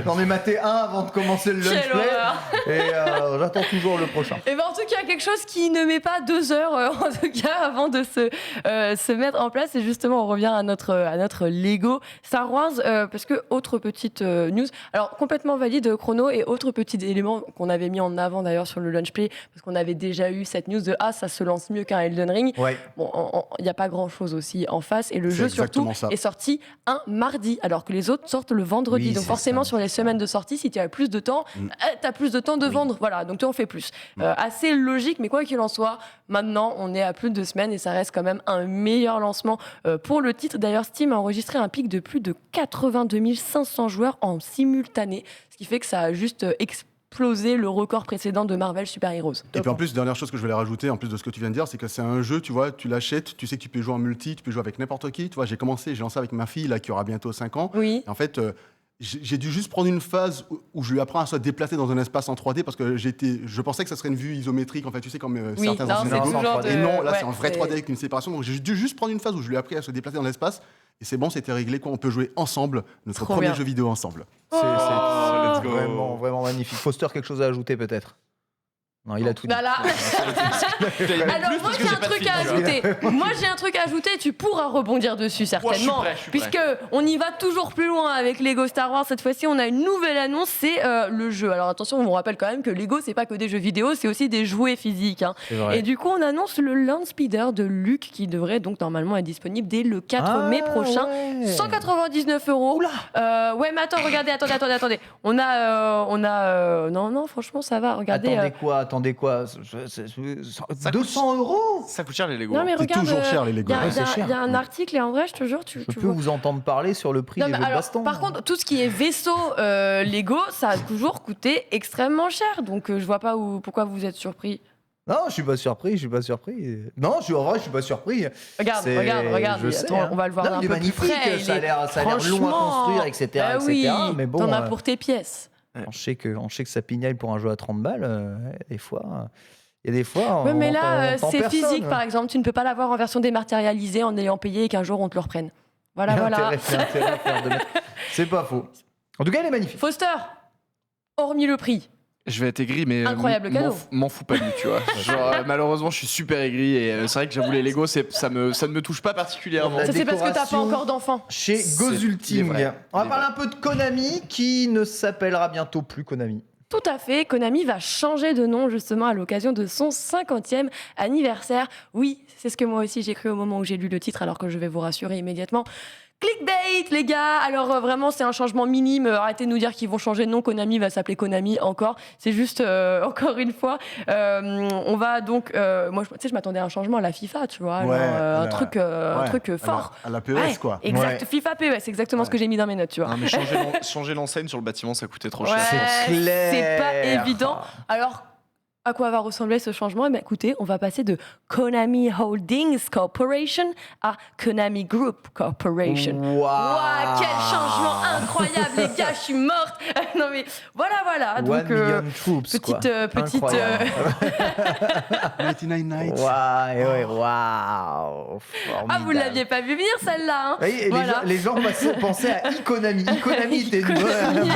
J'en ai maté un avant de commencer le lunch play. Et j'attends toujours le prochain. Et ben, en tout cas, quelque chose qui ne met pas 2 heures en tout cas avant de se mettre en place. Et justement, on revient à notre Lego Star Wars. Parce que, autre petite news, alors complètement valide chrono, et autre petit élément qu'on avait mis en avant d'ailleurs sur le lunch play, parce qu'on avait déjà eu cette news de ça se lance mieux qu'un Elden Ring. Ouais. Bon, il n'y a pas grand chose aussi en face, et le jeu surtout est sorti un mardi alors que les autres sortent le vendredi. Oui, donc forcément sur les semaines de sortie, si tu as plus de temps, tu as plus de temps de vendre, voilà, donc tu en fais plus. Assez logique, mais quoi qu'il en soit, maintenant on est à plus de 2 semaines et ça reste quand même un meilleur lancement pour le titre. D'ailleurs, Steam a enregistré un pic de plus de 82 500 joueurs en simultané, ce qui fait que ça a juste explosé le record précédent de Marvel Super Heroes. Et puis en plus, dernière chose que je voulais rajouter, en plus de ce que tu viens de dire, c'est que c'est un jeu, tu vois, tu l'achètes, tu sais que tu peux jouer en multi, tu peux jouer avec n'importe qui. Tu vois, j'ai lancé avec ma fille là, qui aura bientôt 5 ans. Oui. Et en fait, j'ai dû juste prendre une phase où je lui apprends à se déplacer dans un espace en 3D parce que je pensais que ça serait une vue isométrique, en fait, tu sais, comme certains anciens jeux en 3D. Et non, là, c'est en vrai 3D avec une séparation. Donc j'ai dû juste prendre une phase où je lui ai appris à se déplacer dans l'espace. Et c'est bon, c'était réglé, quoi. On peut jouer ensemble, notre premier jeu vidéo ensemble. C'est vraiment magnifique. Foster, quelque chose à ajouter peut-être? Non, il a tout dit. Voilà. Alors moi j'ai un truc à ajouter. Moi j'ai un truc à ajouter. Tu pourras rebondir dessus certainement, puisque on y va toujours plus loin avec Lego Star Wars. Cette fois-ci, on a une nouvelle annonce, c'est le jeu. Alors attention, on vous rappelle quand même que Lego c'est pas que des jeux vidéo, c'est aussi des jouets physiques. Hein. Et du coup, on annonce le Land Speeder de Luke qui devrait donc normalement être disponible dès le 4 mai prochain. 199 €. Ouais, mais attends, regardez, attendez. On a non, franchement, ça va. Regardez. Attendez quoi 200 €? Ça coûte cher les Lego. Non, mais regarde, c'est toujours cher les Lego. Il y a un article et en vrai, je te jure, je peux vous entendre parler sur le prix des jeux de baston. Par contre, tout ce qui est vaisseau Lego, ça a toujours coûté extrêmement cher. Donc, je vois pas pourquoi vous êtes surpris. Non, je suis pas surpris. Non, en vrai, je suis pas surpris. Regarde. Attends, on va le voir d'un peu magnifique, plus près. Ça a l'air long à construire, etc. Oui, mais bon, t'en as pour tes pièces. On sait que ça pignaille pour un jeu à 30 balles. Des fois, il y a des fois. Ouais, mais là, c'est physique, par exemple. Tu ne peux pas l'avoir en version dématérialisée en ayant payé et qu'un jour on te le reprenne. Voilà. C'est pas faux. En tout cas, elle est magnifique. Foster, hormis le prix. Je vais être aigri, mais incroyable cadeau. M'en fous pas du, tu vois. Genre, malheureusement, je suis super aigri et c'est vrai que j'avoue les Lego, ça ne me touche pas particulièrement. Ça, c'est parce que t'as pas encore d'enfant. Chez Gozulting. On va parler un peu de Konami, qui ne s'appellera bientôt plus Konami. Tout à fait, Konami va changer de nom justement à l'occasion de son 50e anniversaire. Oui, c'est ce que moi aussi j'ai cru au moment où j'ai lu le titre, alors que je vais vous rassurer immédiatement. Clickbait, les gars. Alors vraiment, c'est un changement minime. Arrêtez de nous dire qu'ils vont changer de nom. Konami va s'appeler Konami encore. C'est juste encore une fois. On va donc. Moi, tu sais, je m'attendais à un changement à la FIFA, tu vois, un truc fort. À la PES, quoi. Exact. FIFA PES, c'est exactement ce que j'ai mis dans mes notes, tu vois. Non, mais changer l'enseigne sur le bâtiment, ça coûtait trop cher. C'est clair. C'est pas évident. Alors. À quoi va ressembler ce changement ? Eh bien, écoutez, on va passer de Konami Holdings Corporation à Konami Group Corporation. Wow, quel changement incroyable, les gars, je suis morte. Non mais voilà. Donc 1 million troops, petite 99 Nights. Waouh. Ah, vous l'aviez pas vu venir celle-là, hein. Oui, et les gens pensaient à Ikonami. Ikonami était une bonne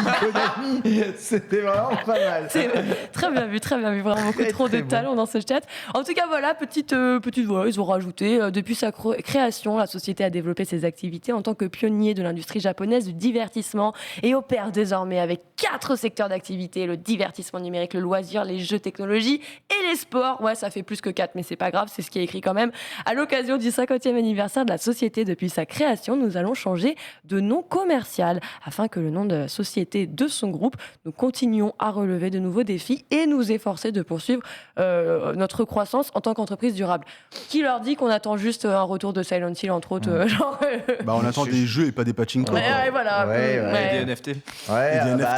Ikonami. C'était vraiment pas mal. C'est très bien vu, vraiment beaucoup trop de talent dans ce chat. En tout cas, voilà, petite voilà, ils ont rajouté depuis sa création, la société a développé ses activités en tant que pionnier de l'industrie japonaise du divertissement et opère désormais avec 4 secteurs d'activité, le divertissement numérique, le loisir, les jeux technologie et les sports. Ouais, ça fait plus que 4, mais c'est pas grave, c'est ce qui est écrit quand même. À l'occasion du 50e anniversaire de la société depuis sa création, nous allons changer de nom commercial afin que le nom de la société de son groupe, nous continuions à relever de nouveaux défis et nous efforcer de poursuivre notre croissance en tant qu'entreprise durable. Qui leur dit qu'on attend juste un retour de Silent Hill, entre autres On attend des jeux et pas des pachinko. Voilà. Et des NFT.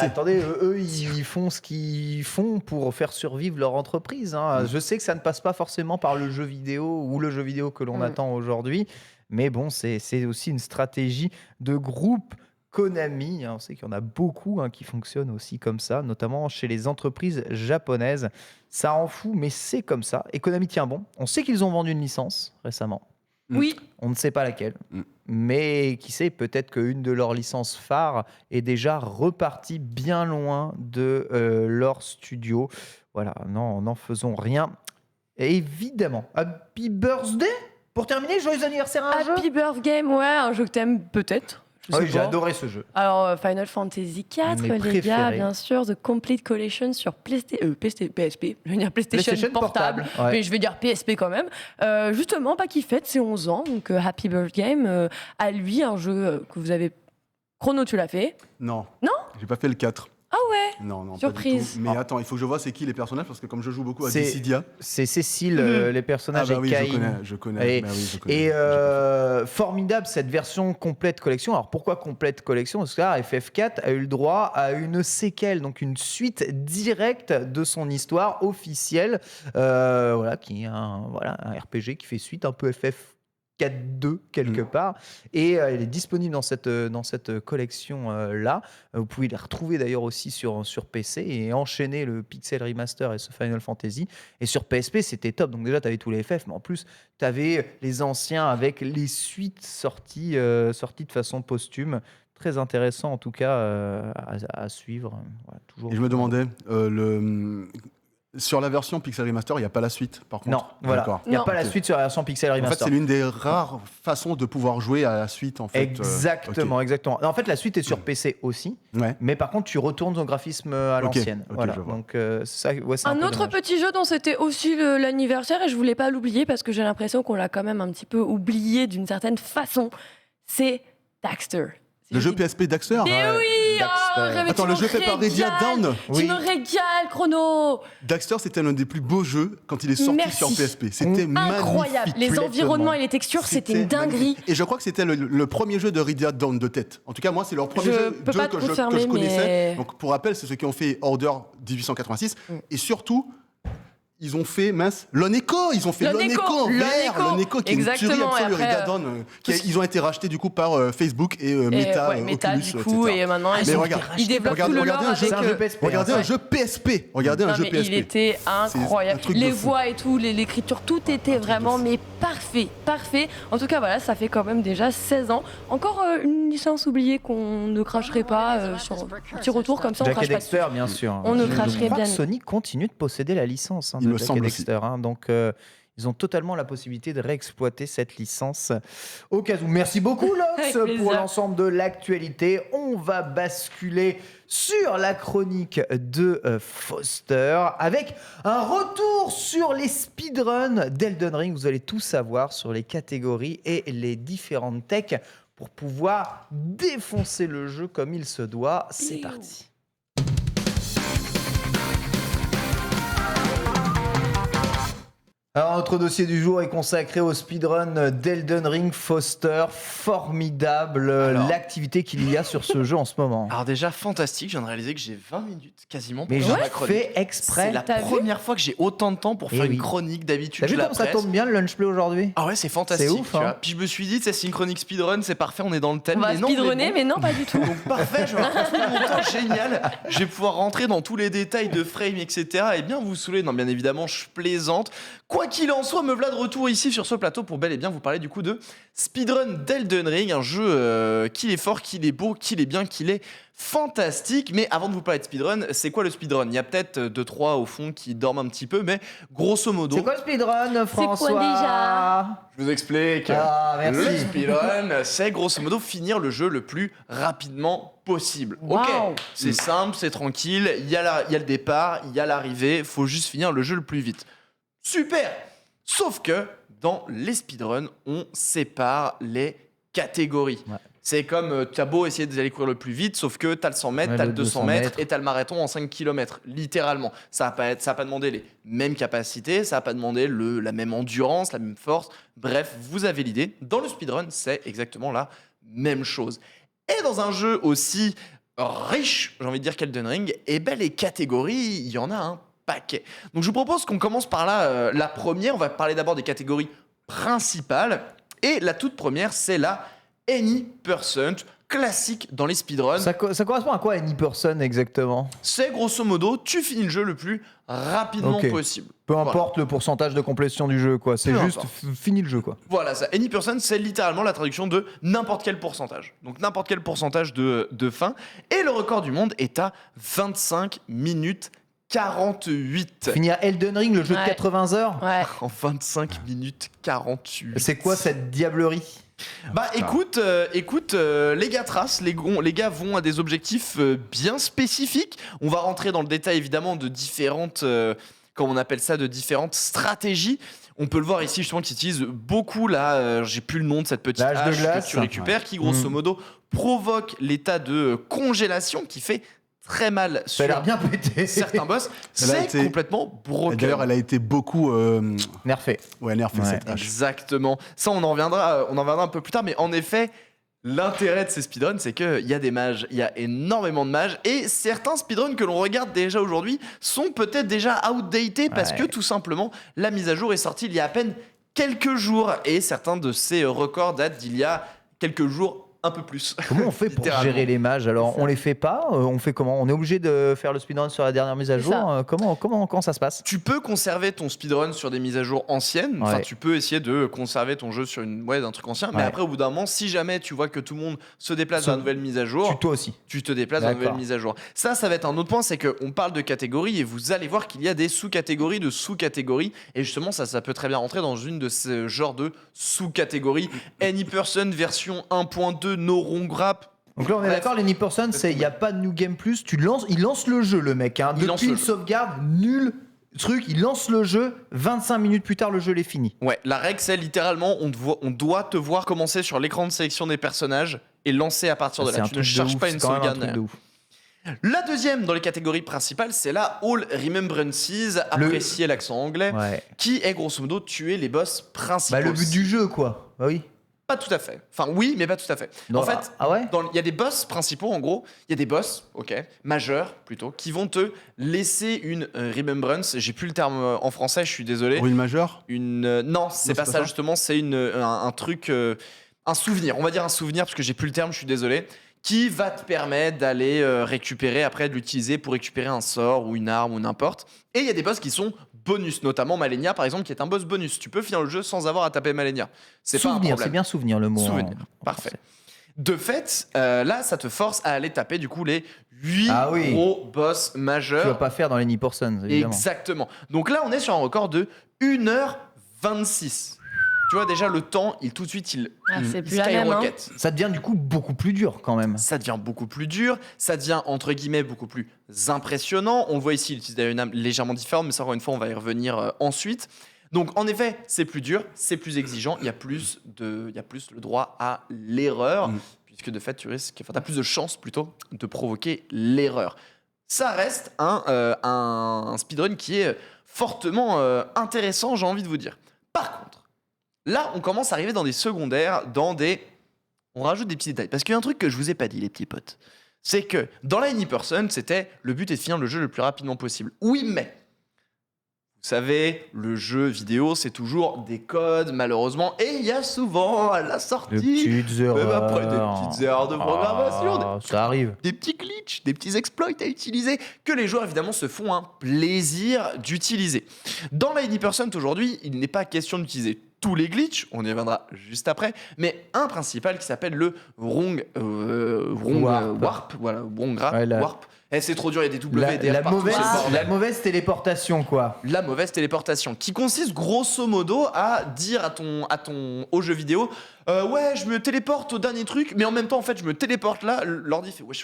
Attendez, eux, ils font ce qu'ils font pour faire survivre leur entreprise. Hein. Je sais que ça ne passe pas forcément par le jeu vidéo ou le jeu vidéo que l'on attend aujourd'hui, mais bon, c'est aussi une stratégie de groupe Konami. On sait qu'il y en a beaucoup qui fonctionnent aussi comme ça, notamment chez les entreprises japonaises. Ça en fout, mais c'est comme ça. Et Konami tient bon. On sait qu'ils ont vendu une licence récemment. Oui. On ne sait pas laquelle. Mais qui sait, peut-être qu'une de leurs licences phares est déjà repartie bien loin de leur studio. Voilà, non, n'en faisons rien. Et évidemment, Happy Birthday. Pour terminer, joyeux anniversaire à un jeu. Happy Birthday, un jeu que t'aimes peut-être. J'ai adoré ce jeu. Alors, Final Fantasy IV, les gars, bien sûr, The Complete Collection sur PSP. Je vais dire PlayStation Portable. Ouais. Mais je vais dire PSP quand même. Justement, qui fête ses 11 ans. Donc, Happy Birthday à lui, un jeu que vous avez. Chrono, tu l'as fait? Non. Non? J'ai pas fait le 4. Ah ouais? Non, surprise. Pas du tout. Mais attends, il faut que je vois c'est qui les personnages parce que comme je joue beaucoup à Dissidia. C'est Cécile, les personnages oui, et Caïn. je connais. Et formidable cette version complète collection. Alors pourquoi complète collection? Parce que là, FF4 a eu le droit à une séquelle, donc une suite directe de son histoire officielle, qui est un RPG qui fait suite un peu FF 4.2 quelque part, et elle est disponible dans cette collection là. Vous pouvez les retrouver d'ailleurs aussi sur PC et enchaîner le Pixel Remaster et ce Final Fantasy. Et sur PSP c'était top, donc déjà tu avais tous les FF, mais en plus tu avais les anciens avec les suites sorties de façon posthume. Très intéressant en tout cas à suivre. Voilà, toujours. Et je me demandais, sur la version Pixel Remaster, il n'y a pas la suite, par contre. Non, voilà. Il n'y a pas la suite sur la version Pixel Remaster. En fait, c'est l'une des rares façons de pouvoir jouer à la suite, en fait. Exactement. En fait, la suite est sur PC aussi, mais par contre, tu retournes au graphisme à l'ancienne. Voilà. Donc, ça, c'est un autre petit jeu dont c'était aussi l'anniversaire, et je voulais pas l'oublier parce que j'ai l'impression qu'on l'a quand même un petit peu oublié d'une certaine façon, c'est Daxter. Le jeu PSP Daxter. Mais oui, attends, le jeu fait par Radiadown. Tu me régales, Chrono. Daxter, c'était l'un des plus beaux jeux quand il est sorti sur PSP. C'était incroyable. Les environnements et les textures, c'était une dinguerie. Magnifique. Et je crois que c'était le premier jeu de Radiadown de tête. En tout cas, moi, c'est leur premier jeu que je connaissais. Donc, pour rappel, c'est ceux qui ont fait Order 1886. Et surtout, ils ont fait Loneko, ils ont fait Loneko qui est une tuerie absolue, Radiadown. Ils ont été rachetés du coup par Facebook et Meta, Meta du coup, etc. et maintenant ils développent tout le lore avec. Regardez un jeu PSP. Il était incroyable. Les voix et tout, l'écriture, tout était vraiment parfait. En tout cas, voilà, ça fait quand même déjà 16 ans. Encore une licence oubliée qu'on ne cracherait pas sur un petit retour comme ça. Jack et Dexter, bien sûr. On ne cracherait bien. Sony continue de posséder la licence. Il me semble aussi. Donc, ils ont totalement la possibilité de réexploiter cette licence au cas où. Merci beaucoup, Lox, pour l'ensemble de l'actualité. On va basculer sur la chronique de Foster avec un retour sur les speedruns d'Elden Ring. Vous allez tout savoir sur les catégories et les différentes techs pour pouvoir défoncer le jeu comme il se doit. C'est parti. Alors, notre dossier du jour est consacré au speedrun d'Elden Ring. Foster, formidable l'activité qu'il y a sur ce jeu en ce moment. Alors déjà, fantastique, je viens de réaliser que j'ai 20 minutes quasiment pour Mais faire j'ai ma chronique. fait exprès. C'est la première fois que j'ai autant de temps pour faire une chronique. D'habitude, T'as vu comme ça tombe bien le lunch play aujourd'hui? Ah ouais, c'est fantastique. C'est ouf, hein. Puis je me suis dit, c'est une chronique speedrun, c'est parfait, on est dans le thème. On va speedrunner, mais non, pas du tout. Donc parfait, je vais avoir mon temps génial. Je vais pouvoir rentrer dans tous les détails de frame, etc. et bien vous saouler. Non, bien évidemment, je plaisante. Quoi qu'il en soit, me voilà de retour ici sur ce plateau pour bel et bien vous parler du coup de speedrun d'Elden Ring, un jeu qu'il est fort, qu'il est beau, qu'il est bien, qu'il est fantastique. Mais avant de vous parler de speedrun, c'est quoi le speedrun? Il y a peut-être 2-3 au fond qui dorment un petit peu, mais grosso modo... C'est quoi le speedrun, François? C'est quoi déjà? Je vous explique. Merci. Le speedrun, c'est grosso modo finir le jeu le plus rapidement possible. Wow. Ok, c'est simple, c'est tranquille, il y a le départ, il y a l'arrivée, faut juste finir le jeu le plus vite. Super! Sauf que dans les speedruns, on sépare les catégories. Ouais. C'est comme t'as beau essayer d'aller courir le plus vite, sauf que t'as le 100 mètres, t'as le 200 mètres et t'as le marathon en 5 km, littéralement. Ça va pas demander les mêmes capacités, ça va pas demander la même endurance, la même force. Bref, vous avez l'idée. Dans le speedrun, c'est exactement la même chose. Et dans un jeu aussi riche, j'ai envie de dire qu'Elden Ring, eh ben les catégories, il y en a un paquet. Donc je vous propose qu'on commence par là. La première, on va parler d'abord des catégories principales. Et la toute première, c'est la Any% classique dans les speedruns. Ça correspond à quoi, Any% exactement? C'est grosso modo, tu finis le jeu le plus rapidement possible. Peu importe le pourcentage de complétion du jeu, quoi. C'est juste fini le jeu, quoi. Voilà, ça. Any%, c'est littéralement la traduction de n'importe quel pourcentage. Donc n'importe quel pourcentage de fin. Et le record du monde est à 25 minutes 48. Finir Elden Ring, le jeu de 80 heures? Ouais. En 25 minutes 48. C'est quoi cette diablerie? Bah écoute, les gars tracent, les gars vont à des objectifs bien spécifiques. On va rentrer dans le détail évidemment de différentes, comment on appelle ça, de différentes stratégies. On peut le voir ici justement qu'ils utilisent beaucoup là, j'ai plus le nom de cette petite hache que tu récupères, qui grosso modo provoque l'état de congélation qui fait très mal sur bien pété. certains boss. C'est complètement broken. D'ailleurs, elle a été beaucoup nerfée. Ouais, nerfée cette hache. Exactement. Ça, on en reviendra un peu plus tard. Mais en effet, l'intérêt de ces speedruns, c'est qu'il y a des mages. Il y a énormément de mages. Et certains speedruns que l'on regarde déjà aujourd'hui sont peut-être déjà outdated parce que tout simplement, la mise à jour est sortie il y a à peine quelques jours. Et certains de ces records datent d'il y a quelques jours. Un peu plus. Comment on fait pour gérer les mages? Alors, on les fait pas? On fait comment? On est obligé de faire le speedrun sur la dernière mise à jour? Comment ça se passe? Tu peux conserver ton speedrun sur des mises à jour anciennes. Enfin, tu peux essayer de conserver ton jeu sur un truc ancien. Mais après, au bout d'un moment, si jamais tu vois que tout le monde se déplace dans la nouvelle mise à jour, toi aussi. Tu te déplaces dans la nouvelle mise à jour. Ça va être un autre point, c'est qu'on parle de catégories et vous allez voir qu'il y a des sous-catégories de sous-catégories. Et justement, ça peut très bien rentrer dans une de ces genres de sous-catégories. Any% version 1.2 no wrong wrap. Donc là, on est d'accord, l'Any%, il n'y a pas de New Game Plus. Il lance le jeu, le mec. Hein. Depuis une sauvegarde, nul truc, il lance le jeu. 25 minutes plus tard, le jeu est fini. Ouais, la règle, c'est littéralement, on doit te voir commencer sur l'écran de sélection des personnages et lancer à partir de là. Tu ne cherches pas une sauvegarde. La deuxième dans les catégories principales, c'est la All Remembrances, apprécier l'accent anglais, qui est grosso modo tuer les boss principaux. Le but du jeu, quoi. Bah oui. Pas tout à fait. Enfin, oui, mais pas tout à fait. Non, en fait, il y a des boss principaux, en gros. Il y a des boss, majeurs plutôt, qui vont te laisser une remembrance. J'ai plus le terme en français, je suis désolé. Une majeure? Non, c'est pas ça justement. C'est un truc, un souvenir. On va dire un souvenir parce que j'ai plus le terme. Je suis désolé. Qui va te permettre d'aller récupérer, après de l'utiliser pour récupérer un sort ou une arme ou n'importe. Et il y a des boss qui sont bonus, notamment Malenia par exemple, qui est un boss bonus. Tu peux finir le jeu sans avoir à taper Malenia. C'est pas un problème. C'est bien souvenir le mot. Souvenir, parfait. De fait, là, ça te force à aller taper du coup les 8 gros boss majeurs. Tu vas pas faire dans les Any%, évidemment. Exactement. Donc là, on est sur un record de 1h26. Tu vois, déjà, le temps, tout de suite, c'est plus la même, Ça devient du coup beaucoup plus dur quand même. Ça devient beaucoup plus dur, ça devient entre guillemets beaucoup plus impressionnant. On le voit ici, il utilise une âme légèrement différente, mais ça, encore une fois, on va y revenir ensuite. Donc, en effet, c'est plus dur, c'est plus exigeant, il y a plus le droit à l'erreur, puisque de fait, tu as plus de chances plutôt de provoquer l'erreur. Ça reste un speedrun qui est fortement intéressant, j'ai envie de vous dire. Par contre, là, on commence à arriver dans des secondaires, on rajoute des petits détails. Parce qu'il y a un truc que je vous ai pas dit, les petits potes. C'est que dans la Anyperson, le but est de finir le jeu le plus rapidement possible. Oui, mais vous savez, le jeu vidéo, c'est toujours des codes, malheureusement, et il y a souvent à la sortie, des petites erreurs de programmation, ça arrive. Des petits glitches, des petits exploits à utiliser, que les joueurs évidemment se font un plaisir d'utiliser. Dans la Anyperson aujourd'hui, il n'est pas question d'utiliser tous les glitches, on y reviendra juste après, mais un principal qui s'appelle le wrong warp, voilà, wrong warp. C'est trop dur, il y a des W, des R la mauvaise téléportation, quoi. La mauvaise téléportation, qui consiste grosso modo à dire au jeu vidéo, ouais, je me téléporte au dernier truc, mais en même temps, en fait, je me téléporte là. L'ordi fait, ouais,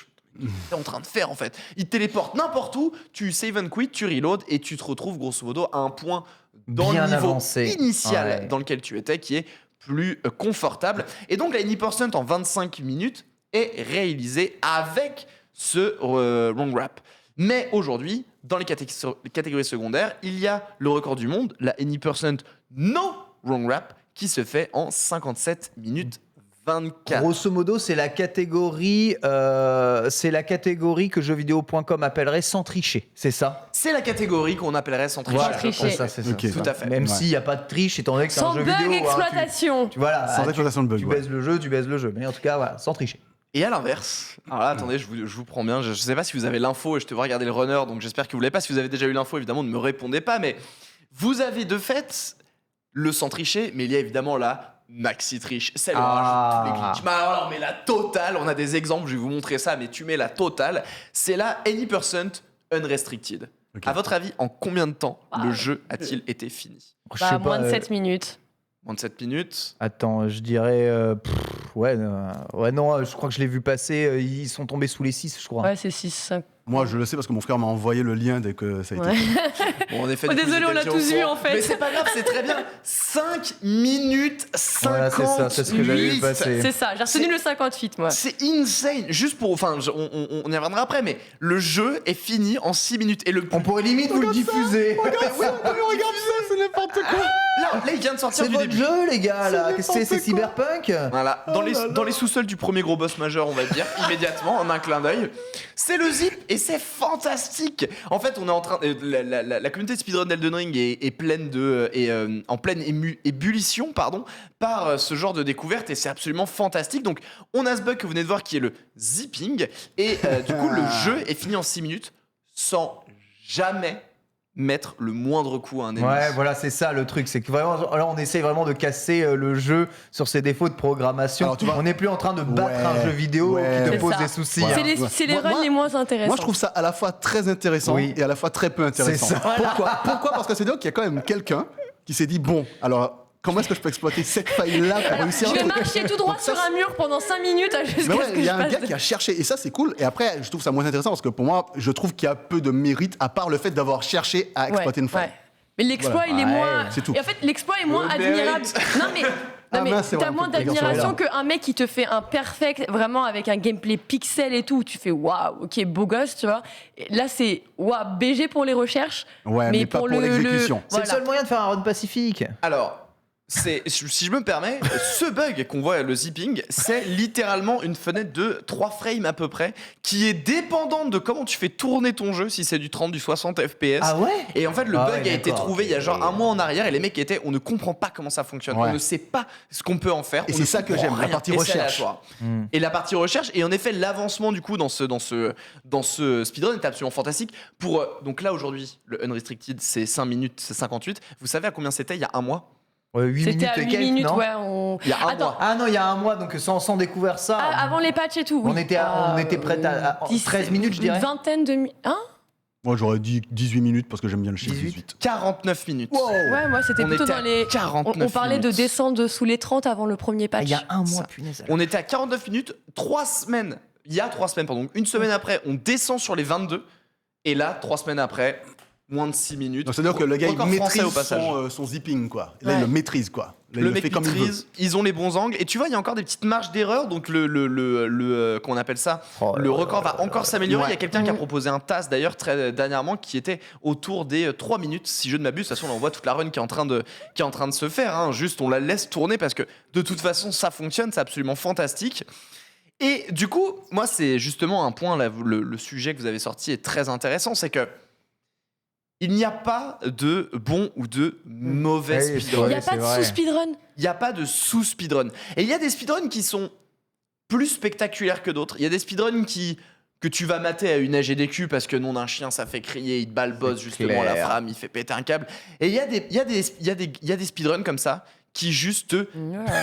t'es en train de faire, en fait. Il te téléporte n'importe où, tu save and quit, tu reload, et tu te retrouves grosso modo à un point dans bien le niveau avancé. initial dans lequel tu étais, qui est plus confortable. Et donc, la Anyperson en 25 minutes est réalisée avec ce wrong wrap. Mais aujourd'hui, dans les catégories secondaires, il y a le record du monde, la Anyperson no wrong wrap, qui se fait en 57 minutes 24. Grosso modo, c'est la catégorie que jeuxvideo.com appellerait sans tricher, c'est ça? C'est la catégorie qu'on appellerait sans tricher. Voilà, c'est ça. Okay. Tout à fait. Même s'il n'y a pas de triche, étant donné que c'est un jeu vidéo. Sans bug exploitation. Sans exploitation de bug. Tu baises le jeu. Mais en tout cas, voilà, sans tricher. Et à l'inverse, alors là, attendez, je vous prends bien, je ne sais pas si vous avez l'info, et je te vois regarder le runner, donc j'espère que vous ne l'avez pas. Si vous avez déjà eu l'info, évidemment, ne me répondez pas, mais vous avez de fait le sans tricher, mais il y a évidemment la maxi triche, celle où on rajoute tous les glitches. Mais alors, mais la totale, on a des exemples, je vais vous montrer ça, mais tu mets la totale, c'est la Anyperson Unrestricted. Okay. À votre avis, en combien de temps le jeu a-t-il été fini? Moins de 7 minutes. Moins de 7 minutes. Attends, je dirais... non, je crois que je l'ai vu passer, ils sont tombés sous les 6, je crois. Ouais, c'est 6, 5. Moi, je le sais parce que mon frère m'a envoyé le lien dès que ça a été fait. Bon, en effet, désolé, on l'a tous vu en fait. Mais c'est pas grave, c'est très bien. 5 minutes 58. Voilà, c'est ça, c'est ce que j'avais vu passer. C'est ça, j'ai retenu le 58, moi. C'est insane. Juste pour. Enfin, on y reviendra après, mais le jeu est fini en 6 minutes. Et on pourrait limite vous le diffuser. Regarde ça, c'est n'importe quoi. Là, il vient de sortir du début. C'est votre jeu, les gars, là. C'est Cyberpunk. Voilà, dans les sous-sols du premier gros boss majeur, on va dire, immédiatement, en un clin d'œil. C'est le zip et c'est fantastique. En fait, on est en train. La communauté de speedrun d'Elden Ring est pleine en pleine ébullition, par ce genre de découverte et c'est absolument fantastique. Donc, on a ce bug que vous venez de voir qui est le zipping et du coup, le jeu est fini en 6 minutes sans jamais mettre le moindre coup à un ennemi. Ouais, voilà, c'est ça le truc, c'est que vraiment, là, on essaye vraiment de casser le jeu sur ses défauts de programmation. Alors, on n'est plus en train de battre un jeu vidéo qui te pose des soucis. Voilà. C'est les runs les moins intéressants. Moi, je trouve ça à la fois très intéressant et à la fois très peu intéressant. C'est ça. Pourquoi Parce que c'est donc qu'il y a quand même quelqu'un qui s'est dit, bon, alors... Comment est-ce que je peux exploiter cette faille-là pour réussir? Je vais marcher tout droit sur un mur pendant 5 minutes jusqu'à ce que il y a un gars qui a cherché et ça c'est cool. Et après, je trouve ça moins intéressant parce que pour moi, je trouve qu'il y a peu de mérite à part le fait d'avoir cherché à exploiter une faille. Mais l'exploit, il est moins. C'est tout. Et en fait, l'exploit est moins admirable. Non mais t'as moins d'admiration qu'un mec qui te fait un perfect, vraiment avec un gameplay pixel et tout. Tu fais waouh, ok, beau gosse, tu vois. Et là, c'est waouh, BG pour les recherches. Ouais, mais pas pour l'exécution. C'est le seul moyen de faire un run pacifique. Alors. Si je me permets, ce bug qu'on voit, le zipping, c'est littéralement une fenêtre de 3 frames à peu près, qui est dépendante de comment tu fais tourner ton jeu, si c'est du 30, du 60 FPS. Ah ouais? Et en fait, le bug a été trouvé il y a genre un mois en arrière, et les mecs étaient, on ne comprend pas comment ça fonctionne, on ne sait pas ce qu'on peut en faire. Et c'est ça que j'aime, la partie recherche. Et la partie recherche, et en effet, l'avancement du coup dans ce speedrun est absolument fantastique. Donc là, aujourd'hui, le Unrestricted, c'est 5 minutes, c'est 58. Vous savez à combien c'était il y a un mois? 8 C'était à 8 minutes, non ouais. Il y a un mois. Ah non, il y a un mois, donc sans découvert ça. Avant les patchs et tout, oui. On était prêts à 13 minutes, je dirais. Une vingtaine de minutes. Hein? Moi, j'aurais dit 18 minutes parce que j'aime bien le chiffre 18. 49 minutes. Wow. Ouais, moi, c'était plutôt dans les. 49 on parlait de descendre sous les 30 avant le premier patch. Il y a un mois, punaise. On était à 49 minutes, 3 semaines. Il y a 3 semaines, pardon. Une semaine après, on descend sur les 22. Et là, 3 semaines après, moins de 6 minutes. Donc, c'est-à-dire que le gars, il maîtrise son zipping, quoi. Là, il le maîtrise, quoi. Là, le il mec fait comme il veut. maîtrise, ils ont les bons angles. Et tu vois, il y a encore des petites marges d'erreur. Donc, qu'on appelle ça, le record va encore s'améliorer. Ouais. Il y a quelqu'un qui a proposé un TAS d'ailleurs très dernièrement qui était autour des 3 minutes, si je ne m'abuse. De toute façon, là, on voit toute la run qui est en train de se faire. Hein. Juste, on la laisse tourner parce que de toute façon, ça fonctionne. C'est absolument fantastique. Et du coup, moi, c'est justement un point, là, le sujet que vous avez sorti est très intéressant. C'est que il n'y a pas de bon ou de mauvais speedrun. Il n'y a pas de sous-speedrun. Il n'y a pas de sous-speedrun. Et il y a des speedruns qui sont plus spectaculaires que d'autres. Il y a des speedruns que tu vas mater à une AGDQ parce que nom d'un chien, ça fait crier, il te bat le boss, justement, la frame, il fait péter un câble. Et il y a des speedruns comme ça qui juste te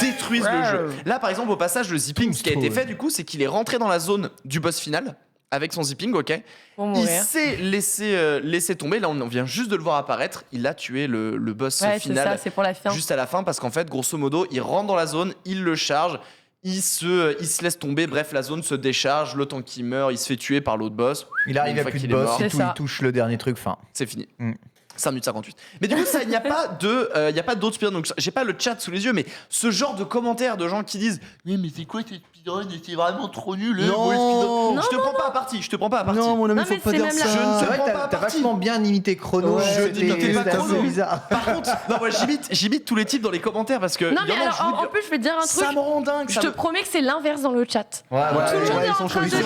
détruisent le jeu. Là, par exemple, au passage, le zipping, ce qui a été fait, du coup, c'est qu'il est rentré dans la zone du boss final avec son zipping, ok. Il s'est laissé tomber. Là, on vient juste de le voir apparaître. Il a tué le boss final. C'est pour la fin. Juste à la fin, parce qu'en fait, grosso modo, il rentre dans la zone, il le charge, il se laisse tomber. Bref, la zone se décharge. Le temps qu'il meurt, il se fait tuer par l'autre boss. Il arrive à plus de boss, il touche le dernier truc, fin. C'est fini. 5 minutes 58. Mais du coup, il n'y a pas d'autres speedruns. Donc, j'ai pas le chat sous les yeux, mais ce genre de commentaires de gens qui disent mais c'est quoi cette speedrun? C'est vraiment trop nul. Non, je te prends pas à partie. Non, mon ami, Non, faut mais pas c'est dire même ça. la- Je ne C'est te vrai prends que pas à t'as partie. vachement bien imité Chrono. Ouais, je C'était n'imitais pas assez Chrono. bizarre. Par contre, non, moi, j'imite tous les types dans les commentaires parce que Non, il mais y en a, alors, je vous en dis, plus, je vais te dire un truc. ça me rend dingue. Je te promets que c'est l'inverse dans le chat. Ouais, Tout le monde est en train de dire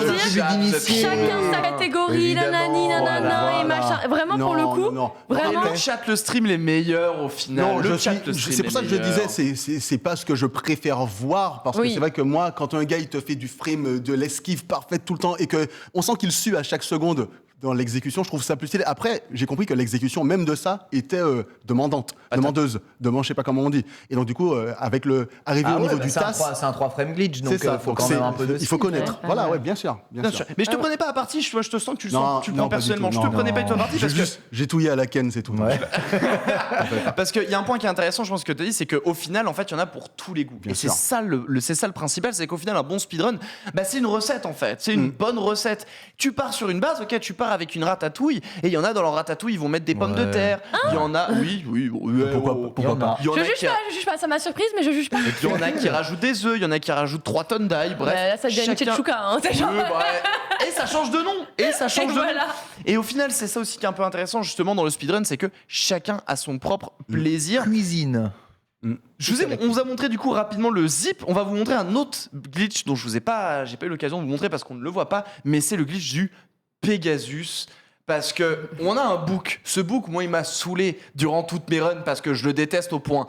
chacun sa catégorie, nanani, nanana, et machin. Vraiment, pour le coup, vraiment. Le chat, le stream, les meilleurs au final. Non, Le chat, le stream, c'est pour ça que je les meilleurs. disais, c'est pas ce que je préfère voir, parce que c'est vrai que moi, quand un gars il te fait du frame, de l'esquive parfaite tout le temps, et que on sent qu'il sue à chaque seconde dans l'exécution, je trouve ça plus stylé. Après, j'ai compris que l'exécution même de ça était demandeuse, je sais pas comment on dit. Et donc du coup, avec le arrivé au niveau du TAS, c'est un 3 frame glitch, donc c'est ça. faut quand même un peu de il faut connaître. Ouais. Voilà, ouais, bien sûr. Bien sûr. Mais je te prenais pas à partie, je te sens que tu le prends pas du personnellement. tout. Je te prenais pas du tout à partie parce que j'ai touillé à la Ken, c'est tout. Ouais. parce qu'il y a un point qui est intéressant, je pense que tu as dit, c'est qu'au final, en fait, il y en a pour tous les goûts. Bien et c'est sûr. ça le principal, c'est qu'au final, un bon speedrun, c'est une recette en fait. C'est une bonne recette. Tu pars sur une base, ok, tu pars avec une ratatouille, et il y en a dans leur ratatouille, ils vont mettre des pommes de terre. Il y en a, Pourquoi pas. Il y en a Je juge pas, ça m'a surprise, mais je juge pas. il y en a qui rajoutent des œufs, il y en a qui rajoutent 3 tonnes d'ail, bref. Là, ça devient une chacun- tchetchouka, hein. C'est genre- Et ça change de nom. Et Voilà. Et au final, c'est ça aussi qui est un peu intéressant justement dans le speedrun, c'est que chacun a son propre plaisir. Cuisine. On vous a montré du coup rapidement le zip. On va vous montrer un autre glitch dont j'ai pas eu l'occasion de vous montrer parce qu'on ne le voit pas, mais c'est le glitch du Pegasus. Parce que on a un book. Ce book, moi, il m'a saoulé durant toutes mes runs parce que je le déteste au point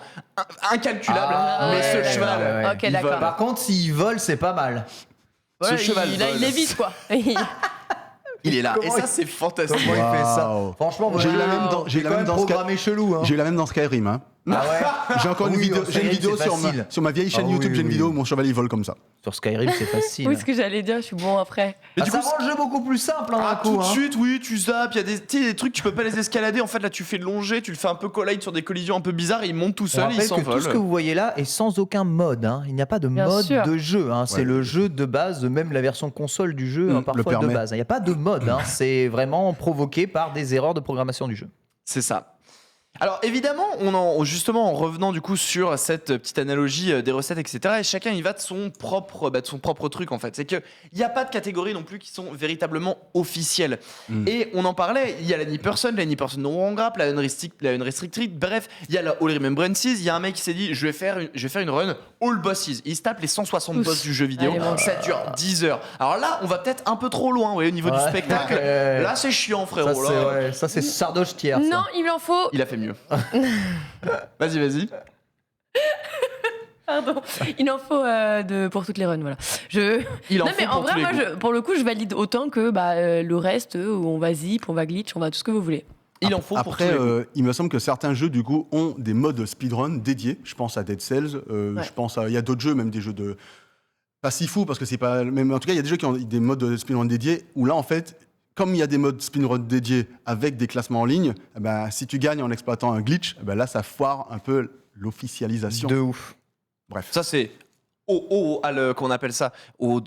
incalculable. Mais ce cheval, Ok, il d'accord. vole. Par contre, s'il vole, c'est pas mal. Ce cheval il vole. évite, quoi. Il est là. Et Comment ça, c'est fantastique. Comment il fait ça? Waouh. Franchement, J'ai eu la même dans- j'ai eu la même dans programmé chelou. Hein. J'ai eu la même dans Skyrim. Hein. Ah ouais. J'ai encore une Oui, vidéo, en j'ai une Skyrim, vidéo c'est sur facile. ma vieille chaîne Ah YouTube, oui, j'ai une oui, vidéo oui. où mon cheval il vole comme ça. Sur Skyrim, c'est facile. Oui, ce que j'allais dire, je suis bon après. Et Ça rend le jeu beaucoup plus simple, hein, d'un tout coup. de Hein. suite, oui, tu zappes. Il y a des trucs, tu peux pas les escalader. En fait, là, tu fais longer, tu le fais un peu collide sur des collisions un peu bizarres et il monte tout On seul, il rappelle que s'envole. tout ce que vous voyez là est sans aucun mode. Hein. Il n'y a pas de Bien mode sûr. de jeu. Hein. C'est le jeu de base, même la version console du jeu, hein, le parfois de permet. base. Il n'y a pas de mode. Hein. C'est vraiment provoqué par des erreurs de programmation du jeu. C'est ça. Alors évidemment, justement en revenant du coup sur cette petite analogie des recettes, etc. Et chacun y va de son propre truc en fait. C'est que il n'y a pas de catégories non plus qui sont véritablement officielles. Et on en parlait. Il y a la Ni-Person no One Grab, la Unrestricted. Bref, il y a la All Remembrances. Il y a un mec qui s'est dit, je vais faire une run all bosses. Il se tape les 160 boss du jeu vidéo. Allez, bon. Ça dure 10 heures. Alors là, on va peut-être un peu trop loin, au niveau du spectacle. Ouais. Là, c'est chiant, frérot. Là. Ça, c'est Sardoche tiers. Non, il en faut. Il a fait mieux. Vas-y. Pardon. Il en faut pour toutes les runs, voilà. Il en Non, faut mais en pour tous vrai, les moi, goûts. pour le coup, je valide autant que le reste, où on va zip, on va glitch, on va tout ce que vous voulez. Il en faut pour tous Après, les goûts. il me semble que certains jeux du coup ont des modes speedrun dédiés. Je pense à Dead Cells. Je pense il y a d'autres jeux, même des jeux de pas si fou parce que c'est pas. Mais en tout cas, il y a des jeux qui ont des modes speedrun dédiés où là, en fait, comme il y a des modes speedrun dédiés avec des classements en ligne, eh ben, si tu gagnes en exploitant un glitch, eh ben, là, ça foire un peu l'officialisation. De ouf. Bref. Ça, c'est qu'on appelle ça au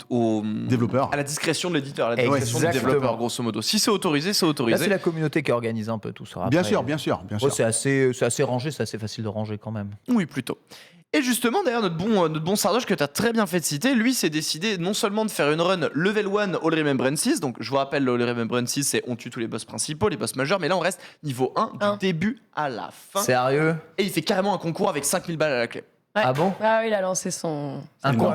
Développeur. à la discrétion de l'éditeur, à la discrétion du Exactement. développeur, grosso modo. Si c'est autorisé, c'est Là, autorisé. c'est la communauté qui organise un peu tout ça. Bien Après, sûr, bien sûr. ouais, c'est assez rangé, c'est assez facile de ranger quand même. Oui, plutôt. Et justement, d'ailleurs, notre bon Sardoche que tu as très bien fait de citer, lui s'est décidé non seulement de faire une run level 1 All Remembrances, donc je vous rappelle, le All Remembrances, c'est on tue tous les boss principaux, les boss majeurs, mais là on reste niveau 1 du début à la fin. Sérieux? Et il fait carrément un concours avec 5000 balles à la clé. Ouais. Ah bon? Ah oui, il a lancé son.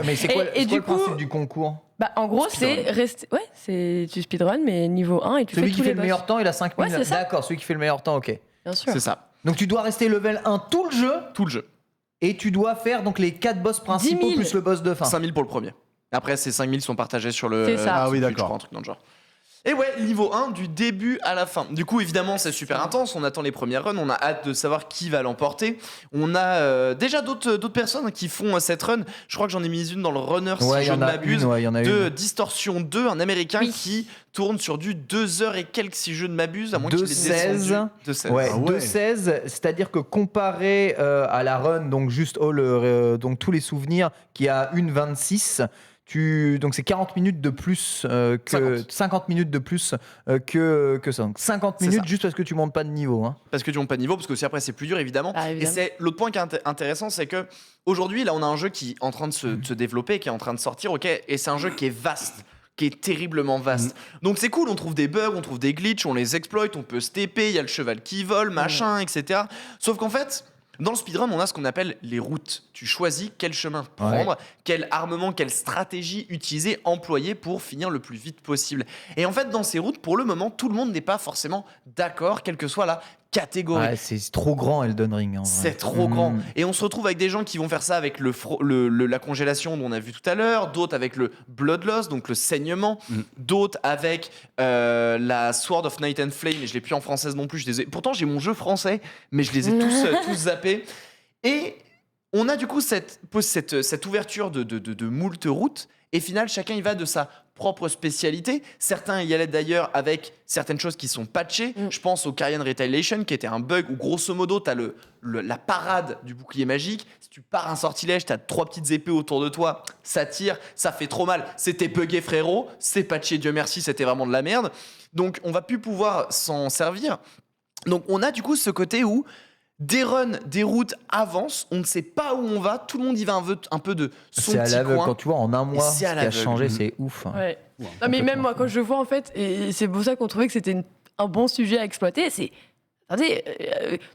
Mais c'est quoi, le principe du concours? Bah, en gros, c'est rester. Ouais, c'est du speedrun, mais niveau 1 et tu celui fais qui fait le meilleur temps, il a 5000. Ouais, c'est ça. D'accord, celui qui fait le meilleur temps, ok. Bien sûr. C'est ça. Donc tu dois rester level 1 tout le jeu. Tout le jeu. Et tu dois faire donc les 4 boss principaux plus le boss de fin. 5000 pour le premier. Après, ces 5000 sont partagés sur le. C'est ça. Ah oui, d'accord. Un truc dans le genre. Et ouais, niveau 1 du début à la fin. Du coup, évidemment, c'est super intense. On attend les premières runs. On a hâte de savoir qui va l'emporter. On a déjà d'autres personnes qui font cette run. Je crois que j'en ai mis une dans le runner si je ne m'abuse. De Distortion 2, un américain qui tourne sur du 2 heures et quelques si je ne m'abuse. À moins qu'il ait descendu. 2,16. Ouais, 2,16. C'est-à-dire que comparé à la run, donc juste donc tous les souvenirs, qui a 1,26. Donc c'est 40 minutes de plus 50 minutes de plus que ça. Donc 50 minutes juste parce que tu montes pas de niveau. Hein. Parce que tu montes pas de niveau, parce que aussi après c'est plus dur évidemment. Et c'est l'autre point qui est intéressant, c'est que aujourd'hui là on a un jeu qui est en train de se développer, qui est en train de sortir, ok, et c'est un jeu qui est vaste. Qui est terriblement vaste. Donc c'est cool, on trouve des bugs, on trouve des glitches, on les exploite, on peut se TP, il y a le cheval qui vole, machin, etc. Sauf qu'en fait, dans le speedrun, on a ce qu'on appelle les routes. Tu choisis quel chemin prendre, quel armement, quelle stratégie utiliser, employer pour finir le plus vite possible. Et en fait, dans ces routes, pour le moment, tout le monde n'est pas forcément d'accord, quelle que soit la catégorie. Ouais, c'est trop grand Elden Ring. C'est trop grand. Et on se retrouve avec des gens qui vont faire ça avec la congélation dont on a vu tout à l'heure, d'autres avec le blood loss, donc le saignement, d'autres avec la Sword of Night and Flame, et je l'ai plus en française non plus, pourtant j'ai mon jeu français, mais je les ai tous zappés. Et on a du coup cette ouverture de moult routes, et final chacun y va de sa propre spécialité. Certains y allaient d'ailleurs avec certaines choses qui sont patchées. Je pense au Carian Retaliation qui était un bug où grosso modo t'as la parade du bouclier magique. Si tu pars un sortilège, t'as 3 petites épées autour de toi, ça tire, ça fait trop mal. C'était buggé frérot, c'est patché, Dieu merci, c'était vraiment de la merde. Donc on va plus pouvoir s'en servir. Donc on a du coup ce côté où des runs, des routes avancent, on ne sait pas où on va, tout le monde y va un peu de son petit coin. C'est à l'aveugle, quand tu vois en un mois ce qui a changé, c'est ouf. Ouais. Non, mais même moi quand je vois en fait, et c'est pour ça qu'on trouvait que c'était un bon sujet à exploiter, c'est... Attendez,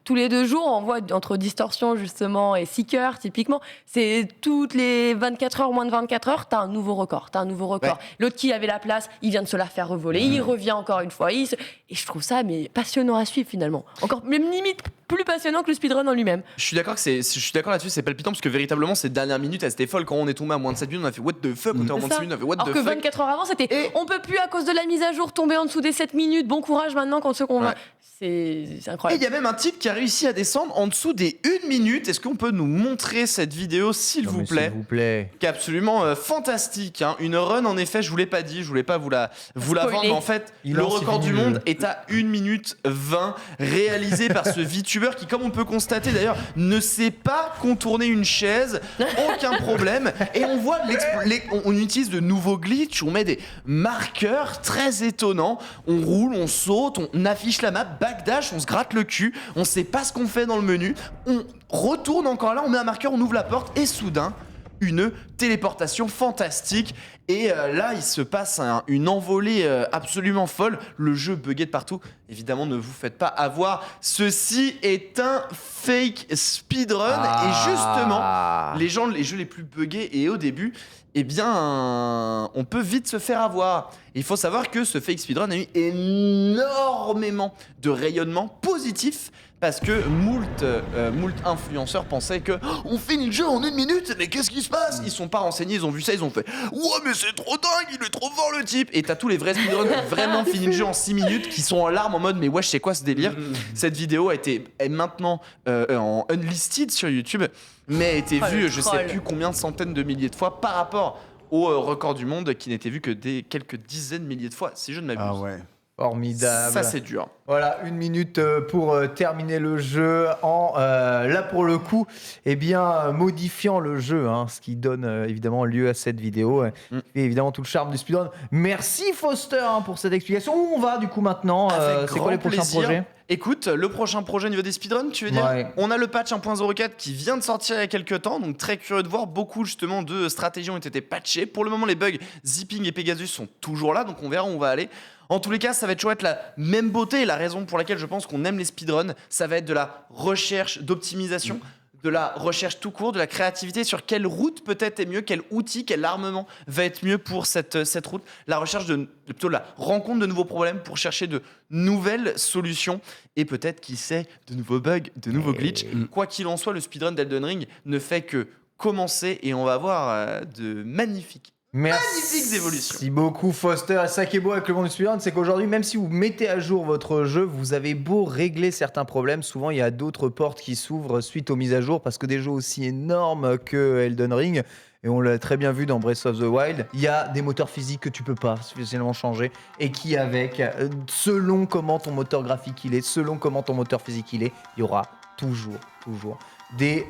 tous les 2 jours, on voit entre Distortion justement et Seeker, typiquement, c'est toutes les 24 heures, moins de 24 heures, t'as un nouveau record. Ouais. L'autre qui avait la place, il vient de se la faire revoler, il revient encore une fois. Et je trouve ça passionnant à suivre finalement. Encore même limite plus passionnant que le speedrun en lui-même. Je suis d'accord là-dessus, c'est palpitant parce que véritablement ces dernières minutes, elles étaient folles. Quand on est tombé à moins de 7 minutes, on a fait what the fuck, on était en moins de 6 minutes, on a fait what the fuck. Alors que 24 heures avant, c'était on peut plus à cause de la mise à jour tomber en dessous des 7 minutes. Bon courage maintenant quand ceux qu'on va. C'est incroyable. Et il y a même un type qui a réussi à descendre en dessous des 1 minute. Est-ce qu'on peut nous montrer cette vidéo, s'il vous plaît ? Qui est absolument fantastique. Hein. Une run, en effet, je vous l'ai pas dit, je voulais pas vous la vendre, mais en fait, le record du monde est à 1 minute 20, réalisé par ce VTuber qui, comme on peut constater d'ailleurs, ne sait pas contourner une chaise, aucun problème. Et on voit, on utilise de nouveaux glitches, on met des marqueurs très étonnants, on roule, on saute, on affiche la map, backdash, on se gratte le cul, on sait pas ce qu'on fait dans le menu, on retourne encore là, on met un marqueur, on ouvre la porte et soudain, une téléportation fantastique. Et là, il se passe une envolée absolument folle. Le jeu bugué de partout. Évidemment, ne vous faites pas avoir. Ceci est un fake speedrun. Et justement, les jeux les plus buggés et au début, eh bien, on peut vite se faire avoir. Il faut savoir que ce fake speedrun a eu énormément de rayonnement positif. Parce que moult influenceurs pensaient que on finit le jeu en 1 minute, mais qu'est-ce qui se passe ? Ils sont pas renseignés, ils ont vu ça, ils ont fait ouais mais c'est trop dingue, il est trop fort le type. Et t'as tous les vrais speedruns qui ont vraiment fini le jeu en 6 minutes, qui sont en larmes en mode mais wesh c'est quoi ce délire ? Cette vidéo est maintenant en unlisted sur YouTube, mais a été vue je sais plus combien de centaines de milliers de fois par rapport au record du monde qui n'était vu que des quelques dizaines de milliers de fois, si je ne m'abuse. Ah ouais. Formidable. Ça c'est dur. Voilà, 1 minute pour terminer le jeu en, là pour le coup, modifiant le jeu, ce qui donne évidemment lieu à cette vidéo et évidemment tout le charme du speedrun. Merci Foster pour cette explication. Où on va du coup maintenant c'est quoi les prochains projets ? Écoute, le prochain projet au niveau des speedruns, tu veux dire ? On a le patch 1.04 qui vient de sortir il y a quelques temps, donc très curieux de voir. Beaucoup justement de stratégies ont été patchées. Pour le moment, les bugs Zipping et Pegasus sont toujours là, donc on verra où on va aller. En tous les cas, ça va toujours être la même beauté, et la raison pour laquelle je pense qu'on aime les speedruns, ça va être de la recherche d'optimisation, de la recherche tout court, de la créativité sur quelle route peut-être est mieux, quel outil, quel armement va être mieux pour cette route, la recherche plutôt la rencontre de nouveaux problèmes pour chercher de nouvelles solutions et peut-être, qui sait, de nouveaux bugs, de nouveaux glitches. Quoi qu'il en soit, le speedrun d'Elden Ring ne fait que commencer et on va avoir de magnifiques évolutions. Merci beaucoup Foster. Et ça qui est beau avec le monde du speedrun, c'est qu'aujourd'hui, même si vous mettez à jour votre jeu, vous avez beau régler certains problèmes, souvent il y a d'autres portes qui s'ouvrent suite aux mises à jour, parce que des jeux aussi énormes que Elden Ring, et on l'a très bien vu dans Breath of the Wild, il y a des moteurs physiques que tu peux pas spécialement changer, et qui avec, selon comment ton moteur graphique il est, selon comment ton moteur physique il est, il y aura toujours des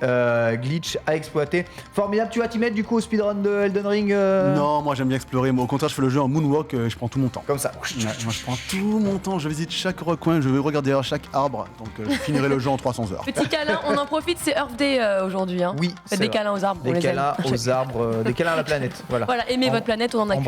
glitches à exploiter. Formidable, tu vas t'y mettre du coup au speedrun de Elden Ring Non, moi j'aime bien explorer. Moi, au contraire, je fais le jeu en moonwalk, je prends tout mon temps. Comme ça. Ouais, moi je prends tout mon temps, je visite chaque recoin, je vais regarder chaque arbre, donc je finirai le jeu en 300 heures. Petit câlin, on en profite, c'est Earth Day aujourd'hui. Oui, faites des câlins aux arbres. Des câlins aux arbres, des câlins à la planète. Voilà, aimez votre planète, on en a que.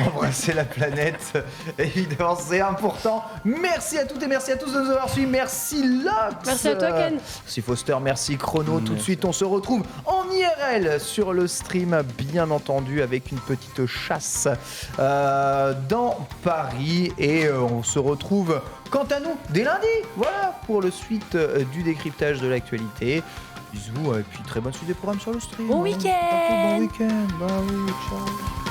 Embrasser la planète, évidemment, c'est important. Merci à toutes et merci à tous de nous avoir suivis. Merci Lox. Merci à toi Ken. Merci Foster, merci Chrono. Tout de suite, on se retrouve en IRL sur le stream, bien entendu, avec une petite chasse dans Paris. Et on se retrouve, quant à nous, dès lundi, voilà, pour le suite du décryptage de l'actualité. Bisous, et puis très bonne suite des programmes sur le stream. Bon week-end. Bon week-end, bah oui, ciao.